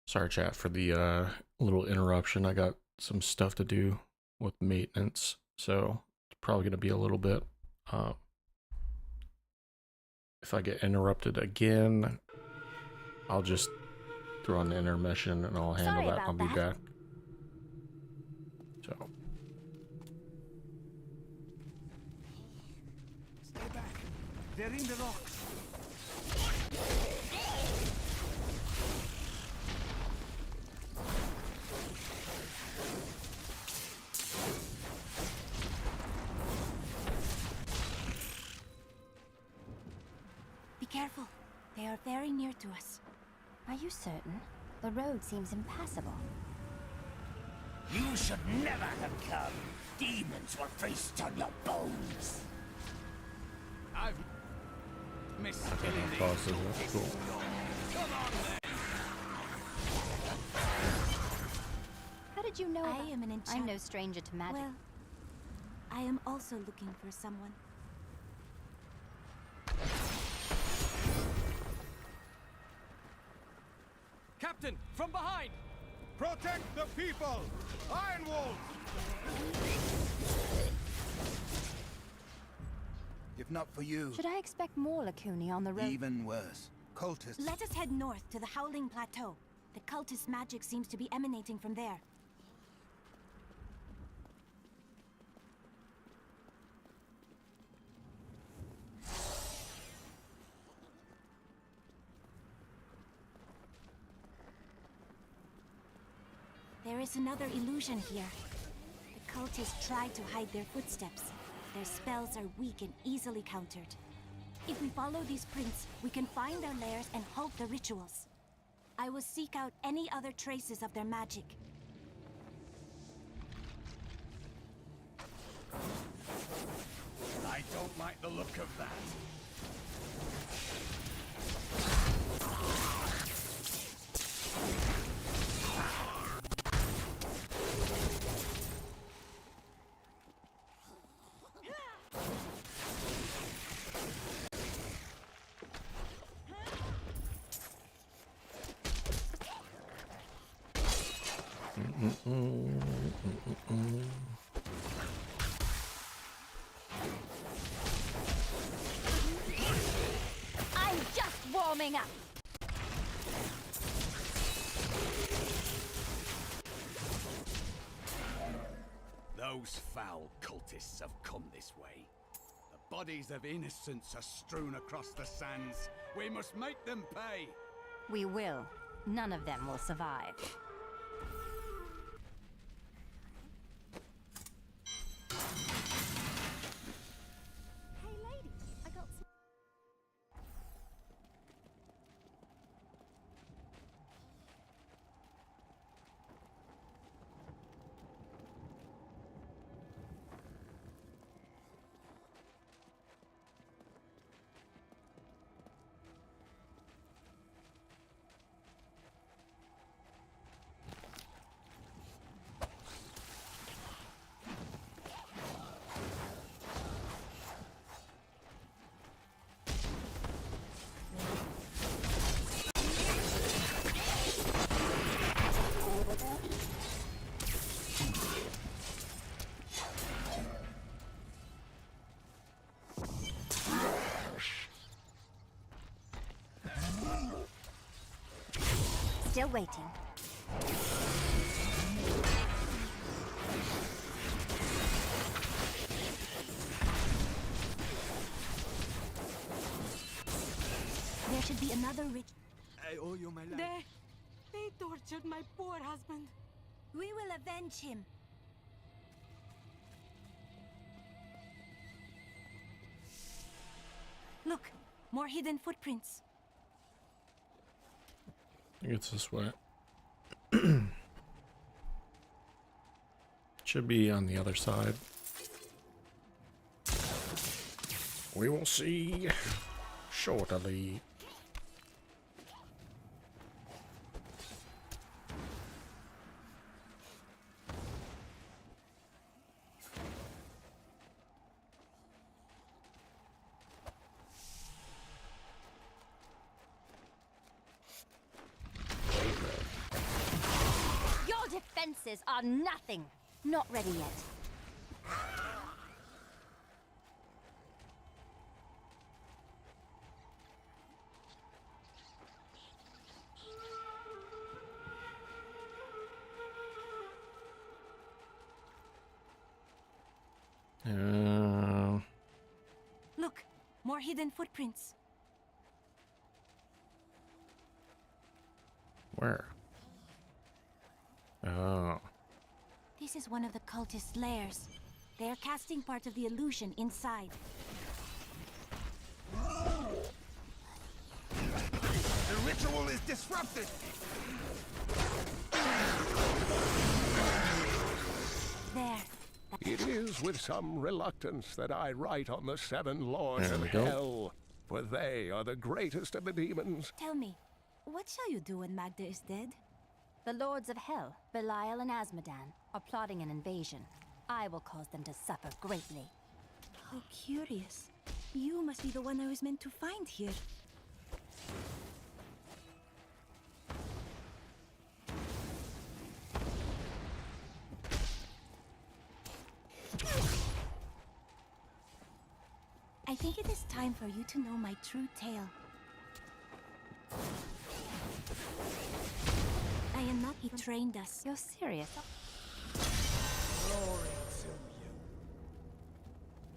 [SPEAKER 1] Sorry, chat, for the little interruption. I got some stuff to do with maintenance, so it's probably going to be a little bit. If I get interrupted again, I'll just throw on the intermission and I'll handle
[SPEAKER 2] Sorry
[SPEAKER 1] that.
[SPEAKER 2] about
[SPEAKER 1] I'll be
[SPEAKER 2] that.
[SPEAKER 1] back. So.
[SPEAKER 11] Stay back. They're in the rocks.
[SPEAKER 2] Be careful. They are very near to us. Are you certain? The road seems impassable.
[SPEAKER 16] You should never have come. Demons will feast on your bones.
[SPEAKER 11] I've missed killing these.
[SPEAKER 1] Bosses, that's cool.
[SPEAKER 11] Come on then.
[SPEAKER 2] How did you know
[SPEAKER 22] I
[SPEAKER 2] about-
[SPEAKER 22] am an enchanter.
[SPEAKER 2] I'm no stranger to magic.
[SPEAKER 22] Well, I am also looking for someone.
[SPEAKER 11] Captain, from behind!
[SPEAKER 14] Protect the people! Iron Wolves!
[SPEAKER 10] If not for you,
[SPEAKER 2] Should I expect more Lacuni on the road?
[SPEAKER 10] even worse. Cultists.
[SPEAKER 22] Let us head north to the Howling Plateau. The cultist magic seems to be emanating from there. There is another illusion here. The cultists try to hide their footsteps. Their spells are weak and easily countered. If we follow these prints, we can find their lairs and halt the rituals. I will seek out any other traces of their magic.
[SPEAKER 11] I don't like the look of that.
[SPEAKER 2] I'm just warming up.
[SPEAKER 11] Those foul cultists have come this way. The bodies of innocents are strewn across the sands. We must make them pay.
[SPEAKER 2] We will. None of them will survive.
[SPEAKER 22] Hey lady, I got some...
[SPEAKER 2] Still waiting.
[SPEAKER 22] There should be another rich...
[SPEAKER 11] I owe you my life.
[SPEAKER 22] They tortured my poor husband. We will avenge him. Look, more hidden footprints.
[SPEAKER 1] I think it's this way. Should be on the other side. We will see shortly.
[SPEAKER 2] defenses are nothing. Not ready yet. Look, more hidden footprints.
[SPEAKER 1] Where? Oh.
[SPEAKER 22] This is one of the cultists' lairs. They are casting part of the illusion inside.
[SPEAKER 14] The ritual is disrupted!
[SPEAKER 22] There.
[SPEAKER 9] It is with some reluctance that I write on the 7 lords
[SPEAKER 1] There
[SPEAKER 9] of
[SPEAKER 1] we go.
[SPEAKER 9] hell, for they are the greatest of the demons.
[SPEAKER 22] Tell me, what shall you do when Magda is dead?
[SPEAKER 2] The lords of hell, Belial and Asmodan, are plotting an invasion. I will cause them to suffer greatly.
[SPEAKER 22] How curious. You must be the one I was meant to find here. I think it is time for you to know my true tale. I am not. He trained us.
[SPEAKER 2] You're serious?
[SPEAKER 14] Glory to you.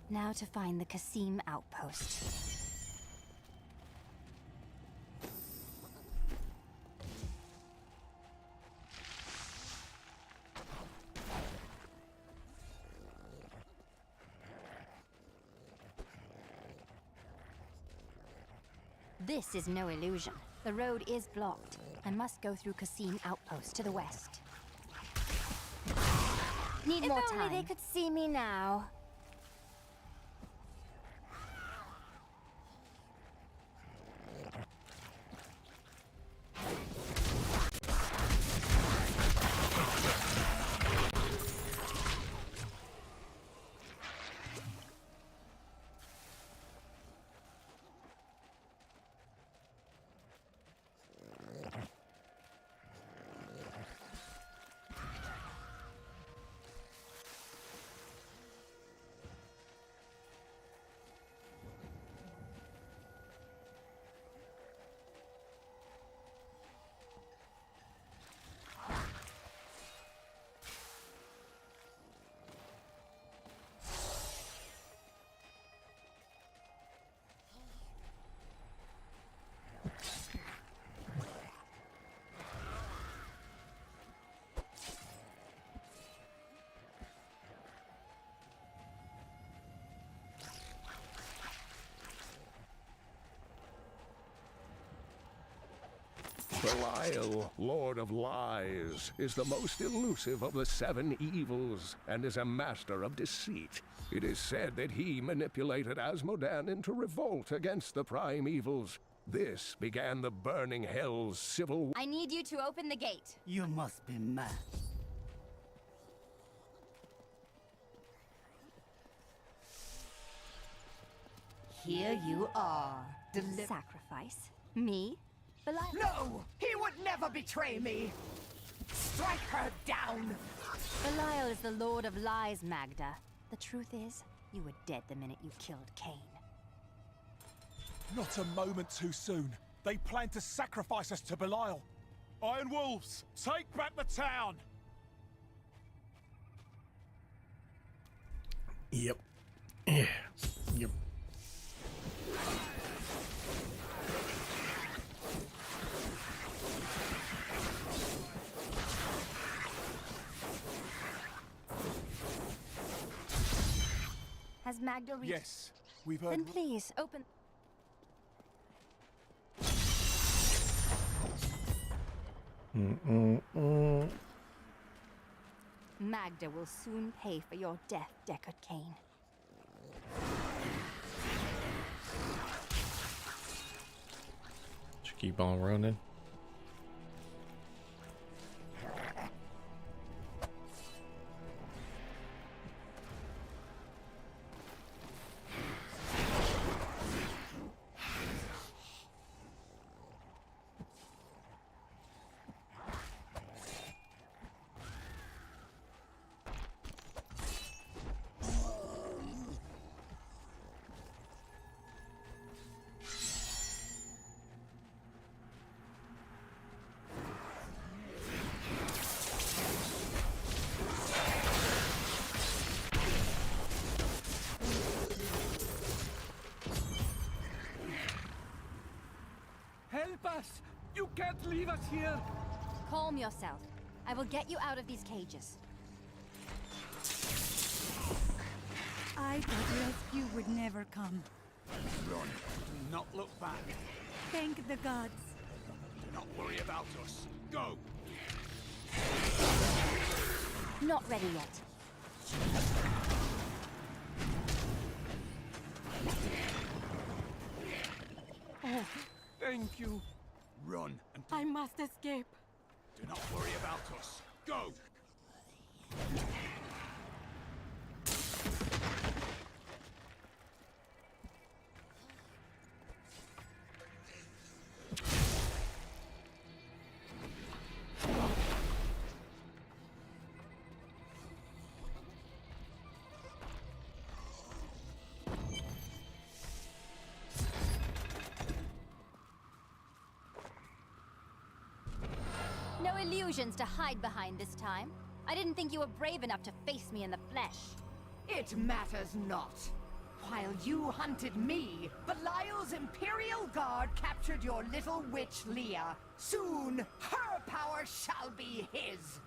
[SPEAKER 2] Now to find the Qasim outpost. This is no illusion. The road is blocked. I must go through Qasim outpost to the west. Need more time. If only they could see me now.
[SPEAKER 9] Belial, Lord of Lies, is the most elusive of the 7 evils and is a master of deceit. It is said that he manipulated Asmodan into revolt against the prime evils. This began the burning hell's civil war.
[SPEAKER 2] I need you to open the gate.
[SPEAKER 16] You must be mad.
[SPEAKER 19] Here you are.
[SPEAKER 2] Sacrifice? Me? Belial?
[SPEAKER 19] No! He would never betray me! Strike her down!
[SPEAKER 2] Belial is the Lord of Lies, Magda. The truth is, you were dead the minute you killed Cain.
[SPEAKER 6] Not a moment too soon. They plan to sacrifice us to Belial. Iron Wolves, take back the town!
[SPEAKER 1] Yep. Yeah. Yep.
[SPEAKER 2] Has Magda reached?
[SPEAKER 6] Yes, we've heard.
[SPEAKER 2] Then please, open. Magda will soon pay for your death, Deckard Cain.
[SPEAKER 1] Just keep on running.
[SPEAKER 11] You can't leave us here!
[SPEAKER 2] Calm yourself. I will get you out of these cages.
[SPEAKER 5] I thought rescue would never come.
[SPEAKER 11] Run. Do not look back.
[SPEAKER 5] Thank the gods.
[SPEAKER 11] Do not worry about us. Go!
[SPEAKER 2] Not ready yet.
[SPEAKER 11] Oh, thank you. Run and
[SPEAKER 5] I must escape.
[SPEAKER 11] do not worry about us. Go!
[SPEAKER 2] No illusions to hide behind this time. I didn't think you were brave enough to face me in the flesh.
[SPEAKER 19] It matters not. While you hunted me, Belial's Imperial Guard captured your little witch Leah. Soon, her power shall be his.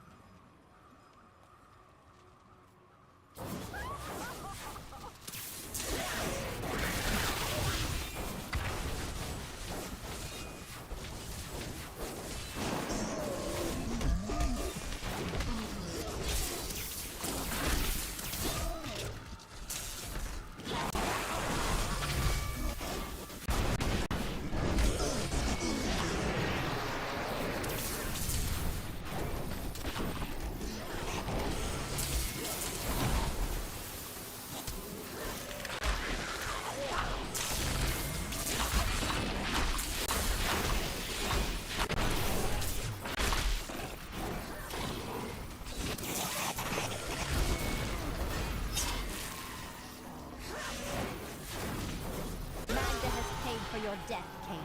[SPEAKER 2] For your death, Cain.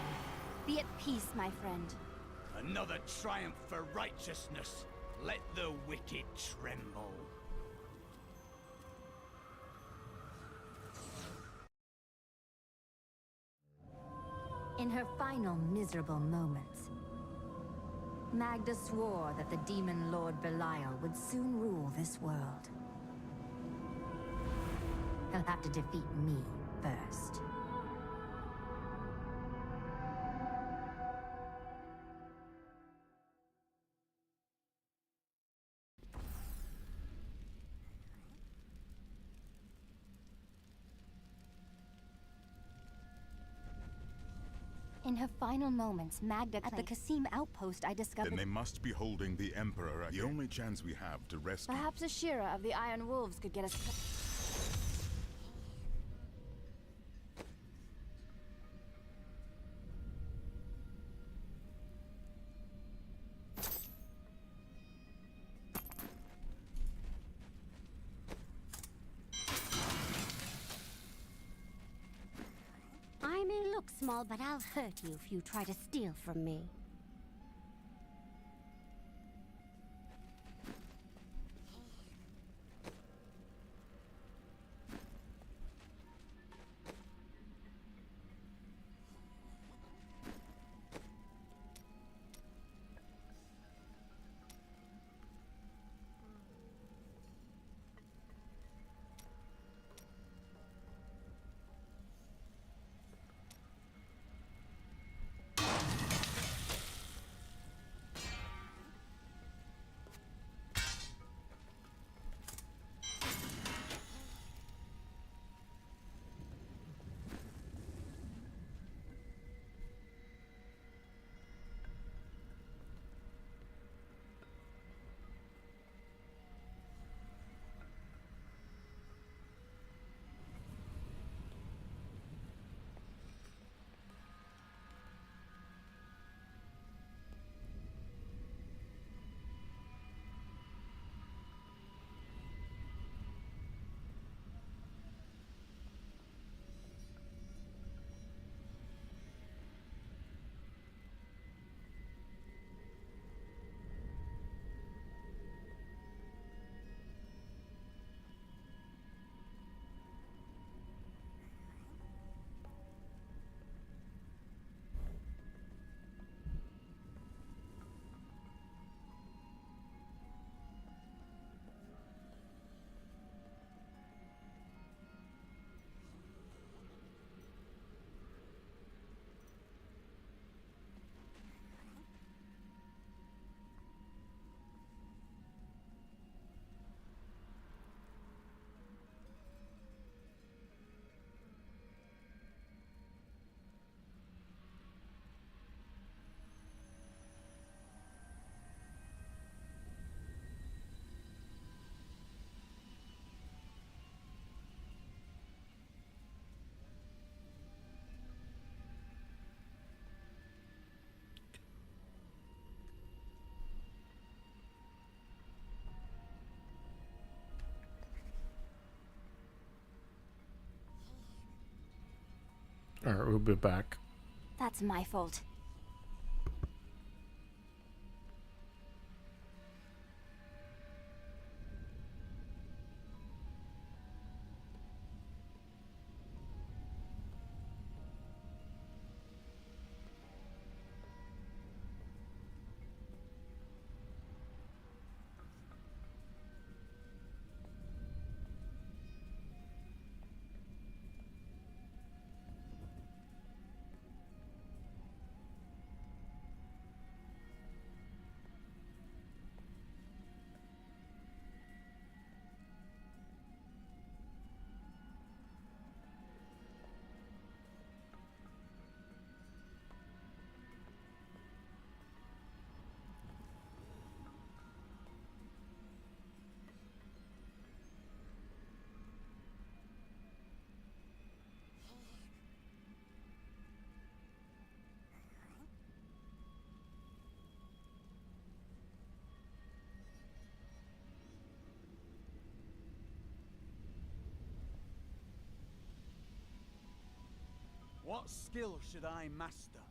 [SPEAKER 2] Be at peace, my friend.
[SPEAKER 11] Another triumph for righteousness. Let the wicked tremble.
[SPEAKER 2] In her final miserable moments, Magda swore that the demon lord Belial would soon rule this world. He'll have to defeat me first. In her final moments, Magda at the Qasim outpost I discovered...
[SPEAKER 13] Then they must be holding the Emperor at the only chance we have to rescue...
[SPEAKER 2] Perhaps a Shira of the Iron Wolves could get us...
[SPEAKER 15] I may look small, but I'll hurt you if you try to steal from me.
[SPEAKER 1] Or we'll be back.
[SPEAKER 22] That's my fault.
[SPEAKER 11] What skill should I master?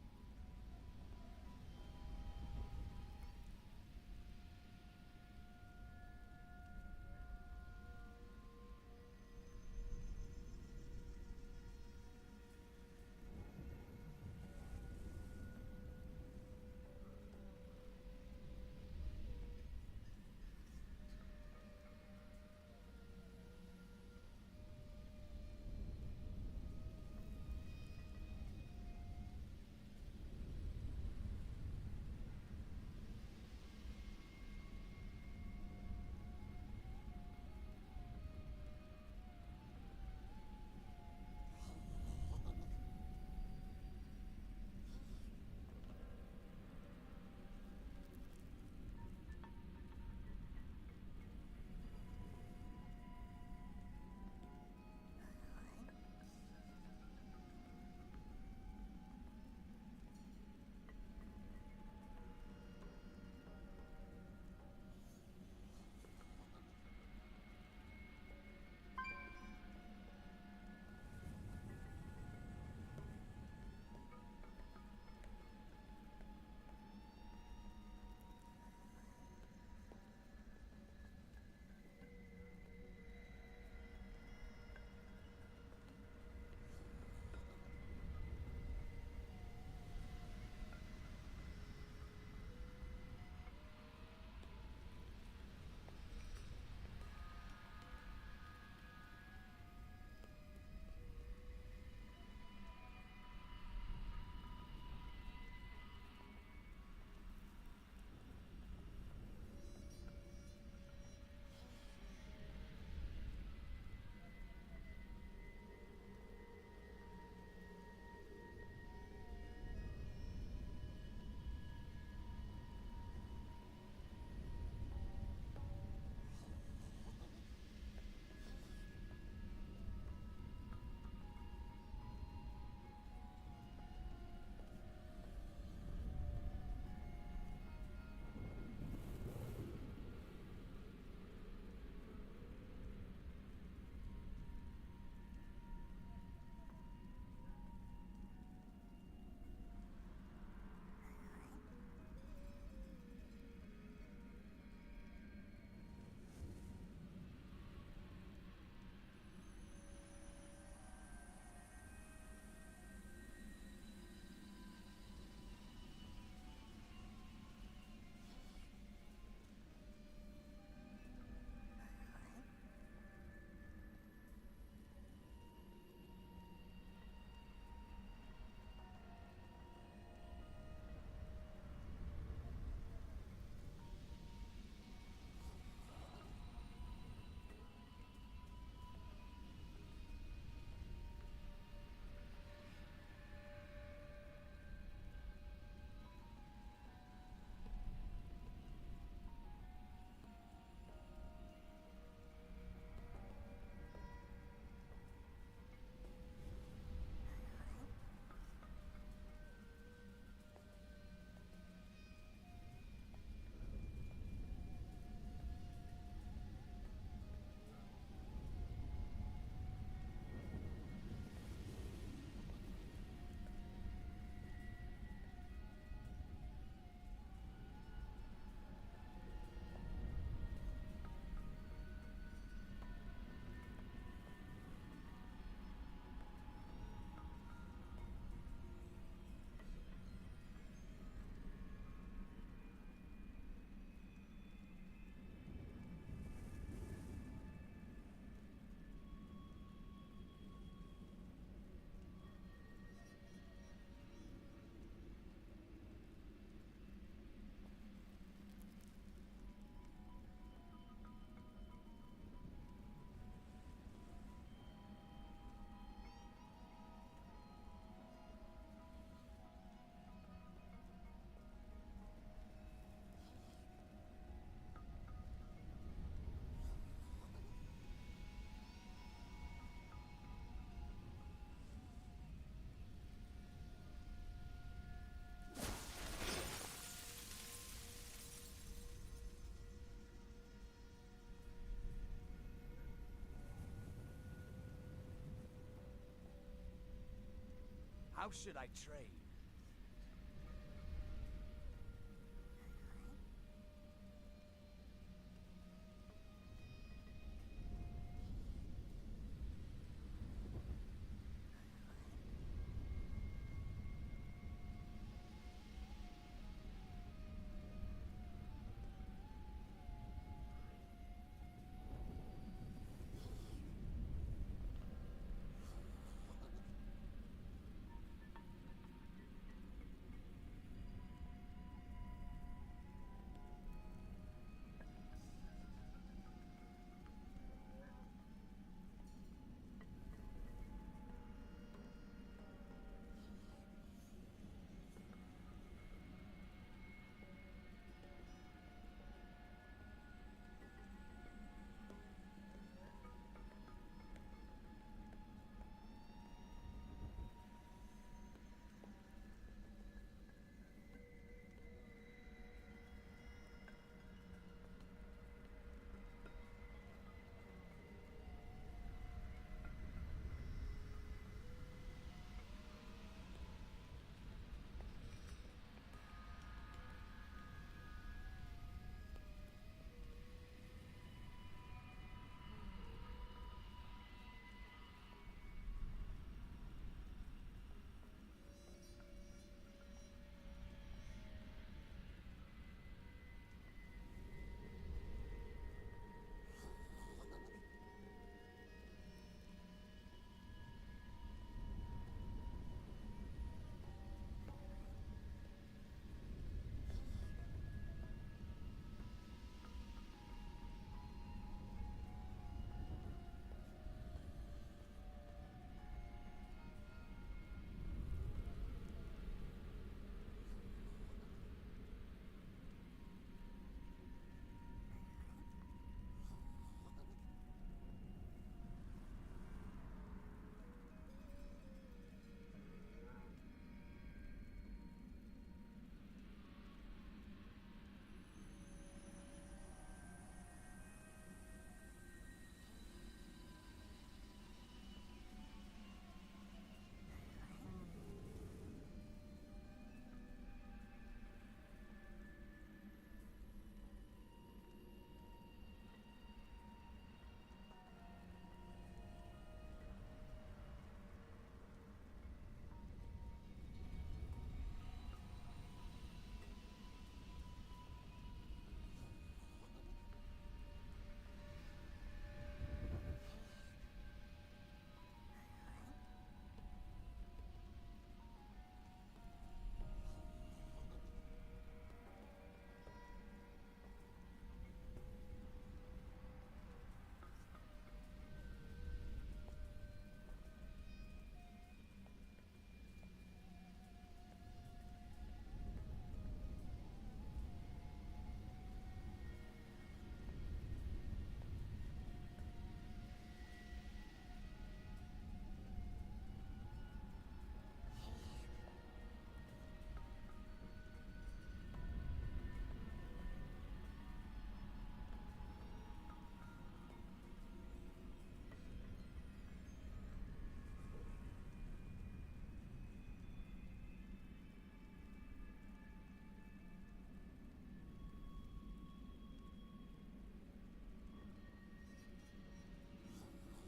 [SPEAKER 11] How should I train?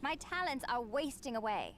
[SPEAKER 17] My talents are wasting away.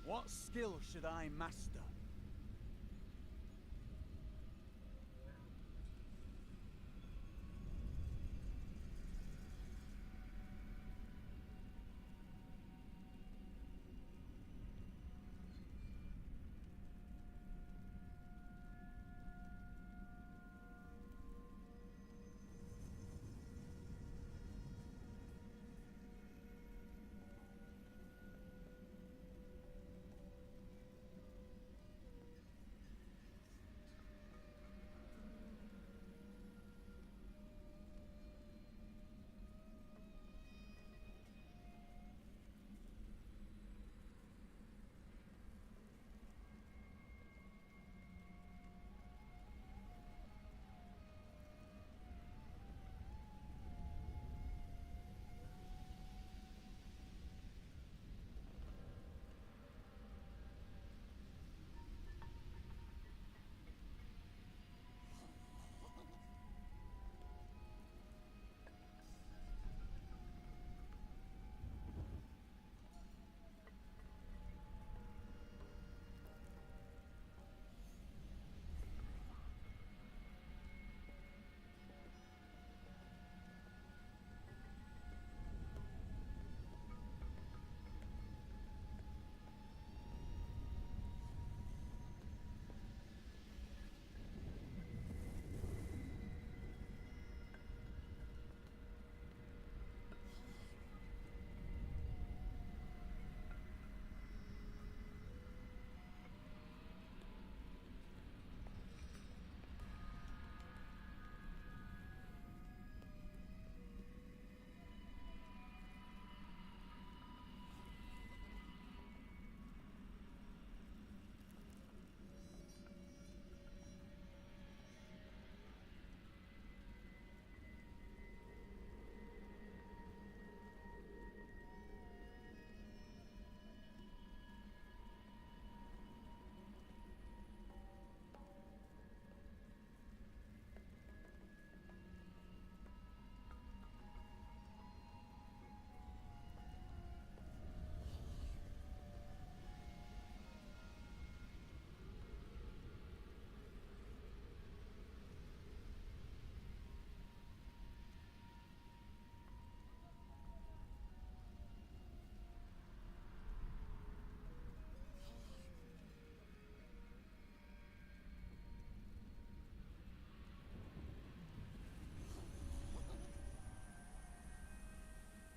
[SPEAKER 11] What skill should I master?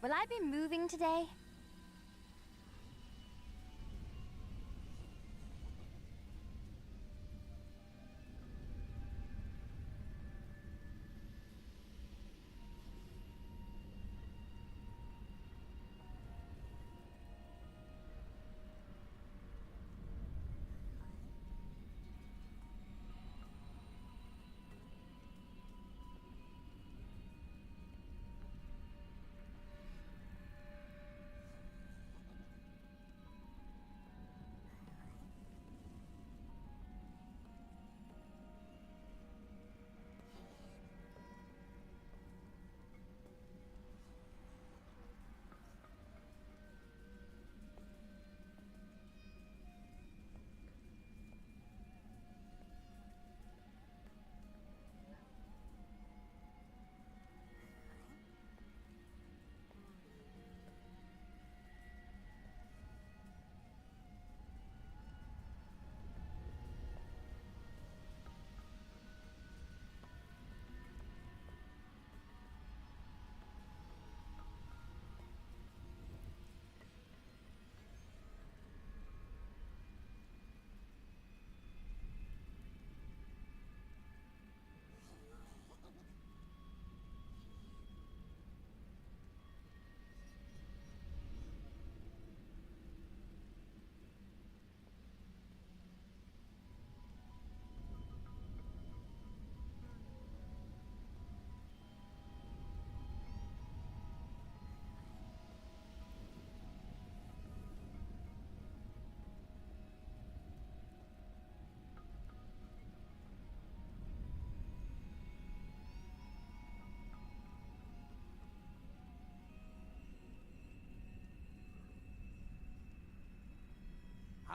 [SPEAKER 17] Will I be moving today?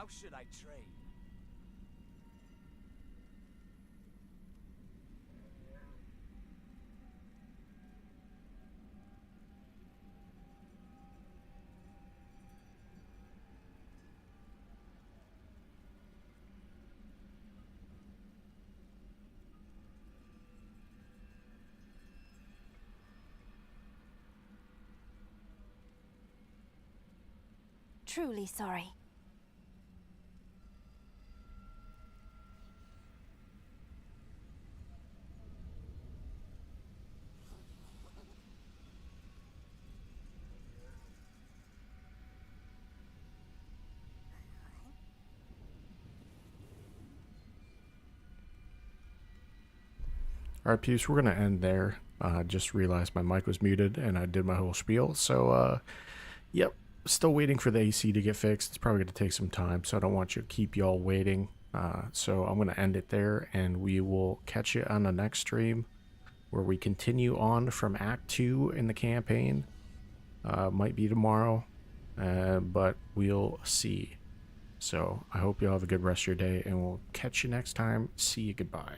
[SPEAKER 11] How should I trade?
[SPEAKER 22] Truly sorry.
[SPEAKER 1] Alright, peeps, we're going to end there. Just realized my mic was muted and I did my whole spiel. So, yep, still waiting for the AC to get fixed. It's probably going to take some time, so I don't want you to keep y'all waiting. So I'm going to end it there, and we will catch you on the next stream where we continue on from Act 2 in the campaign. Might be tomorrow, but we'll see. So I hope you all have a good rest of your day, and we'll catch you next time. See you. Goodbye.